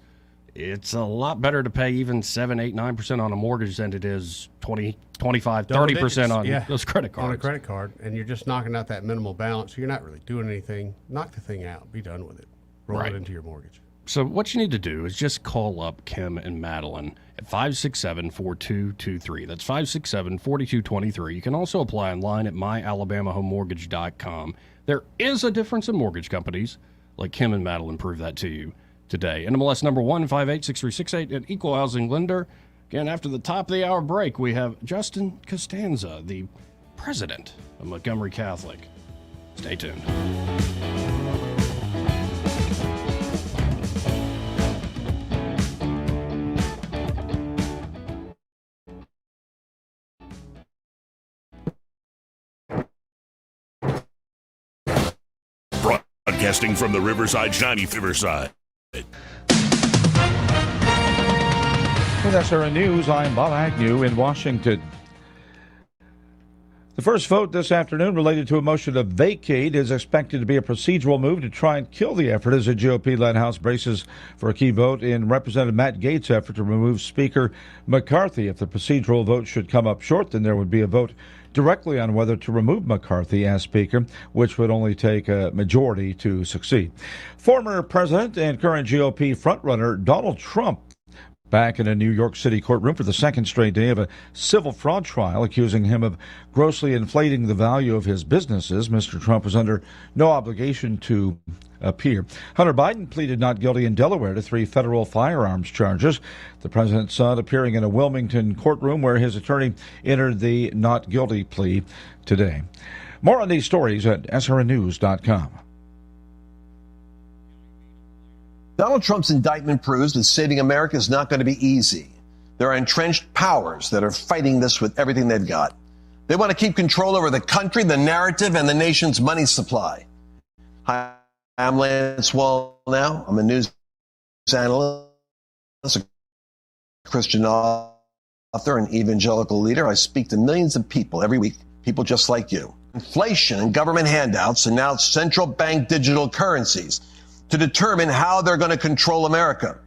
it's a lot better to pay even 7, 8, 9% on a mortgage than it is 20, 25, 30% on those credit cards.
On a credit card, and you're just knocking out that minimal balance, so you're not really doing anything. Knock the thing out. Be done with it. Roll it into your mortgage.
So what you need to do is just call up Kim and Madeline at 567-4223. That's 567-4223. You can also apply online at myalabamahomemortgage.com. There is a difference in mortgage companies. Like Kim and Madeline prove that to you today. NMLS number 1586368, an equal housing lender. Again, after the top of the hour break, we have Justin Costanza, the president of Montgomery Catholic. Stay tuned.
Broadcasting from the Riverside Shiny Riverside.
With SRN News, I'm Bob Agnew in Washington.
The first vote this afternoon related to a motion to vacate is expected to be a procedural move to try and kill the effort as the GOP-led House braces for a key vote in Representative Matt Gaetz' effort to remove Speaker McCarthy. If the procedural vote should come up short, then there would be a vote directly on whether to remove McCarthy as Speaker, which would only take a majority to succeed. Former President and current GOP frontrunner Donald Trump back in a New York City courtroom for the second straight day of a civil fraud trial accusing him of grossly inflating the value of his businesses. Mr. Trump was under no obligation to appear. Hunter Biden pleaded not guilty in Delaware to 3 federal firearms charges. The president's son appearing in a Wilmington courtroom where his attorney entered the not guilty plea today. More on these stories at srnnews.com.
Donald Trump's indictment proves that saving America is not going to be easy. There are entrenched powers that are fighting this with everything they've got. They want to keep control over the country, the narrative, and the nation's money supply. Hi, I'm Lance Wall now. I'm a news analyst, a Christian author, and evangelical leader. I speak to millions of people every week, people just like you. Inflation and government handouts, and now central bank digital currencies to determine how they're going to control America.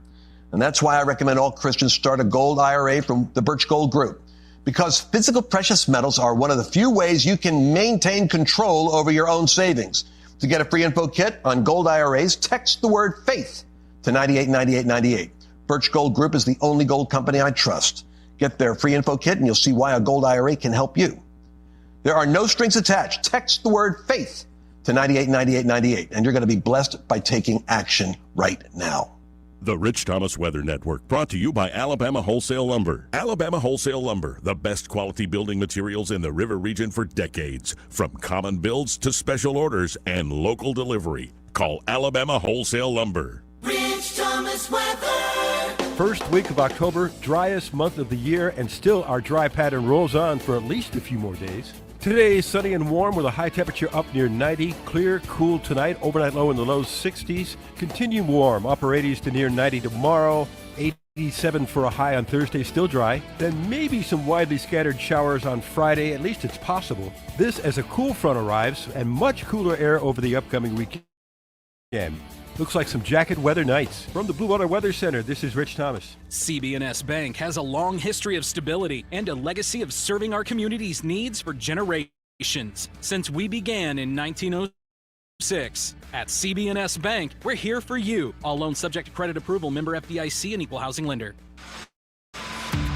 And that's why I recommend all Christians start a gold IRA from the Birch Gold Group. Because physical precious metals are one of the few ways you can maintain control over your own savings. To get a free info kit on gold IRAs, text the word FAITH to 989898. Birch Gold Group is the only gold company I trust. Get their free info kit and you'll see why a gold IRA can help you. There are no strings attached. Text the word FAITH to 989898, and you're going to be blessed by taking action right now.
The Rich Thomas Weather Network, brought to you by Alabama Wholesale Lumber. Alabama Wholesale Lumber, the best quality building materials in the River region for decades. From common builds to special orders and local delivery. Call Alabama Wholesale Lumber.
Rich Thomas Weather.
First week of October, driest month of the year, and still our dry pattern rolls on for at least a few more days. Today is sunny and warm with a high temperature up near 90. Clear, cool tonight. Overnight low in the low 60s. Continue warm. Upper 80s to near 90 tomorrow. 87 for a high on Thursday. Still dry. Then maybe some widely scattered showers on Friday. At least it's possible. This as a cool front arrives and much cooler air over the upcoming weekend. Looks like some jacket weather nights. From the Blue Water Weather Center, this is Rich Thomas.
CB&S Bank has a long history of stability and a legacy of serving our community's needs for generations. Since we began in 1906, at CB&S Bank, we're here for you. All loans subject to credit approval, member FDIC, and equal housing lender.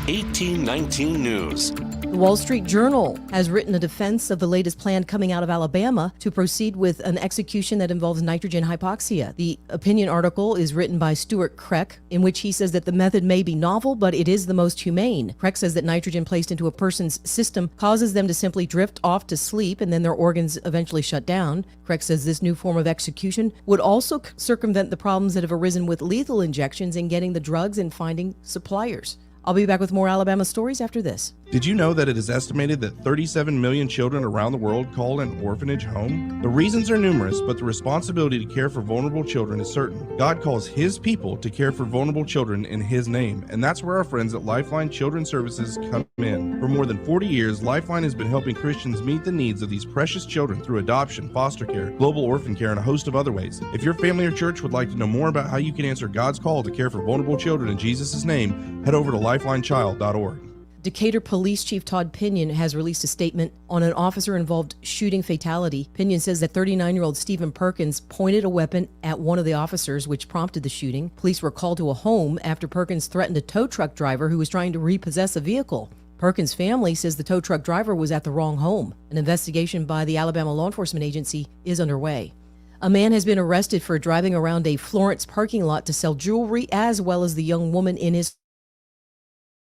1819 News.
The Wall Street Journal has written a defense of the latest plan coming out of Alabama to proceed with an execution that involves nitrogen hypoxia. The opinion article is written by Stuart Kreck, in which he says that the method may be novel, but it is the most humane. Kreck says that nitrogen placed into a person's system causes them to simply drift off to sleep, and then their organs eventually shut down. Kreck says this new form of execution would also circumvent the problems that have arisen with lethal injections in getting the drugs and finding suppliers. I'll be back with more Alabama stories after this.
Did you know that it is estimated that 37 million children around the world call an orphanage home? The reasons are numerous, but the responsibility to care for vulnerable children is certain. God calls His people to care for vulnerable children in His name, and that's where our friends at Lifeline Children's Services come in. For more than 40 years, Lifeline has been helping Christians meet the needs of these precious children through adoption, foster care, global orphan care, and a host of other ways. If your family or church would like to know more about how you can answer God's call to care for vulnerable children in Jesus' name, head over to lifelinechild.org.
Decatur Police Chief Todd Pinion has released a statement on an officer-involved shooting fatality. Pinion says that 39-year-old Stephen Perkins pointed a weapon at one of the officers, which prompted the shooting. Police were called to a home after Perkins threatened a tow truck driver who was trying to repossess a vehicle. Perkins' family says the tow truck driver was at the wrong home. An investigation by the Alabama Law Enforcement Agency is underway. A man has been arrested for driving around a Florence parking lot to sell jewelry, as well as the young woman in his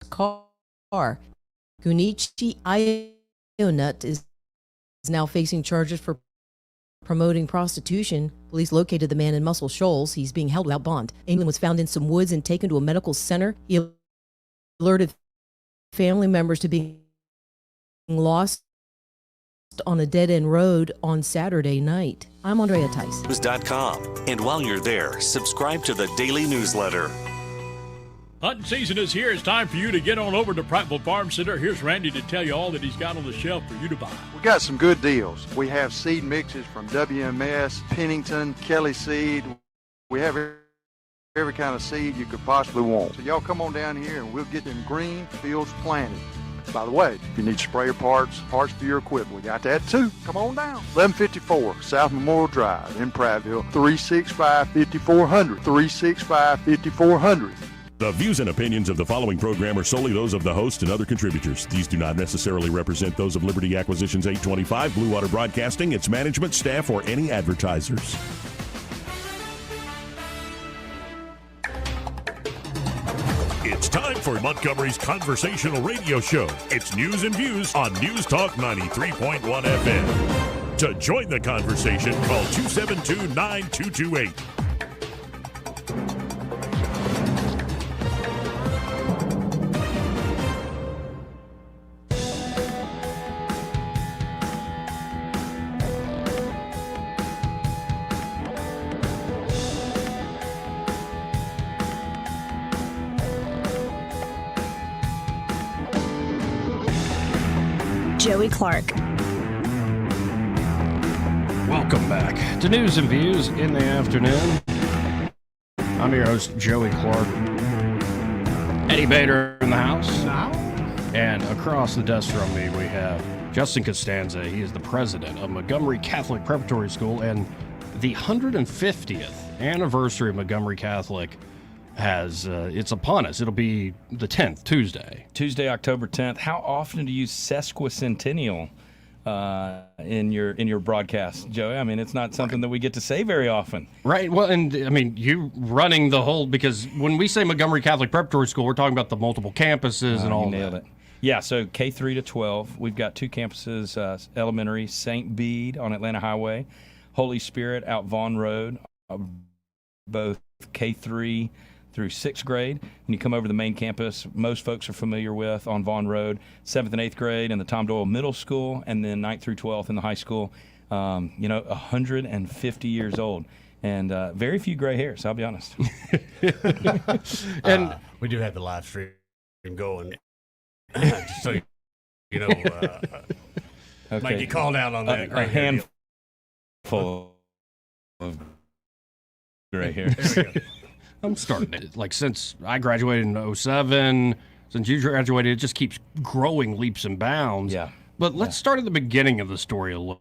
car. Gunichi Ionut is now facing charges for promoting prostitution. Police located the man in Muscle Shoals. He's being held without bond. England was found in some woods and taken to a medical center. He alerted family members to being lost on a dead-end road on Saturday night. I'm Andrea Tice.
News.com. And while you're there, subscribe to the daily newsletter.
Hunting season is here. It's time for you to get on over to Prattville Farm Center. Here's Randy to tell you all that he's got on the shelf for you to buy.
We got some good deals. We have seed mixes from WMS, Pennington, Kelly Seed. We have every kind of seed you could possibly want. So y'all come on down here and we'll get them green fields planted. By the way, if you need sprayer parts for your equipment, we got that too. Come on down. 1154 South Memorial Drive in Prattville, 365-5400, 365-5400.
The views and opinions of the following program are solely those of the host and other contributors. These do not necessarily represent those of Liberty Acquisitions 825, Blue Water Broadcasting, its management, staff, or any advertisers. It's time for Montgomery's Conversational Radio Show. It's news and views on News Talk 93.1 FM. To join the conversation, call 272-9228.
Joey Clark.
Welcome back to News and Views in the Afternoon. I'm your host, Joey Clark. Eddie Bader in the house. And across the desk from me, we have Justin Costanza. He is the president of Montgomery Catholic Preparatory School, and the 150th anniversary of Montgomery Catholic it's upon us. It'll be the 10th, Tuesday, October 10th. How often do you use sesquicentennial in your broadcast, Joey? I mean, it's not something that we get to say very often. Right. Well, and I mean, you running the whole, because when we say Montgomery Catholic Preparatory School, we're talking about the multiple campuses and all that. Nailed it. Yeah, so K-3 to 12. We've got two campuses, elementary, St. Bede on Atlanta Highway, Holy Spirit out Vaughn Road, both K-3 through 6th grade. When you come over to the main campus, most folks are familiar with on Vaughn Road, 7th and 8th grade in the Tom Doyle Middle School, and then 9th through 12th in the high school. 150 years old, and very few gray hairs, I'll be honest.
And we do have the live stream going, just so you know,
okay.
Might get called out on that.
A handful of gray hairs. I'm starting it. Like, since I graduated in 2007, since you graduated, it just keeps growing leaps and bounds. Yeah. But let's start at the beginning of the story a little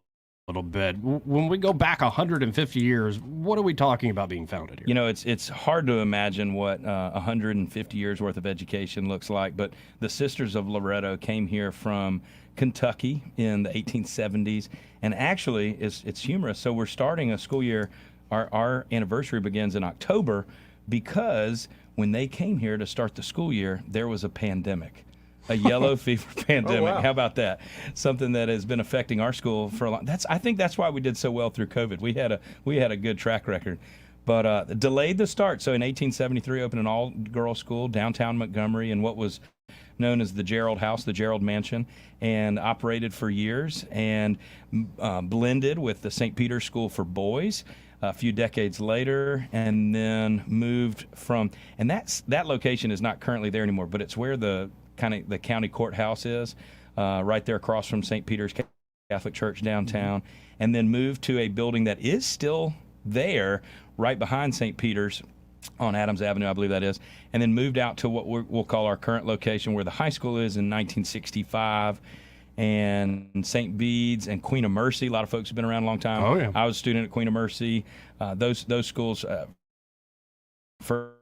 bit. When we go back 150 years, what are we talking about being founded here? You know, it's hard to imagine what 150 years worth of education looks like, but the Sisters of Loretto came here from Kentucky in the 1870s, and actually, it's humorous. So we're starting a school year. Our anniversary begins in October, because when they came here to start the school year, there was a pandemic, a yellow fever pandemic. Oh, wow. How about that? Something that has been affecting our school for a long. I think that's why we did so well through COVID. We had a good track record, but delayed the start. So in 1873, opened an all-girls school downtown Montgomery in what was known as the Gerald House, the Gerald Mansion, and operated for years, and blended with the St. Peter's School for Boys a few decades later, and then moved from, and that location is not currently there anymore, but it's where the county courthouse is, right there across from St. Peter's Catholic Church downtown, and then moved to a building that is still there right behind St. Peter's on Adams Avenue, I believe that is, and then moved out to what we'll call our current location, where the high school is, in 1965. And St. Bede's and Queen of Mercy. A lot of folks have been around a long time. Oh, yeah. I was a student at Queen of Mercy. Those schools for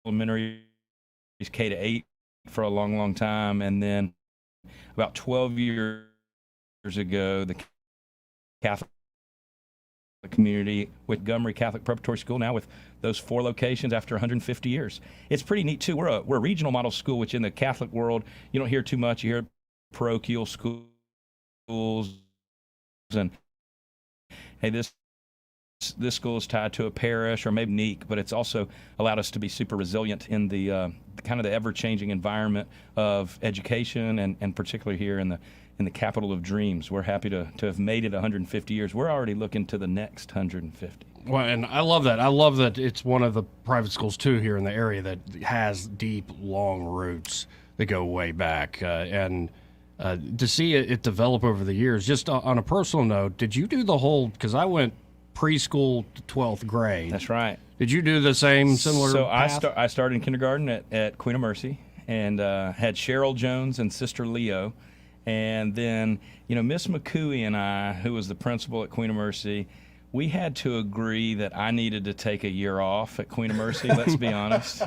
elementary K to 8 for a long, long time. And then about 12 years ago, the Catholic community with Montgomery Catholic Preparatory School, now with those 4 locations after 150 years. It's pretty neat too. We're a regional model school, which in the Catholic world you don't hear too much. You hear parochial schools, and hey, this school is tied to a parish or maybe unique, but it's also allowed us to be super resilient in the kind of the ever-changing environment of education, and particularly here in the capital of dreams. We're happy to have made it 150 years. We're already looking to the next 150. Well, and I love that. I love that it's one of the private schools, too, here in the area that has deep, long roots that go way back. And to see it develop over the years, just on a personal note, did you do the whole, because I went preschool to 12th grade.
That's right.
Did you do the same similar
So
path?
I started in kindergarten at Queen of Mercy and had Cheryl Jones and Sister Leo. And then, Miss McCooey and I, who was the principal at Queen of Mercy, we had to agree that I needed to take a year off at Queen of Mercy, let's be honest,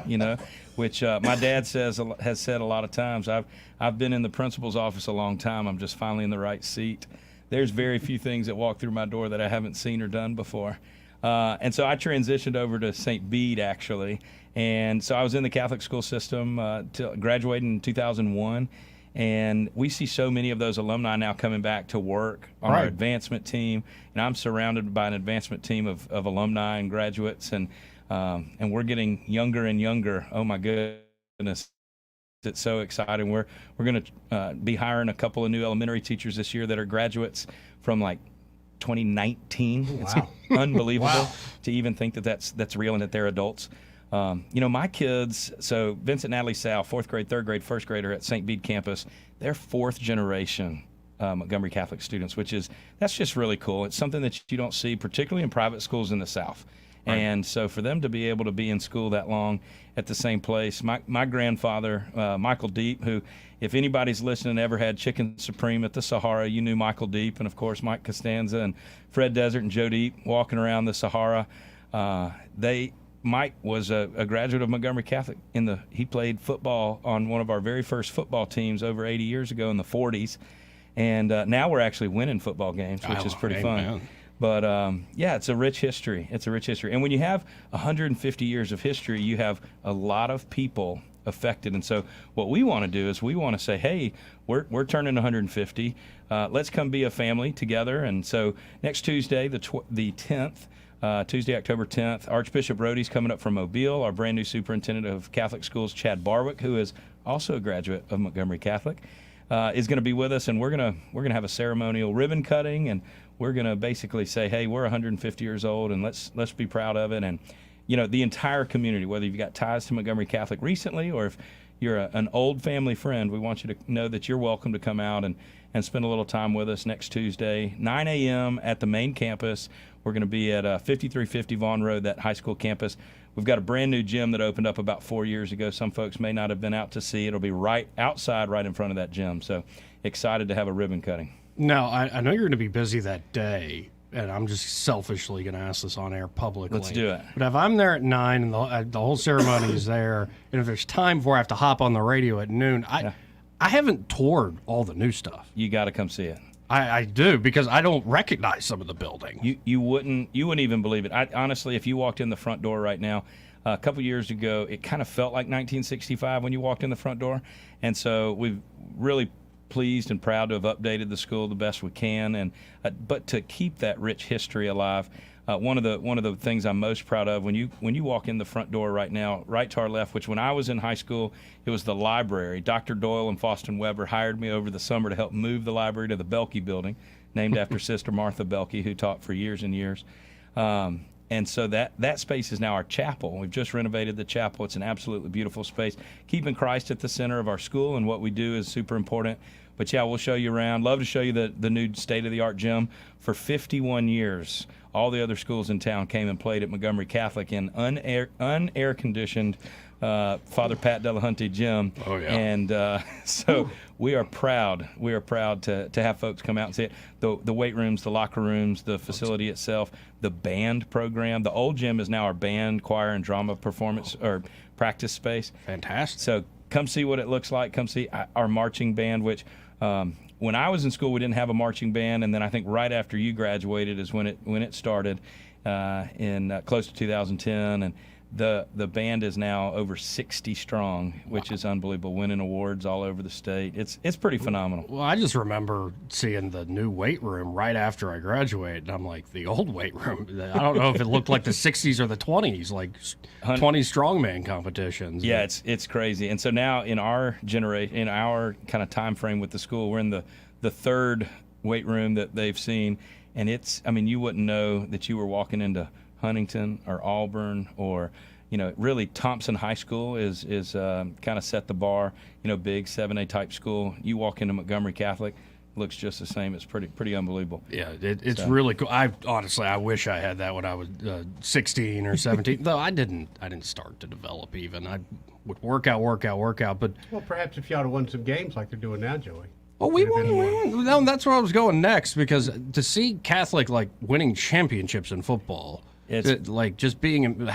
which my dad has said a lot of times. I've been in the principal's office a long time. I'm just finally in the right seat. There's very few things that walk through my door that I haven't seen or done before. And so I transitioned over to St. Bede, actually. And so I was in the Catholic school system till graduating in 2001. And we see so many of those alumni now coming back to work on our advancement team. And I'm surrounded by an advancement team of alumni and graduates. And we're getting younger and younger. Oh, my goodness. It's so exciting. We're going to be hiring a couple of new elementary teachers this year that are graduates from like 2019. It's unbelievable to even think that that's real and that they're adults. My kids, so Vincent, Natalie, Sal, 4th grade, 3rd grade, 1st grader at St. Bede campus, they're 4th generation Montgomery Catholic students, that's just really cool. It's something that you don't see, particularly in private schools in the South. Right. And so for them to be able to be in school that long at the same place, my grandfather, Michael Deep, who, if anybody's listening, ever had Chicken Supreme at the Sahara, you knew Michael Deep, and of course Mike Costanza and Fred Desert and Joe Deep walking around the Sahara. Mike was a graduate of Montgomery Catholic. He played football on one of our very first football teams over 80 years ago in the 40s. And now we're actually winning football games, which is pretty fun. But, it's a rich history. It's a rich history. And when you have 150 years of history, you have a lot of people affected. And so what we want to do is we want to say, hey, we're turning 150. Let's come be a family together. And so next Tuesday, the 10th, Tuesday, October 10th, Archbishop Rohde's coming up from Mobile. Our brand new superintendent of Catholic schools, Chad Barwick, who is also a graduate of Montgomery Catholic, is going to be with us, and we're gonna have a ceremonial ribbon cutting, and we're going to basically say, hey, we're 150 years old, and let's be proud of it. And the entire community, whether you've got ties to Montgomery Catholic recently or if you're an old family friend, we want you to know that you're welcome to come out and spend a little time with us next Tuesday, 9 a.m. at the main campus. We're going to be at 5350 Vaughn Road, that high school campus. We've got a brand new gym that opened up about 4 years ago. Some folks may not have been out to see. It'll be right outside, right in front of that gym. So excited to have a ribbon cutting.
Now, I know you're going to be busy that day, and I'm just selfishly going to ask this on air publicly.
Let's do it.
But if I'm there at 9 and the whole ceremony is there, and if there's time before I have to hop on the radio at noon, I haven't toured all the new stuff.
You got to come see it.
I do, because I don't recognize some of the building.
You wouldn't even believe it. Honestly, if you walked in the front door right now, a couple years ago, it kind of felt like 1965 when you walked in the front door. And so we've really pleased and proud to have updated the school the best we can, and but to keep that rich history alive. One of the things I'm most proud of when you walk in the front door right now, right to our left, which when I was in high school, it was the library. Dr. Doyle and Faustin Weber hired me over the summer to help move the library to the Belkey building, named after Sister Martha Belkey, who taught for years and years. And so that space is now our chapel. We've just renovated the chapel. It's an absolutely beautiful space. Keeping Christ at the center of our school and what we do is super important. But yeah, we'll show you around. Love to show you the new state-of-the-art gym. For 51 years, all the other schools in town came and played at Montgomery Catholic in unair-conditioned Father Pat Delahunty gym.
Oh, yeah.
And so we are proud. We are proud to have folks come out and see it. The weight rooms, the locker rooms, the facility itself, the band program. The old gym is now our band, choir, and drama performance or practice space.
Fantastic.
So come see what it looks like. Come see our marching band, which when I was in school, we didn't have a marching band, and then I think right after you graduated is when it started in close to 2010, and the band is now over 60 strong, which is unbelievable, winning awards all over the state. It's pretty phenomenal.
Well, I just remember seeing the new weight room right after I graduated, and I'm like, the old weight room, I don't know if it looked like the 60s or the 20s, like 20 strongman competitions.
Yeah, it's crazy. And so now in our generation, in our kind of time frame with the school, we're in the third weight room that they've seen, and you wouldn't know that you were walking into Huntington or Auburn or, really Thompson High School is kind of set the bar, big 7A type school. You walk into Montgomery Catholic, looks just the same. It's pretty unbelievable.
Yeah, it's really cool. I wish I had that when I was 16 or 17. Though I didn't start to develop even. I would work out. But
Well, perhaps if you ought to won some games like they're doing now, Joey.
well, we won. No, that's where I was going next, because to see Catholic winning championships in football,
It's-
just being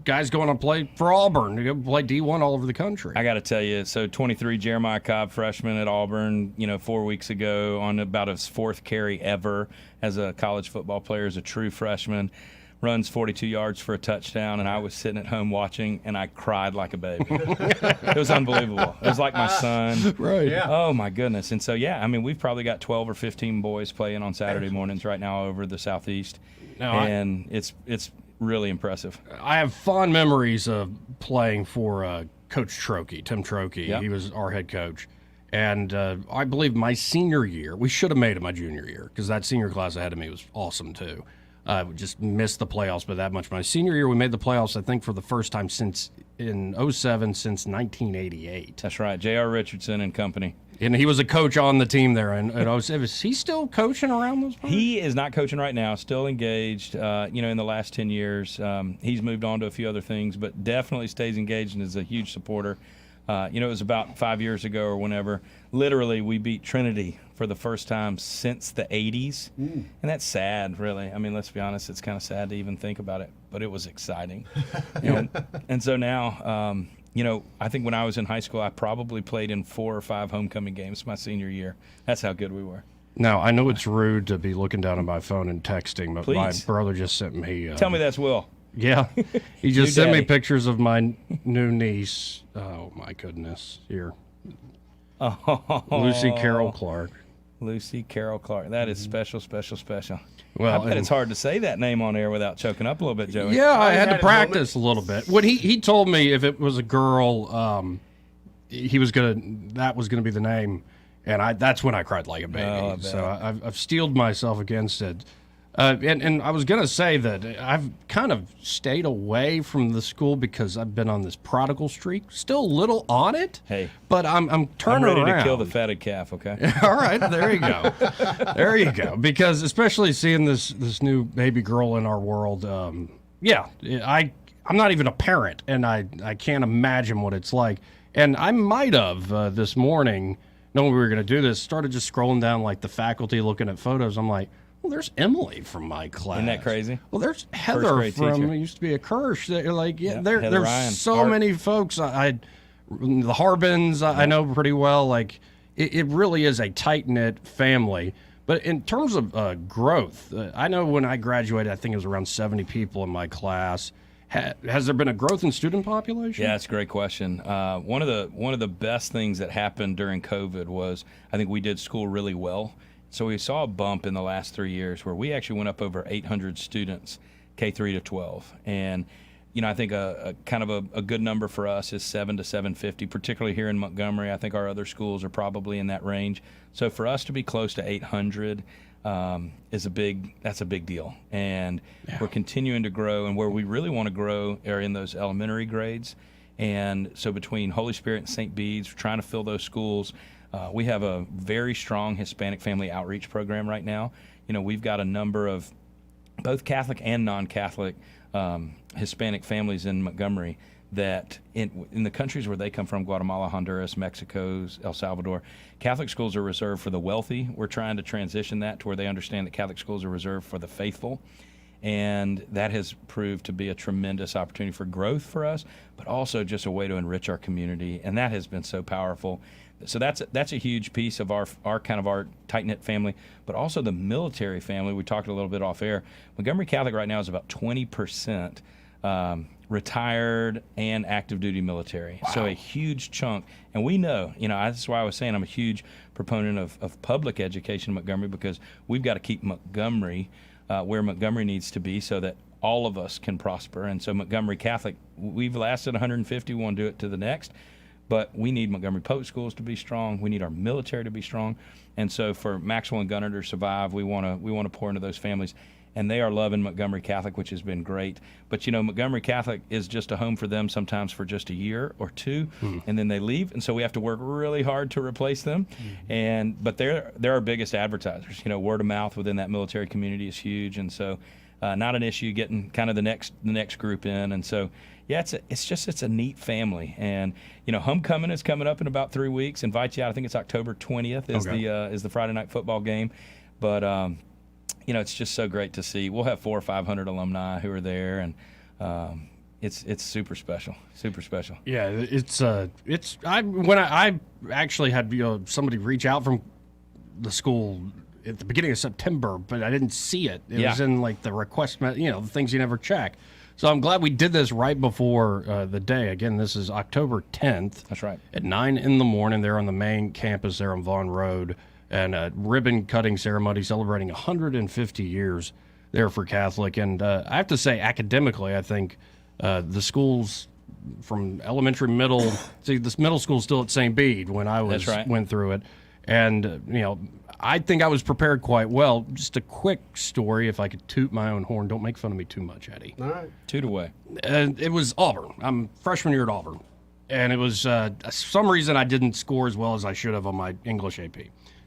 guys going to play for Auburn, to go play D1 all over the country.
I got to tell you, so 23 Jeremiah Cobb, freshman at Auburn, 4 weeks ago on about his 4th carry ever as a college football player, as a true freshman, runs 42 yards for a touchdown, and I was sitting at home watching, and I cried like a baby. It was unbelievable. It was like my son.
Right.
Yeah.
Oh, my goodness. And so, we've probably got 12 or 15 boys playing on Saturday mornings right now over the Southeast, and it's really impressive.
I have fond memories of playing for Coach Trokey, Tim Trokey.
Yep.
He was our head coach. And I believe my senior year, we should have made it my junior year, because that senior class ahead of me was awesome too. We just missed the playoffs by that much. My senior year, we made the playoffs, I think, for the first time since 1988.
That's right, J.R. Richardson and company.
And he was a coach on the team there. And is he still coaching around those parts?
He is not coaching right now, still engaged, in the last 10 years. He's moved on to a few other things, but definitely stays engaged and is a huge supporter. It was about 5 years ago or whenever, literally we beat Trinity for the first time since the 80s. And that's sad, really. I mean, let's be honest, it's kind of sad to even think about it, but it was exciting. And so now, I think when I was in high school, I probably played in 4 or 5 homecoming games my senior year. That's how good we were.
Now, I know it's rude to be looking down at my phone and texting, but my
Please.
brother just sent me...
Tell me that's Will.
Yeah. He just
New
sent me
daddy.
pictures of my new niece. Oh, my goodness. Here.
Oh.
Lucy Carol Clark.
Lucy Carol Clark. That is special, special, special.
Well,
I bet it's hard to say that name on air without choking up a little bit, Joey.
Yeah, I had to practice a little bit. What he told me, if it was a girl, that was gonna be the name, and that's when I cried like a baby.
Oh, I bet.
So I've steeled myself against it. And I was going to say that I've kind of stayed away from the school because I've been on this prodigal streak. Still a little on it.
Hey.
But I'm turning
I'm ready
around.
to kill the fatted calf, okay?
All right, there you go. There you go. Because especially seeing this new baby girl in our world, I'm not even a parent, and I can't imagine what it's like. And I might have this morning, knowing we were going to do this, started just scrolling down the faculty, looking at photos. I'm like, well, there's Emily from my class.
Isn't that crazy?
Well, there's
First
Heather
grade
from
teacher.
used to be a Kirsch. There's
Heather Ryan.
so
Art.
many folks. The Harbins I know pretty well. It really is a tight knit family. But in terms of growth, I know when I graduated, I think it was around 70 people in my class. Has there been a growth in student population?
Yeah, that's a great question. One of the best things that happened during COVID was I think we did school really well. So we saw a bump in the last 3 years where we actually went up over 800 students, K-3 to 12. And, I think a kind of a good number for us is 7 to 750, particularly here in Montgomery. I think our other schools are probably in that range. So for us to be close to 800 that's a big deal. And we're continuing to grow. And where we really want to grow are in those elementary grades. And so between Holy Spirit and St. Bede's, we're trying to fill those schools. We have a very strong Hispanic family outreach program right now. We've got a number of both Catholic and non-Catholic Hispanic families in Montgomery that in the countries where they come from, Guatemala, Honduras, Mexico, El Salvador, Catholic schools are reserved for the wealthy. We're trying to transition that to where they understand that Catholic schools are reserved for the faithful. And that has proved to be a tremendous opportunity for growth for us, but also just a way to enrich our community. And that has been so powerful. So that's a huge piece of our tight-knit family, but also the military family. We talked a little bit off air. Montgomery Catholic right now is about 20% retired and active duty military. Wow. So a huge chunk. And we know, that's why I was saying I'm a huge proponent of public education in Montgomery, because we've got to keep Montgomery where Montgomery needs to be so that all of us can prosper. And so Montgomery Catholic, we've lasted 150, we want to do it to the next. But we need Montgomery Public Schools to be strong. We need our military to be strong. And so for Maxwell and Gunner to survive, we want to pour into those families. and they are loving Montgomery Catholic, which has been great. But, Montgomery Catholic is just a home for them sometimes for just a year or two, and then they leave, and so we have to work really hard to replace them. But they're our biggest advertisers. Word of mouth within that military community is huge, and so not an issue getting kind of the next group in. And so, yeah, it's a neat family. And homecoming is coming up in about 3 weeks. Invite you out. I think it's October 20th is the Friday night football game. But it's just so great to see. We'll have 400 or 500 alumni who are there, and it's super special, super special.
Yeah, I actually had somebody reach out from the school at the beginning of September, but I didn't see it. It was in like the request, the things you never check. So I'm glad we did this right before the day. Again, this is October 10th.
That's right.
At 9 in the morning, there on the main campus there on Vaughn Road. And a ribbon-cutting ceremony celebrating 150 years there for Catholic. And I have to say, academically, I think the schools from elementary, middle, this middle school's still at St. Bede when I went through it. And, I think I was prepared quite well. Just a quick story, if I could toot my own horn. Don't make fun of me too much, Eddie.
All right.
Toot away.
And it was Auburn. I'm freshman year at Auburn. And it was, some reason I didn't score as well as I should have on my English AP.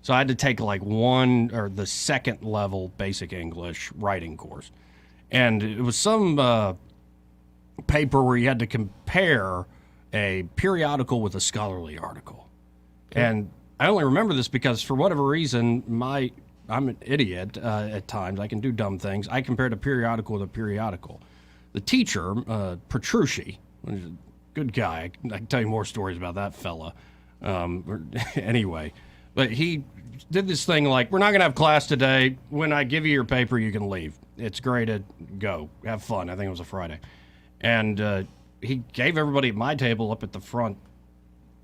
So I had to take like the second level basic English writing course. And it was some paper where you had to compare a periodical with a scholarly article. Okay. And I only remember this because for whatever reason, I'm an idiot at times. I can do dumb things. I compared a periodical with a periodical. The teacher, Petrucci, was a good guy. I can tell you more stories about that fella. Anyway. But he did this thing like, we're not going to have class today. When I give you your paper, you can leave. It's graded. Go. Have fun. I think it was a Friday. And he gave everybody at my table up at the front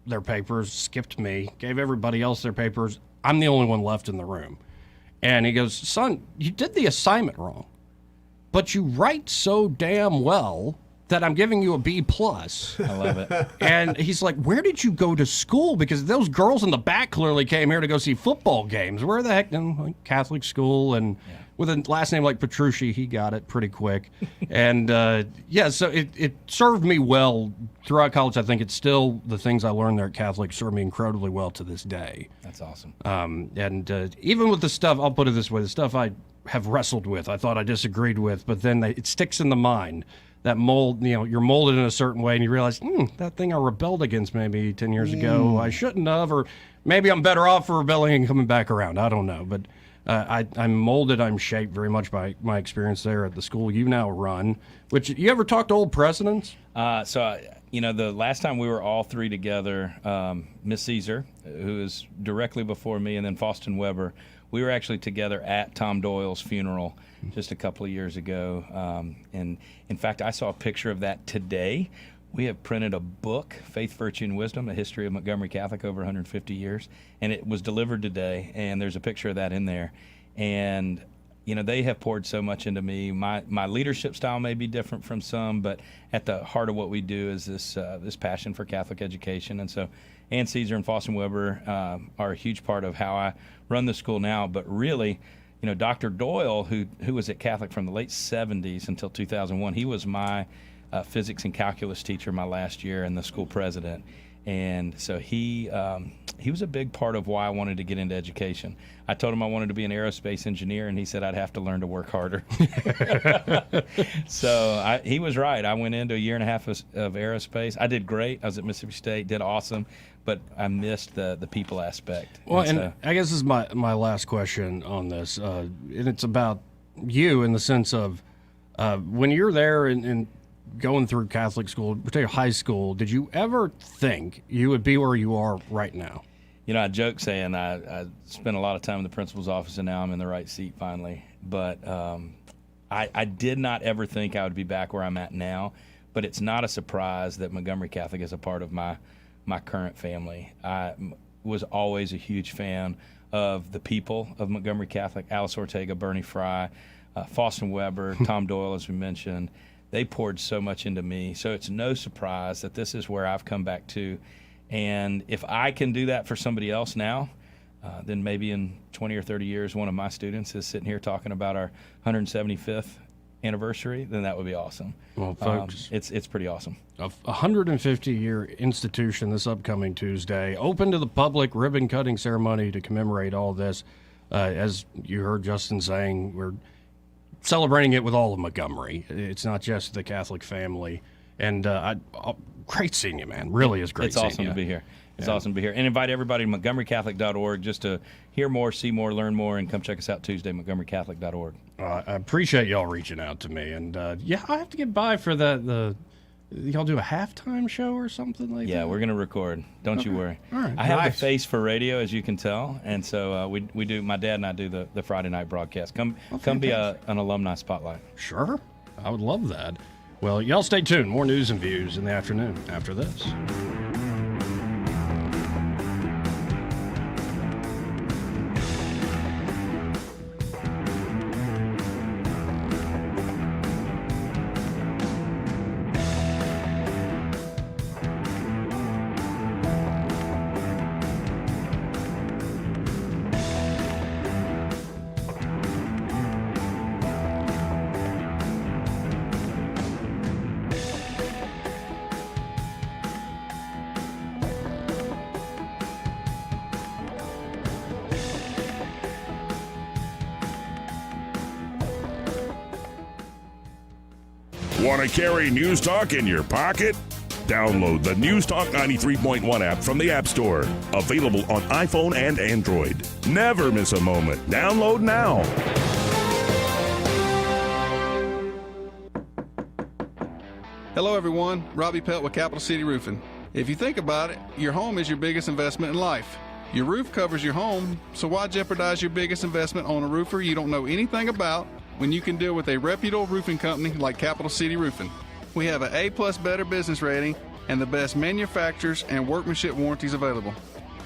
their papers, skipped me, gave everybody else their papers. I'm the only one left in the room. And he goes, son, you did the assignment wrong, but you write so damn well that I'm giving you a B+.
I love it.
And he's like, where did you go to school? Because those girls in the back clearly came here to go see football games. Where the heck? Like Catholic school. And with a last name like Petrucci, he got it pretty quick. And so it served me well throughout college. I think it's still the things I learned there at Catholic serve me incredibly well to this day.
That's awesome.
And even with the stuff, I'll put it this way, the stuff I have wrestled with, I thought I disagreed with, but then it sticks in the mind. That mold, you're molded in a certain way, and you realize, that thing I rebelled against maybe 10 years ago, I shouldn't have, or maybe I'm better off for rebelling and coming back around. I don't know, but I'm molded, I'm shaped very much by my experience there at the school you now run. Which, you ever talk to old presidents?
The last time we were all three together, Miss Caesar, who is directly before me, and then Faustin Weber, we were actually together at Tom Doyle's funeral just a couple of years ago. And in fact, I saw a picture of that today. We have printed a book, Faith, Virtue, and Wisdom, a history of Montgomery Catholic over 150 years. And it was delivered today, and there's a picture of that in there. And, they have poured so much into me. My leadership style may be different from some, but at the heart of what we do is this passion for Catholic education. And so Ann Caesar and Faustin Weber are a huge part of how I run the school now. But really, Dr. Doyle, who was at Catholic from the late 70s until 2001, he was my physics and calculus teacher my last year and the school president. And so he was a big part of why I wanted to get into education. I told him I wanted to be an aerospace engineer, and he said I'd have to learn to work harder. So he was right. I went into a year and a half of aerospace. I did great. I was at Mississippi State, did awesome, but I missed the people aspect.
Well, and I guess this is my last question on this, and it's about you in the sense of when you're there and going through Catholic school, particularly high school, did you ever think you would be where you are right now?
I joke saying I spent a lot of time in the principal's office, and now I'm in the right seat finally. But I did not ever think I would be back where I'm at now. But it's not a surprise that Montgomery Catholic is a part of my current family. I was always a huge fan of the people of Montgomery Catholic: Alice Ortega, Bernie Fry, Faustin Weber, Tom Doyle, as we mentioned. They poured so much into me. So it's no surprise that this is where I've come back to. And if I can do that for somebody else now, then maybe in 20 or 30 years, one of my students is sitting here talking about our 175th anniversary, then that would be awesome.
Well, folks,
it's pretty awesome.
A 150-year institution this upcoming Tuesday, open to the public, ribbon cutting ceremony to commemorate all this. As you heard Justin saying, we're celebrating it with all of Montgomery. It's not just the Catholic family. And great seeing you, man. Really is great seeing you.
It's awesome to be here. It's awesome to be here. And invite everybody to MontgomeryCatholic.org just to hear more, see more, learn more, and come check us out Tuesday, MontgomeryCatholic.org.
I appreciate y'all reaching out to me. And, I have to get by for that. Y'all do a halftime show or something like that?
Yeah, we're going to record. Don't you worry.
All right.
I have the face for radio, as you can tell. And so we do, my dad and I do the Friday night broadcast. Come be an alumni spotlight.
Sure. I would love that. Well, y'all stay tuned. More news and views in the afternoon after this.
Want to carry News Talk in your pocket? Download the News Talk 93.1 app from the App Store. Available on iPhone and Android. Never miss a moment. Download now.
Hello everyone, Robbie Pelt with Capital City Roofing. If you think about it, your home is your biggest investment in life. Your roof covers your home, so why jeopardize your biggest investment on a roofer you don't know anything about when you can deal with a reputable roofing company like Capital City Roofing? We have an A+ Better Business rating and the best manufacturers and workmanship warranties available.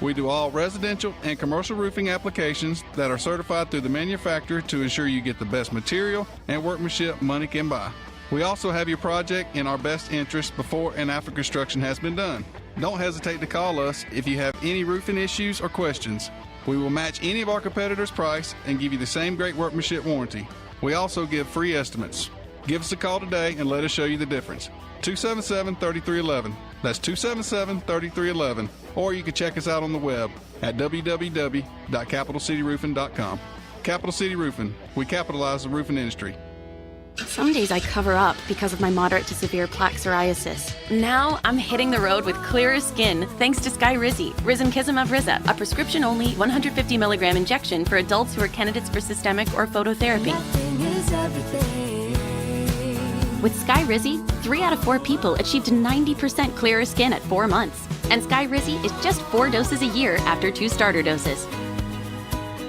We do all residential and commercial roofing applications that are certified through the manufacturer to ensure you get the best material and workmanship money can buy. We also have your project in our best interest before and after construction has been done. Don't hesitate to call us if you have any roofing issues or questions. We will match any of our competitors' price and give you the same great workmanship warranty. We also give free estimates. Give us a call today and let us show you the difference. 277-3311. That's 277-3311. Or you can check us out on the web at www.capitalcityroofing.com. Capital City Roofing. We capitalize the roofing industry.
Some days I cover up because of my moderate to severe plaque psoriasis. Now I'm hitting the road with clearer skin thanks to Skyrizi, Risankizumab Riza, a prescription-only 150 milligram injection for adults who are candidates for systemic or phototherapy. With Skyrizi, 3 out of 4 people achieved 90% clearer skin at 4 months. And Skyrizi is just 4 doses a year after 2 starter doses.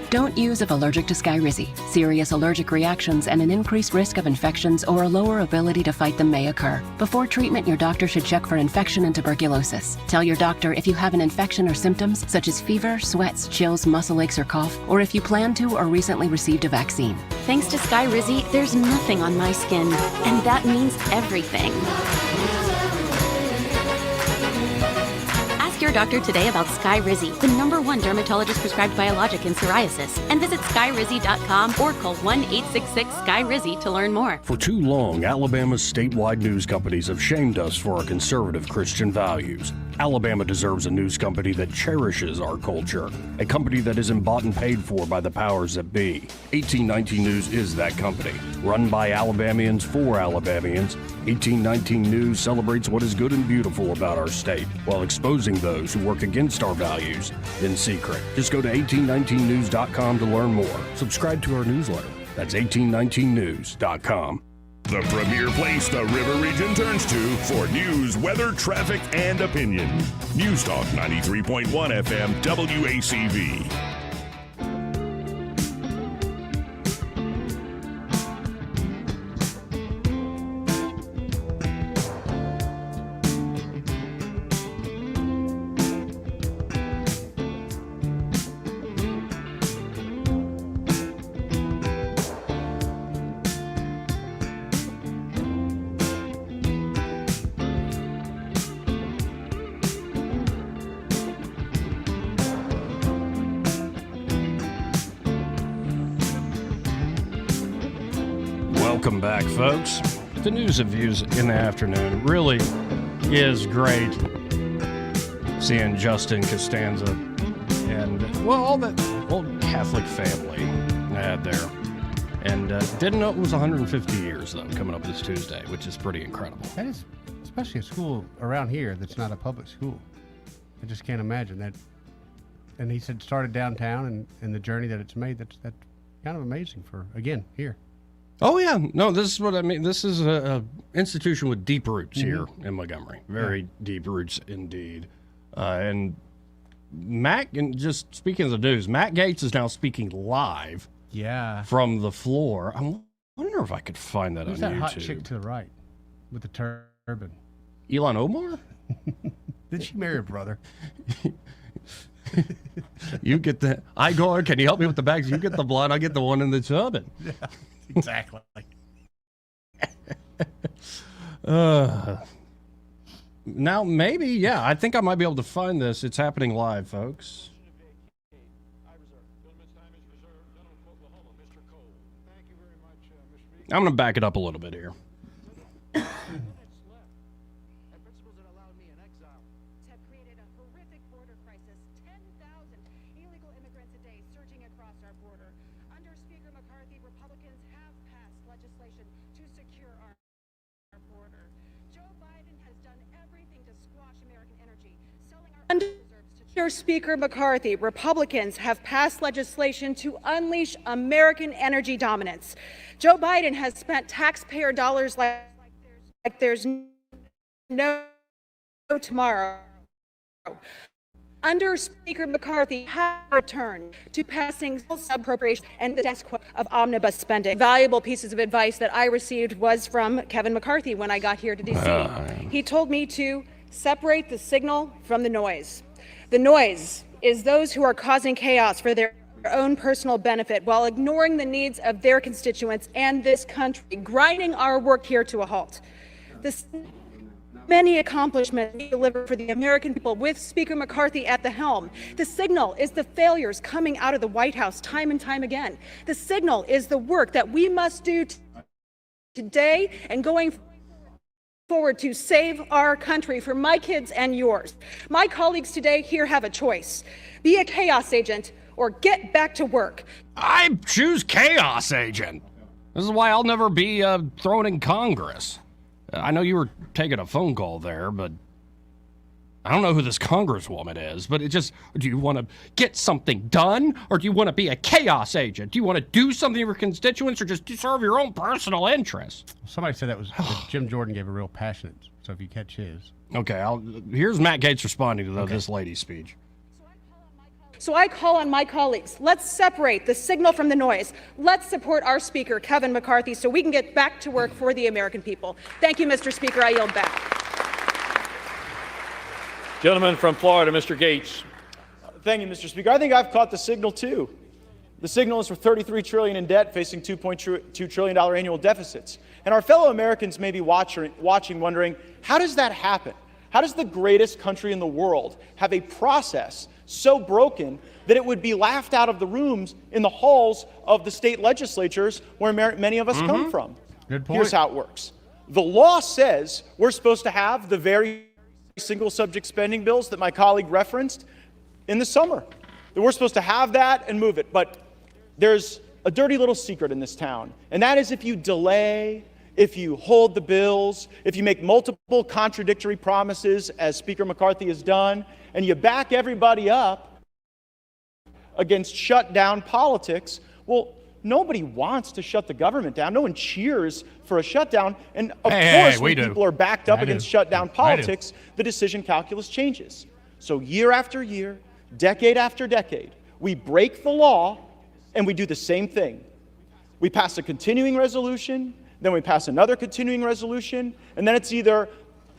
Don't use if allergic to Skyrizi. Serious allergic reactions and an increased risk of infections or a lower ability to fight them may occur. Before treatment, your doctor should check for infection and tuberculosis. Tell your doctor if you have an infection or symptoms such as fever, sweats, chills, muscle aches, or cough, or if you plan to or recently received a vaccine.
Thanks to Skyrizi, there's nothing on my skin, and that means everything. Ask your doctor today about Skyrizi, the #1 dermatologist prescribed biologic in psoriasis, and visit skyrizi.com or call 1-866-SKY-RIZZI to learn more.
For too long, Alabama's statewide news companies have shamed us for our conservative Christian values. Alabama deserves a news company that cherishes our culture, a company that isn't bought and paid for by the powers that be. 1819 News is that company. Run by Alabamians for Alabamians, 1819 News celebrates what is good and beautiful about our state, while exposing those who work against our values in secret. Just go to 1819news.com to learn more. Subscribe to our newsletter. That's 1819news.com.
The premier place the River Region turns to for news, weather, traffic, and opinion. News Talk 93.1 FM WACV.
Welcome back, folks. The news and views in the afternoon really is great. Seeing Justin Costanza and, well, all that old Catholic family I had there. And didn't know it was 150 years, though, coming up this Tuesday, which is pretty incredible.
That is, especially a school around here that's not a public school. I just can't imagine that. And he said started downtown and the journey that it's made, that's kind of amazing for, again, here.
Oh, yeah. No, this is what I mean. This is a institution with deep roots here in Montgomery. Very deep roots indeed. And Matt, and just speaking of the news, Matt Gaetz is now speaking live from the floor. I wonder if I could find that
Who's
on
that
YouTube.
hot chick to the right with the turban?
Elon Omar?
Did she marry her brother?
You get the Igor, can you help me with the bags? You get the blonde, I get the one in the turban.
Yeah, exactly.
Now, maybe, I think I might be able to find this. It's happening live, folks. I'm going to back it up a little bit here.
Under Speaker McCarthy, Republicans have passed legislation to unleash American energy dominance. Joe Biden has spent taxpayer dollars like there's no tomorrow. Under Speaker McCarthy has returned to passing appropriations and the status quo of omnibus spending. Valuable pieces of advice that I received was from Kevin McCarthy when I got here to D.C. He told me to separate the signal from the noise. The noise is those who are causing chaos for their own personal benefit while ignoring the needs of their constituents and this country, grinding our work here to a halt. Many accomplishments we deliver for the American people with Speaker McCarthy at the helm. The signal is the failures coming out of the White House time and time again. The signal is the work that we must do today and going forward to save our country for my kids and yours. My colleagues today here have a choice. Be a chaos agent or get back to work.
I choose chaos agent. This is why I'll never be thrown in Congress. I know you were taking a phone call there, but I don't know who this congresswoman is, but it just, do you want to get something done, or do you want to be a chaos agent? Do you want to do something for constituents, or just serve your own personal interests?
Somebody said that was that Jim Jordan gave a real passionate, so if you catch his.
Okay, here's Matt Gaetz responding to this lady's speech.
So I call on my colleagues, let's separate the signal from the noise. Let's support our Speaker, Kevin McCarthy, so we can get back to work for the American people. Thank you, Mr. Speaker. I yield back.
Gentleman from Florida, Mr. Gaetz. Thank you, Mr. Speaker. I think I've caught the signal, too. The signal is for $33 trillion in debt, facing $2.2 trillion annual deficits. And our fellow Americans may be watching, wondering, how does that happen? How does the greatest country in the world have a process so broken that it would be laughed out of the rooms in the halls of the state legislatures where many of us come from?
Good point.
Here's how it works. The law says we're supposed to have the very single subject spending bills that my colleague referenced in the summer. That we're supposed to have that and move it. But there's a dirty little secret in this town, and that is if you delay, if you hold the bills, if you make multiple contradictory promises, as Speaker McCarthy has done, and you back everybody up against shutdown politics, well, nobody wants to shut the government down. No one cheers for a shutdown. And of course, when people are backed up against shutdown politics, the decision calculus changes. So year after year, decade after decade, we break the law and we do the same thing. We pass a continuing resolution, then we pass another continuing resolution, and then it's either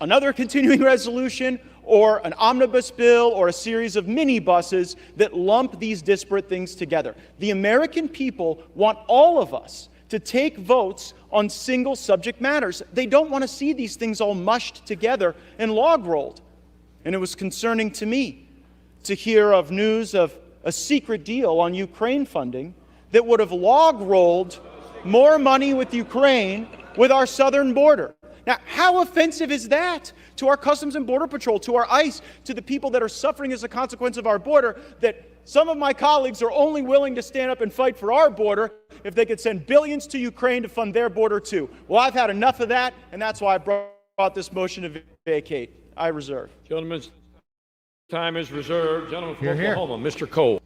another continuing resolution or an omnibus bill or a series of minibuses that lump these disparate things together. The American people want all of us to take votes on single subject matters. They don't want to see these things all mushed together and log rolled. And it was concerning to me to hear of news of a secret deal on Ukraine funding that would have log rolled more money with Ukraine with our southern border. Now, how offensive is that to our Customs and Border Patrol, to our ICE, to the people that are suffering as a consequence of our border, that some of my colleagues are only willing to stand up and fight for our border if they could send billions to Ukraine to fund their border too? Well, I've had enough of that, and that's why I brought this motion to vacate. I reserve.
Gentlemen's time is reserved. Gentleman from
Here, here.
Oklahoma, Mr. Cole.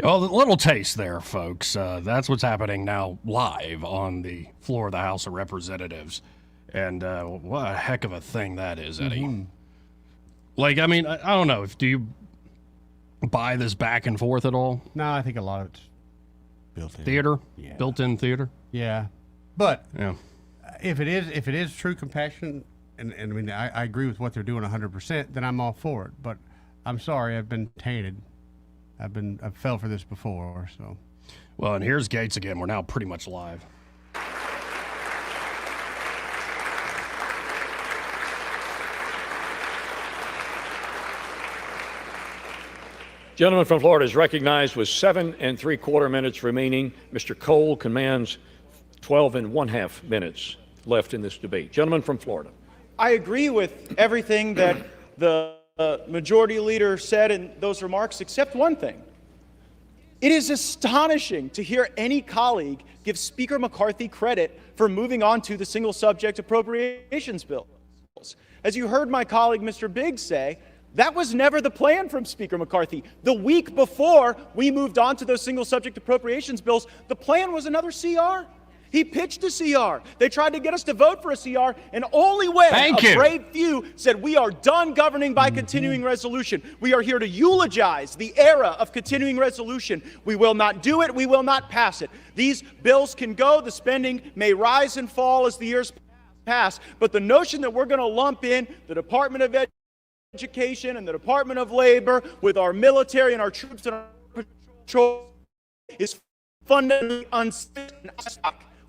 Well, a little taste there, folks. That's what's happening now live on the floor of the House of Representatives. And what a heck of a thing that is, Eddie.
Mm-hmm.
Like, I mean, I don't know. Do you buy this back and forth at all?
No, I think a lot of it's built in.
Theater?
Yeah.
Built-in theater?
Yeah. But
Yeah.
if it is true compassion, and I mean, I agree with what they're doing 100%, then I'm all for it. But I'm sorry, I've been tainted. I've fell for this before, so.
Well, and here's Gates again. We're now pretty much live. Gentleman from Florida is recognized with 7 3/4 minutes remaining. Mr. Cole commands 12 1/2 minutes left in this debate. Gentleman from Florida.
I agree with everything that the majority leader said in those remarks, except one thing. It is astonishing to hear any colleague give Speaker McCarthy credit for moving on to the single subject appropriations bills. As you heard my colleague, Mr. Biggs, say, that was never the plan from Speaker McCarthy. The week before we moved on to those single subject appropriations bills, the plan was another CR. He pitched a CR. They tried to get us to vote for a CR, and only when a brave few said we are done governing by continuing resolution. We are here to eulogize the era of continuing resolution. We will not do it. We will not pass it. These bills can go. The spending may rise and fall as the years pass, but the notion that we're going to lump in the Department of Education and the Department of Labor with our military and our troops and our patrol is fundamentally unsafe.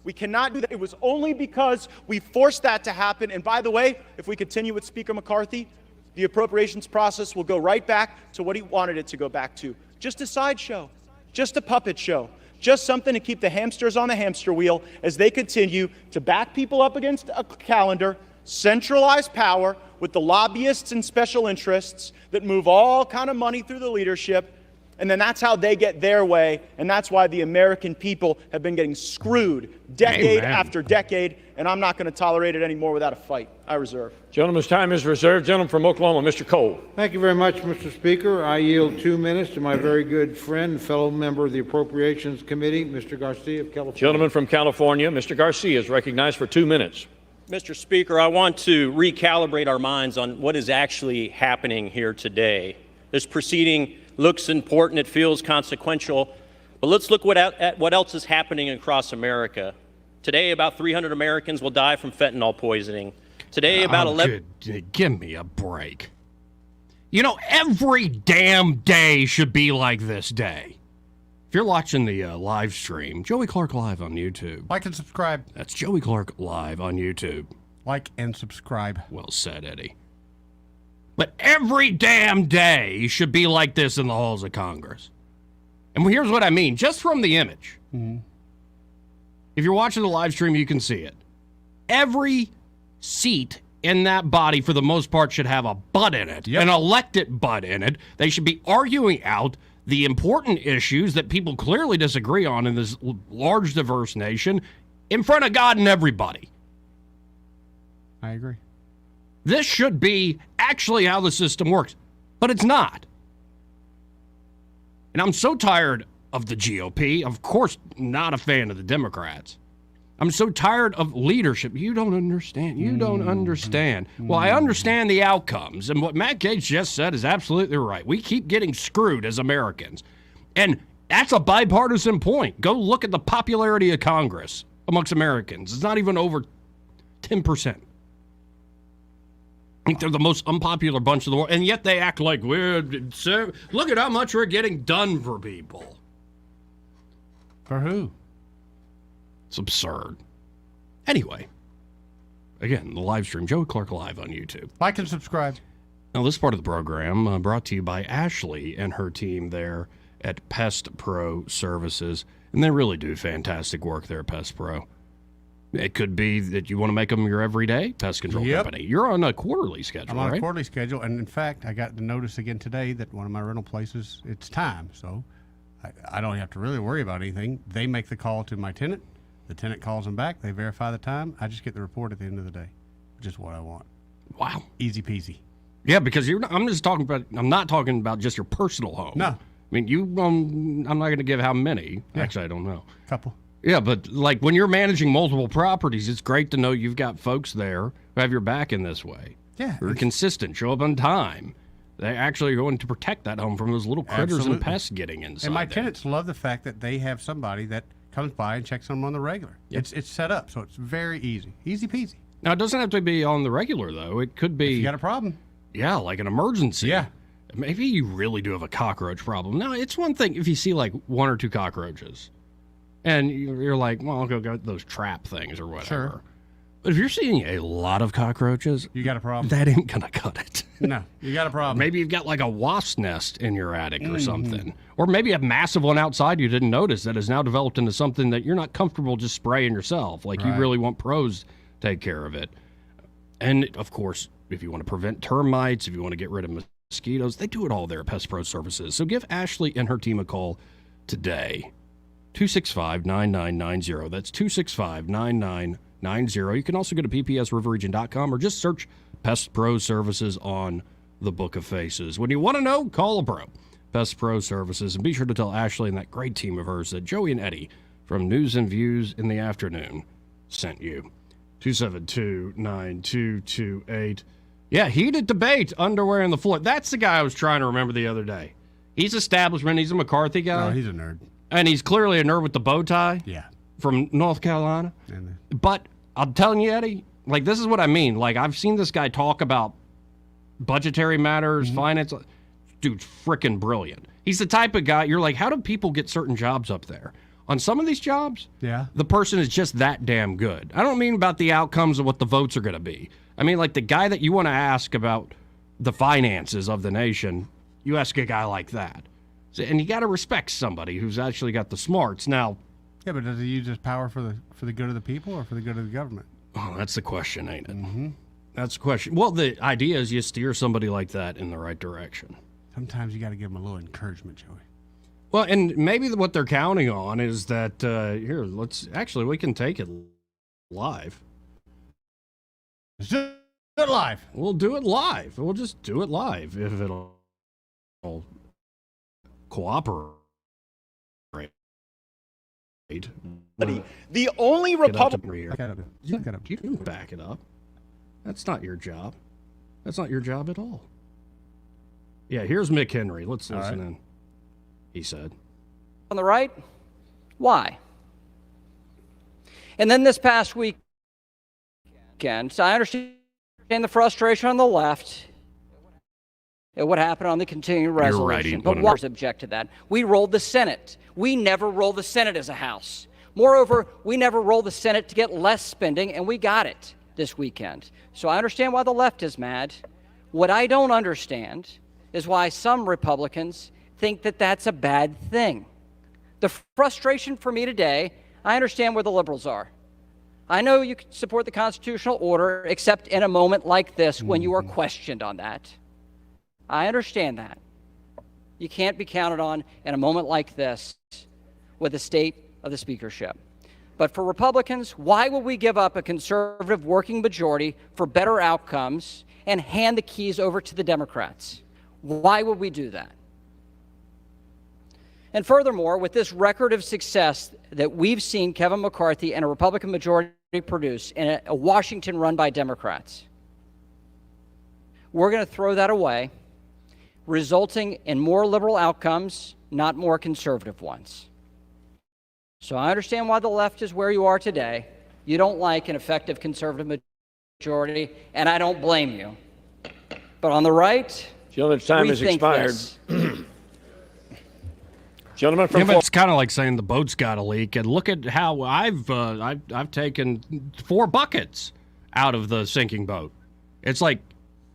We cannot do that. It was only because we forced that to happen. And by the way, if we continue with Speaker McCarthy, the appropriations process will go right back to what he wanted it to go back to. Just a sideshow, just a puppet show, just something to keep the hamsters on the hamster wheel as they continue to back people up against a calendar, centralize power with the lobbyists and special interests that move all kind of money through the leadership. And then that's how they get their way, and that's why the American people have been getting screwed decade after decade, and I'm not going to tolerate it anymore without a fight. I reserve.
Gentleman's time is reserved. Gentleman from Oklahoma, Mr. Cole.
Thank you very much, Mr. Speaker. I yield 2 minutes to my very good friend, fellow member of the Appropriations Committee, Mr. Garcia of California.
Gentleman from California, Mr. Garcia is recognized for 2 minutes.
Mr. Speaker, I want to recalibrate our minds on what is actually happening here today. This proceeding looks important, it feels consequential, but let's look at what else is happening across America. Today, about 300 Americans will die from fentanyl poisoning. Today, about 11...
Give me a break. You know, every damn day should be like this day. If you're watching the live stream, Joey Clark Live on YouTube.
Like and subscribe.
That's Joey Clark Live on YouTube.
Like and subscribe.
Well said, Eddie. But every damn day should be like this in the halls of Congress. And here's what I mean, just from the image.
Mm-hmm.
If you're watching the live stream, you can see it. Every seat in that body, for the most part, should have a butt in it, an elected butt in it. They should be arguing out the important issues that people clearly disagree on in this large, diverse nation in front of God and everybody.
I agree.
This should be actually how the system works, but it's not. And I'm so tired of the GOP. Of course, not a fan of the Democrats. I'm so tired of leadership. You don't understand. You don't understand. Well, I understand the outcomes. And what Matt Gaetz just said is absolutely right. We keep getting screwed as Americans. And that's a bipartisan point. Go look at the popularity of Congress amongst Americans. It's not even over 10%. I think they're the most unpopular bunch in the world, and yet they act like look at how much we're getting done for people.
For who?
It's absurd. Anyway, again, the live stream, Joey Clark Live on YouTube.
Like and subscribe.
Now, this part of the program brought to you by Ashley and her team there at Pest Pro Services, and they really do fantastic work there at Pest Pro. It could be that you want to make them your everyday pest control company. You're on a quarterly schedule,
I'm on
right?
a quarterly schedule, and in fact, I got the notice again today that one of my rental places, it's time. So I don't have to really worry about anything. They make the call to my tenant. The tenant calls them back. They verify the time. I just get the report at the end of the day, which is what I want.
Wow.
Easy peasy.
Yeah, because I'm not talking about just your personal home.
No.
I mean, I'm not going to give how many.
Yeah.
Actually, I don't know.
Couple.
Yeah, but like when you're managing multiple properties, it's great to know you've got folks there who have your back in this way.
Yeah.
Who are consistent, show up on time. They actually are going to protect that home from those little critters
Absolutely.
and pests getting inside.
And my
there.
tenants love the fact that they have somebody that comes by and checks on them on the regular.
Yep.
It's set up, so it's very easy. Easy peasy.
Now, it doesn't have to be on the regular, though. It could be...
If you got a problem.
Yeah, like an emergency.
Yeah.
Maybe you really do have a cockroach problem. Now, it's one thing if you see like one or two cockroaches and you're like, well, I'll go get those trap things or whatever.
Sure.
But if you're seeing a lot of cockroaches,
you got a problem.
That ain't going to cut it.
No, you got a problem.
Maybe you've got like a wasp nest in your attic or something. Or maybe a massive one outside you didn't notice that has now developed into something that you're not comfortable just spraying yourself. Like you
Right.
really want pros to take care of it. And of course, if you want to prevent termites, if you want to get rid of mosquitoes, they do it all there at Pest Pro Services. So give Ashley and her team a call today. 265-9990. That's 265-9990. You can also go to ppsriverregion.com or just search Pest Pro Services on the Book of Faces. When you want to know, call a pro. Pest Pro Services. And be sure to tell Ashley and that great team of hers that Joey and Eddie from News and Views in the Afternoon sent you. 272-9228. Yeah, heated debate, underwear on the floor. That's the guy I was trying to remember the other day. He's establishment. He's a McCarthy guy.
No, he's a nerd.
And he's clearly a nerd with the bow tie.
Yeah.
From North Carolina. But I'm telling you, Eddie, like, this is what I mean. Like, I've seen this guy talk about budgetary matters, finance. Dude's freaking brilliant. He's the type of guy, you're like, how do people get certain jobs up there? On some of these jobs,
Yeah.
the person is just that damn good. I don't mean about the outcomes of what the votes are going to be. I mean, like, the guy that you want to ask about the finances of the nation, you ask a guy like that. And you got to respect somebody who's actually got the smarts. Now,
Yeah, but does he use his power for the good of the people or for the good of the government?
oh, that's the question, ain't it? That's the question. Well, the idea is you steer somebody like that in the right direction.
Sometimes you got to give him a little encouragement, Joey.
Well, and maybe what they're counting on is that, we can take it live.
Let's do it live.
We'll do it live. We'll just do it live if it'll cooperate.
The only Republican.
You can back it up. That's not your job. That's not your job at all. Yeah, here's Mick Henry. Let's listen in. He said.
On the right? Why? And then this past weekend, so I understand the frustration on the left at what happened on the continuing resolution.
right, he
but
put it
why object to that? We rolled the Senate. We never roll the Senate as a House. Moreover, we never roll the Senate to get less spending, and we got it this weekend. So I understand why the left is mad. What I don't understand is why some Republicans think that that's a bad thing. The frustration for me today, I understand where the liberals are. I know you can support the constitutional order, except in a moment like this when you are questioned on that. I understand that. You can't be counted on in a moment like this with the state of the speakership. But for Republicans, why would we give up a conservative working majority for better outcomes and hand the keys over to the Democrats? Why would we do that? And furthermore, with this record of success that we've seen Kevin McCarthy and a Republican majority produce in a Washington run by Democrats, we're going to throw that away, resulting in more liberal outcomes, not more conservative ones. So I understand why the left is where you are today. You don't like an effective conservative majority, and I don't blame you. But on the right,
Gentleman's time has
rethink
expired.
this.
Gentleman from
But it's kind of like saying the boat's got a leak, and look at how I've taken 4 buckets out of the sinking boat. It's like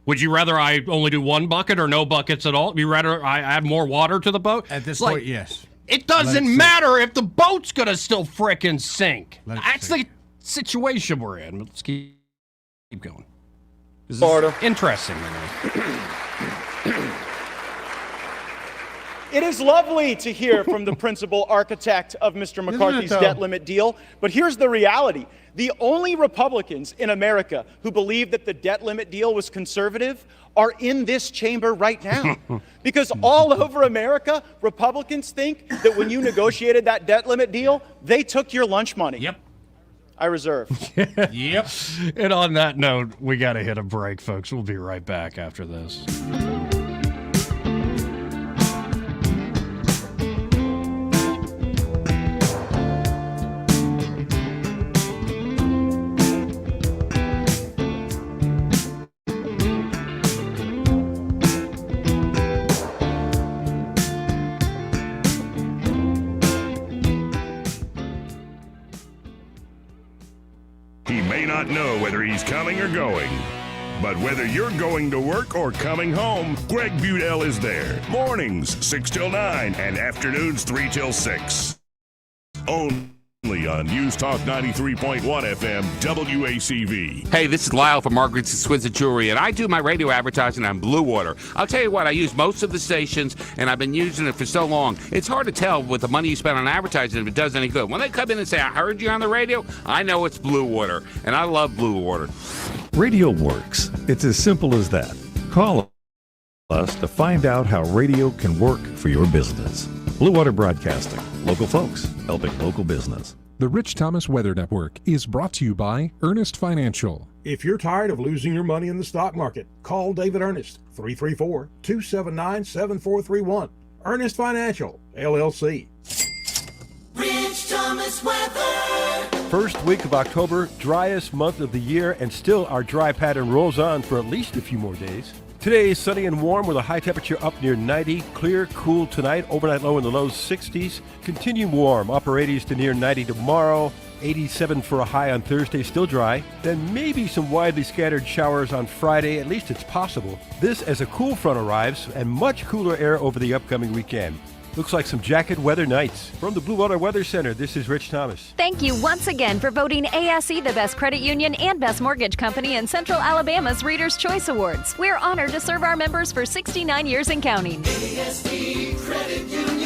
Would you rather I only do one bucket or no buckets at all? Would you rather I add more water to the boat?
At this
It's like,
point, yes.
It doesn't matter if the boat's going to still frickin' sink. That's the situation we're in. Let's keep going. This is interesting to me.
It is lovely to hear from the principal architect of Mr. McCarthy's debt limit deal, but here's the reality. The only Republicans in America who believe that the debt limit deal was conservative are in this chamber right now. Because all over America, Republicans think that when you negotiated that debt limit deal, they took your lunch money.
Yep.
I reserve.
Yep. And on that note, we got to hit a break, folks. We'll be right back after this.
He may not know whether he's coming or going, but whether you're going to work or coming home, Greg Budell is there. Mornings, 6 till 9, and afternoons, 3 till 6. Only on News Talk 93.1 FM, WACV.
Hey, this is Lyle from Margaret's Exquisite Jewelry, and I do my radio advertising on Blue Water. I'll tell you what, I use most of the stations, and I've been using it for so long. It's hard to tell with the money you spend on advertising if it does any good. When they come in and say, I heard you on the radio, I know it's Blue Water, and I love Blue Water.
Radio works. It's as simple as that. Call us to find out how radio can work for your business. Blue Water Broadcasting. Local folks helping local business.
The Rich Thomas Weather Network is brought to you by Ernest Financial.
If you're tired of losing your money in the stock market, call David Ernest, 334-279-7431. Ernest Financial, LLC.
Rich Thomas Weather.
First week of October, driest month of the year, and still our dry pattern rolls on for at least a few more days. Today is sunny and warm with a high temperature up near 90. Clear, cool tonight. Overnight low in the low 60s. Continue warm, upper 80s to near 90 tomorrow. 87 for a high on Thursday, still dry. Then maybe some widely scattered showers on Friday. At least it's possible. This as a cool front arrives and much cooler air over the upcoming weekend. Looks like some jacket weather nights. From the Blue Water Weather Center, this is Rich Thomas.
Thank you once again for voting ASE the best credit union and best mortgage company in Central Alabama's Reader's Choice Awards. We're honored to serve our members for 69 years and counting.
ASE Credit Union.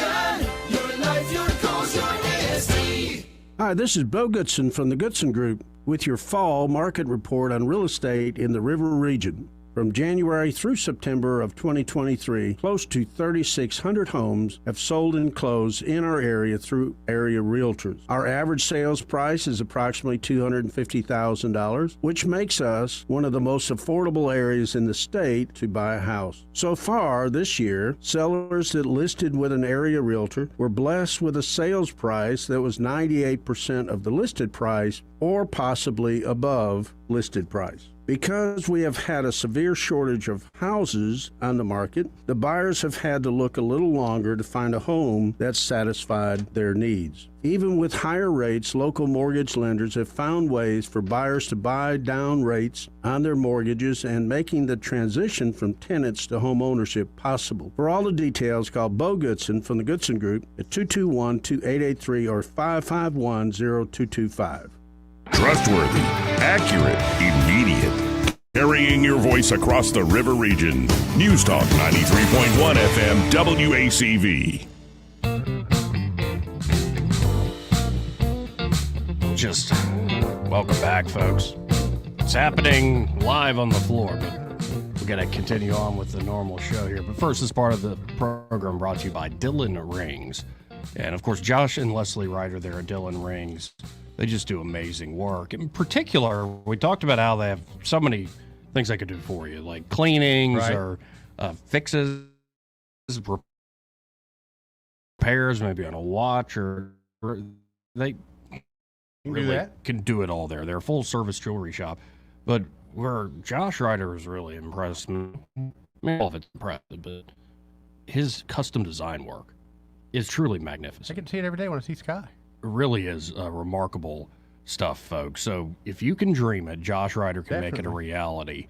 Your life, your goals, your ASE.
Hi, this is Bo Goodson from the Goodson Group with your fall market report on real estate in the River Region. From January through September of 2023, close to 3,600 homes have sold and closed in our area through area realtors. Our average sales price is approximately $250,000, which makes us one of the most affordable areas in the state to buy a house. So far this year, sellers that listed with an area realtor were blessed with a sales price that was 98% of the listed price or possibly above listed price. Because we have had a severe shortage of houses on the market, the buyers have had to look a little longer to find a home that satisfied their needs. Even with higher rates, local mortgage lenders have found ways for buyers to buy down rates on their mortgages and making the transition from tenants to home ownership possible. For all the details, call Bo Goodson from the Goodson Group at 221-2883 or 551-0225.
Trustworthy, accurate, immediate. Carrying your voice across the river region. News Talk 93.1 FM, WACV.
Just welcome back, folks. It's happening live on the floor, but we're going to continue on with the normal show here. But first, this part of the program brought to you by Dillon Rings. And, of course, Josh and Leslie Ryder there at Dillon Rings. They just do amazing work. In particular, we talked about how they have so many things they could do for you, like cleanings or fixes, repairs, maybe on a watch, or they really can do it all there. They're a full-service jewelry shop. But where Josh Ryder is really impressed, I mean, all of it's impressive, but his custom design work is truly magnificent.
I get to see it every day when I see Sky.
Really is remarkable stuff, folks. So if you can dream it, Josh Ryder can make it a reality.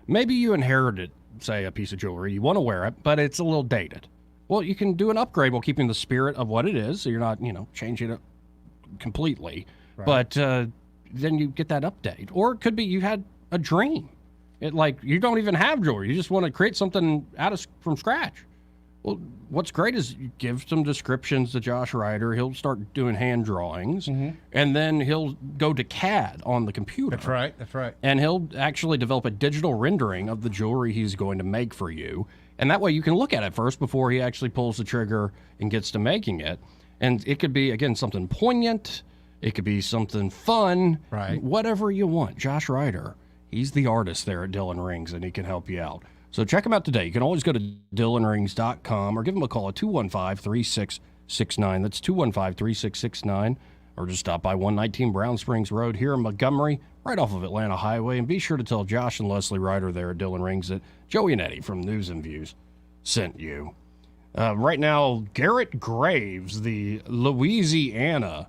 Maybe you inherited, say, a piece of jewelry. You want to wear it, but it's a little dated. Well, you can do an upgrade while keeping the spirit of what it is, so you're not, changing it completely.
Right.
But then you get that update. Or it could be you had a dream. You don't even have jewelry. You just want to create something from scratch. Well, what's great is you give some descriptions to Josh Ryder. He'll start doing hand drawings, and then he'll go to CAD on the computer.
That's right. That's right.
And he'll actually develop a digital rendering of the jewelry he's going to make for you. And that way you can look at it first before he actually pulls the trigger and gets to making it. And it could be, again, something poignant. It could be something fun.
Right.
Whatever you want. Josh Ryder, he's the artist there at Dillon Rings, and he can help you out. So check him out today. You can always go to DillonRings.com or give him a call at 215-3669. That's 215-3669. Or just stop by 119 Brown Springs Road here in Montgomery, right off of Atlanta Highway. And be sure to tell Josh and Leslie Ryder there at Dillon Rings that Joey and Eddie from News and Views sent you. Right now, Garrett Graves, the Louisiana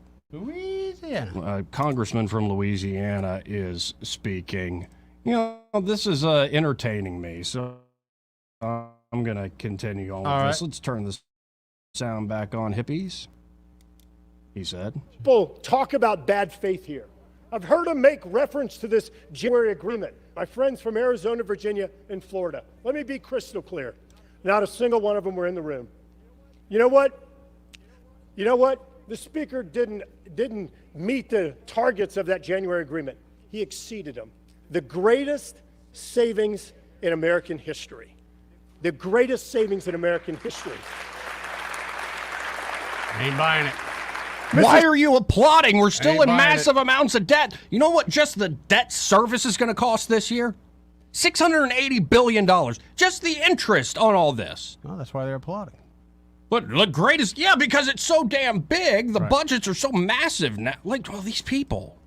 congressman from Louisiana, is speaking. This is entertaining me, so I'm going to continue on with this. Let's turn this sound back on, hippies, he said.
People talk about bad faith here. I've heard them make reference to this January agreement. My friends from Arizona, Virginia, and Florida. Let me be crystal clear. Not a single one of them were in the room. You know what? The speaker didn't meet the targets of that January agreement. He exceeded them. The greatest savings in American history. The greatest savings in American history.
Ain't buying it.
Why are you applauding? We're still in massive amounts of debt. You know what just the debt service is going to cost this year? $680 billion. Just the interest on all this.
Well, that's why they're applauding.
But the greatest, because it's so damn big. The budgets are so massive now. These people.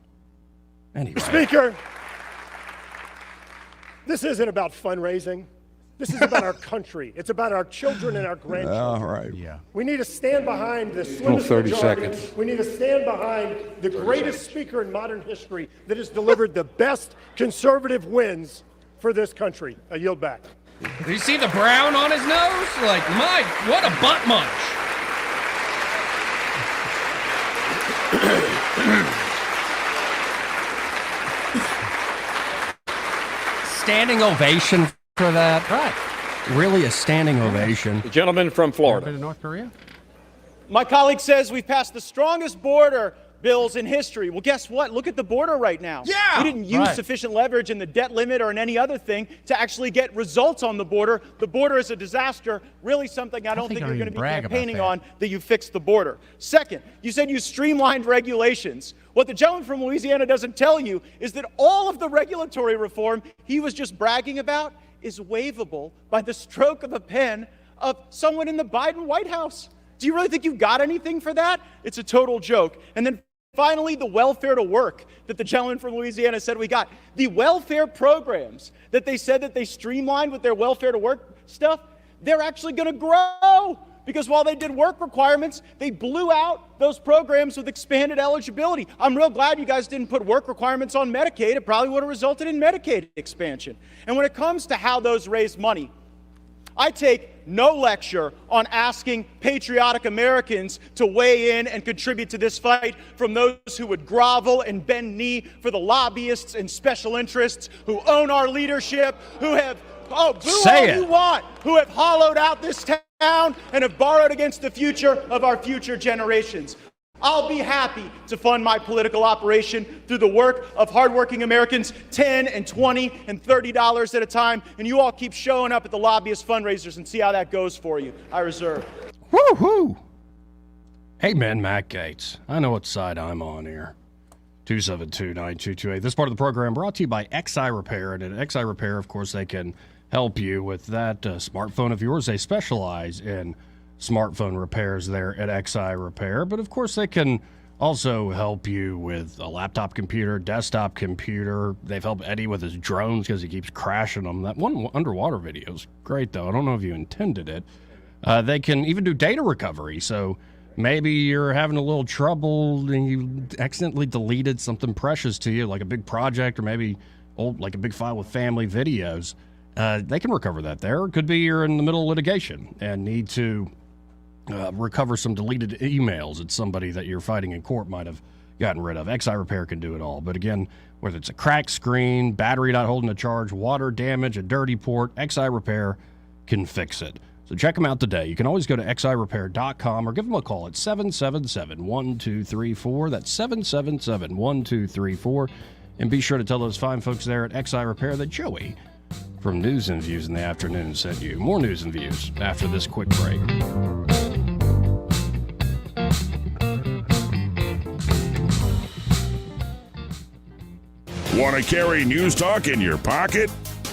Anyway.
Speaker, this isn't about fundraising. This is about our country. It's about our children and our grandchildren.
All right.
Yeah.
We need to stand behind the slimmest
30
majority.
seconds.
We need to stand behind the greatest speaker in modern history that has delivered the best conservative wins for this country. I yield back.
Do you see the brown on his nose? What a butt munch. Standing ovation for that. Right. Really a standing ovation.
The gentleman from Florida.
Been to North Korea?
My colleague says we've passed the strongest border bills in history. Well, guess what? Look at the border right now.
Yeah!
We didn't use sufficient leverage in the debt limit or in any other thing to actually get results on the border. The border is a disaster, really something I don't think you're going to be campaigning on, that you fixed the border. Second, you said you streamlined regulations. What the gentleman from Louisiana doesn't tell you is that all of the regulatory reform he was just bragging about is waivable by the stroke of a pen of someone in the Biden White House. Do you really think you've got anything for that? It's a total joke. And then finally, the welfare to work that the gentleman from Louisiana said we got. The welfare programs that they said that they streamlined with their welfare to work stuff, they're actually going to grow. Because while they did work requirements, they blew out those programs with expanded eligibility. I'm real glad you guys didn't put work requirements on Medicaid. It probably would have resulted in Medicaid expansion. And when it comes to how those raise money, I take no lecture on asking patriotic Americans to weigh in and contribute to this fight from those who would grovel and bend knee for the lobbyists and special interests who own our leadership, who have, boo all you want, who have hollowed out this town and have borrowed against the future of our future generations. I'll be happy to fund my political operation through the work of hardworking Americans, $10 and $20 and $30 at a time, and you all keep showing up at the lobbyist fundraisers and see how that goes for you. I reserve.
Woo-hoo! Amen, Matt Gaetz. I know what side I'm on here. 272-9228. This part of the program brought to you by XI Repair. And at XI Repair, of course, they can help you with that smartphone of yours. They specialize in smartphone repairs there at XI Repair. But, of course, they can also help you with a laptop computer, desktop computer. They've helped Eddie with his drones because he keeps crashing them. That one underwater video is great, though. I don't know if you intended it. They can even do data recovery. So maybe you're having a little trouble and you accidentally deleted something precious to you, like a big project, or maybe old, like a big file with family videos, they can recover that there. It could be you're in the middle of litigation and need to recover some deleted emails that somebody that you're fighting in court might have gotten rid of. XI Repair can do it all. But again, whether it's a cracked screen, battery not holding a charge, water damage, a dirty port, XI Repair can fix it. So check them out today. You can always go to xirepair.com or give them a call at 777-1234. That's 777-1234. And be sure to tell those fine folks there at XI Repair that Joey from News and Views in the Afternoon sent you. More News and Views after this quick break.
Want to carry News Talk in your pocket?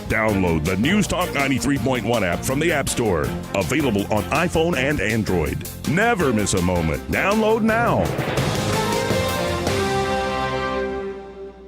Download the News Talk 93.1 app from the App Store. Available on iPhone and Android. Never miss a moment. Download now.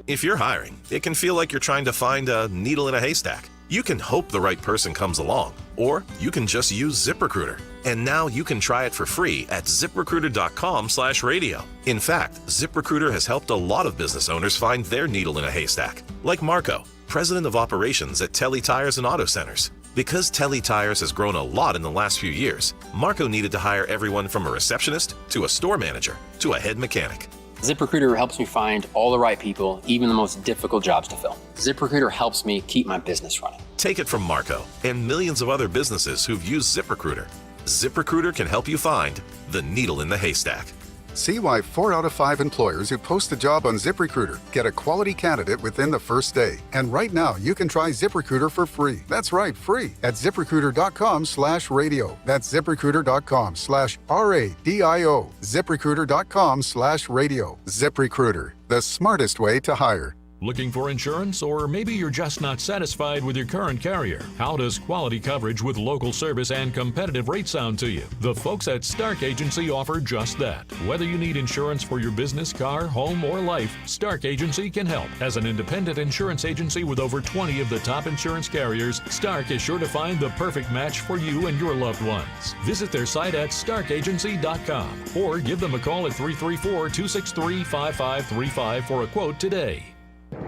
If you're hiring, it can feel like you're trying to find a needle in a haystack. You can hope the right person comes along, or you can just use ZipRecruiter. And now you can try it for free at ZipRecruiter.com/radio. In fact, ZipRecruiter has helped a lot of business owners find their needle in a haystack, like Marco, president of operations at Telly Tires and Auto Centers. Because Telly Tires has grown a lot in the last few years, Marco needed to hire everyone from a receptionist to a store manager to a head mechanic.
ZipRecruiter helps me find all the right people, even the most difficult jobs to fill. ZipRecruiter helps me keep my business running.
Take it from Marco and millions of other businesses who've used ZipRecruiter. ZipRecruiter can help you find the needle in the haystack.
See why 4 out of 5 employers who post a job on ZipRecruiter get a quality candidate within the first day. And right now, you can try ZipRecruiter for free. That's right, free at ZipRecruiter.com/radio. That's ZipRecruiter.com/RADIO. ZipRecruiter.com/radio. ZipRecruiter, the smartest way to hire.
Looking for insurance, or maybe you're just not satisfied with your current carrier? How does quality coverage with local service and competitive rates sound to you? The folks at Stark Agency offer just that. Whether you need insurance for your business, car, home, or life, Stark Agency can help. As an independent insurance agency with over 20 of the top insurance carriers, Stark is sure to find the perfect match for you and your loved ones. Visit their site at starkagency.com or give them a call at 334-263-5535 for a quote today.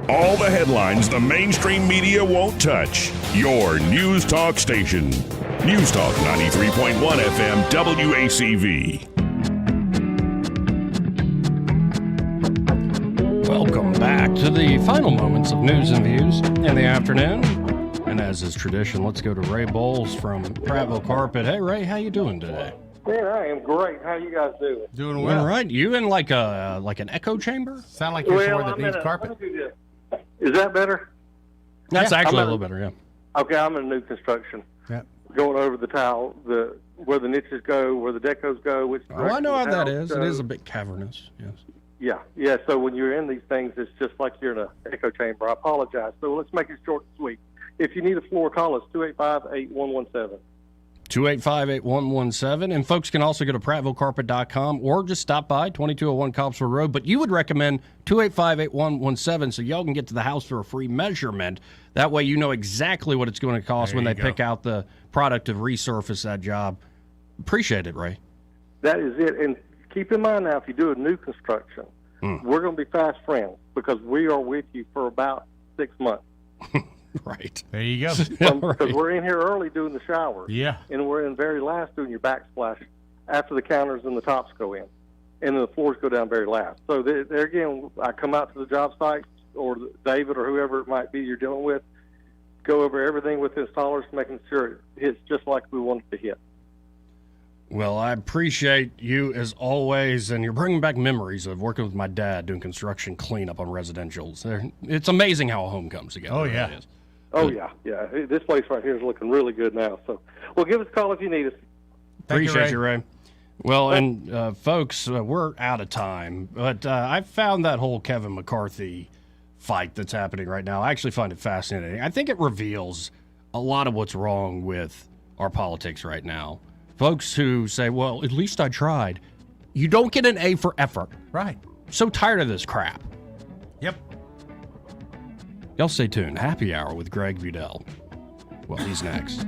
All the headlines the mainstream media won't touch. Your News Talk station. News Talk 93.1 FM WACV.
Welcome back to the final moments of News and Views in the afternoon. And as is tradition, let's go to Ray Bowles from Prattville Carpet. Hey, Ray, how you doing today?
Man, I am great. How you guys doing?
Doing well. All right. You in like an echo chamber?
Sound like you're somewhere that needs carpet.
Let me do this. Is that better?
That's actually a little better, yeah.
Okay, I'm in new construction.
Yeah.
Going over the tile, where the niches go, where the decos go. Which
I know how
direction the
that
house
is. It is
goes.
a bit cavernous, yes.
Yeah. So when you're in these things, it's just like you're in an echo chamber. I apologize. So let's make it short and sweet. If you need a floor, call us 285-8117.
285-8117. And folks can also go to prattvillecarpet.com or just stop by 2201 Copsville Road. But you would recommend 285-8117 so y'all can get to the house for a free measurement. That way you know exactly what it's going to cost when they pick out the product to resurface that job. Appreciate it, Ray.
That is it. And keep in mind now, if you do a new construction, we're going to be fast friends because we are with you for about 6 months.
Right.
There you go.
Because we're in here early doing the showers.
Yeah.
And we're in very last doing your backsplash after the counters and the tops go in. And then the floors go down very last. So there again, I come out to the job site, or David or whoever it might be you're dealing with, go over everything with the installers, making sure it hits just like we want it to hit.
Well, I appreciate you as always, and you're bringing back memories of working with my dad doing construction cleanup on residentials. It's amazing how a home comes together.
Oh, yeah.
It is.
Oh, yeah. This place right here is looking really good now. So, well, give us a call if you need us.
Appreciate you, Ray. Well, and folks, we're out of time, but I found that whole Kevin McCarthy fight that's happening right now. I actually find it fascinating. I think it reveals a lot of what's wrong with our politics right now. Folks who say, well, at least I tried. You don't get an A for effort.
Right.
So tired of this crap.
Yep.
Y'all stay tuned. Happy Hour with Greg Budell. Well, he's next.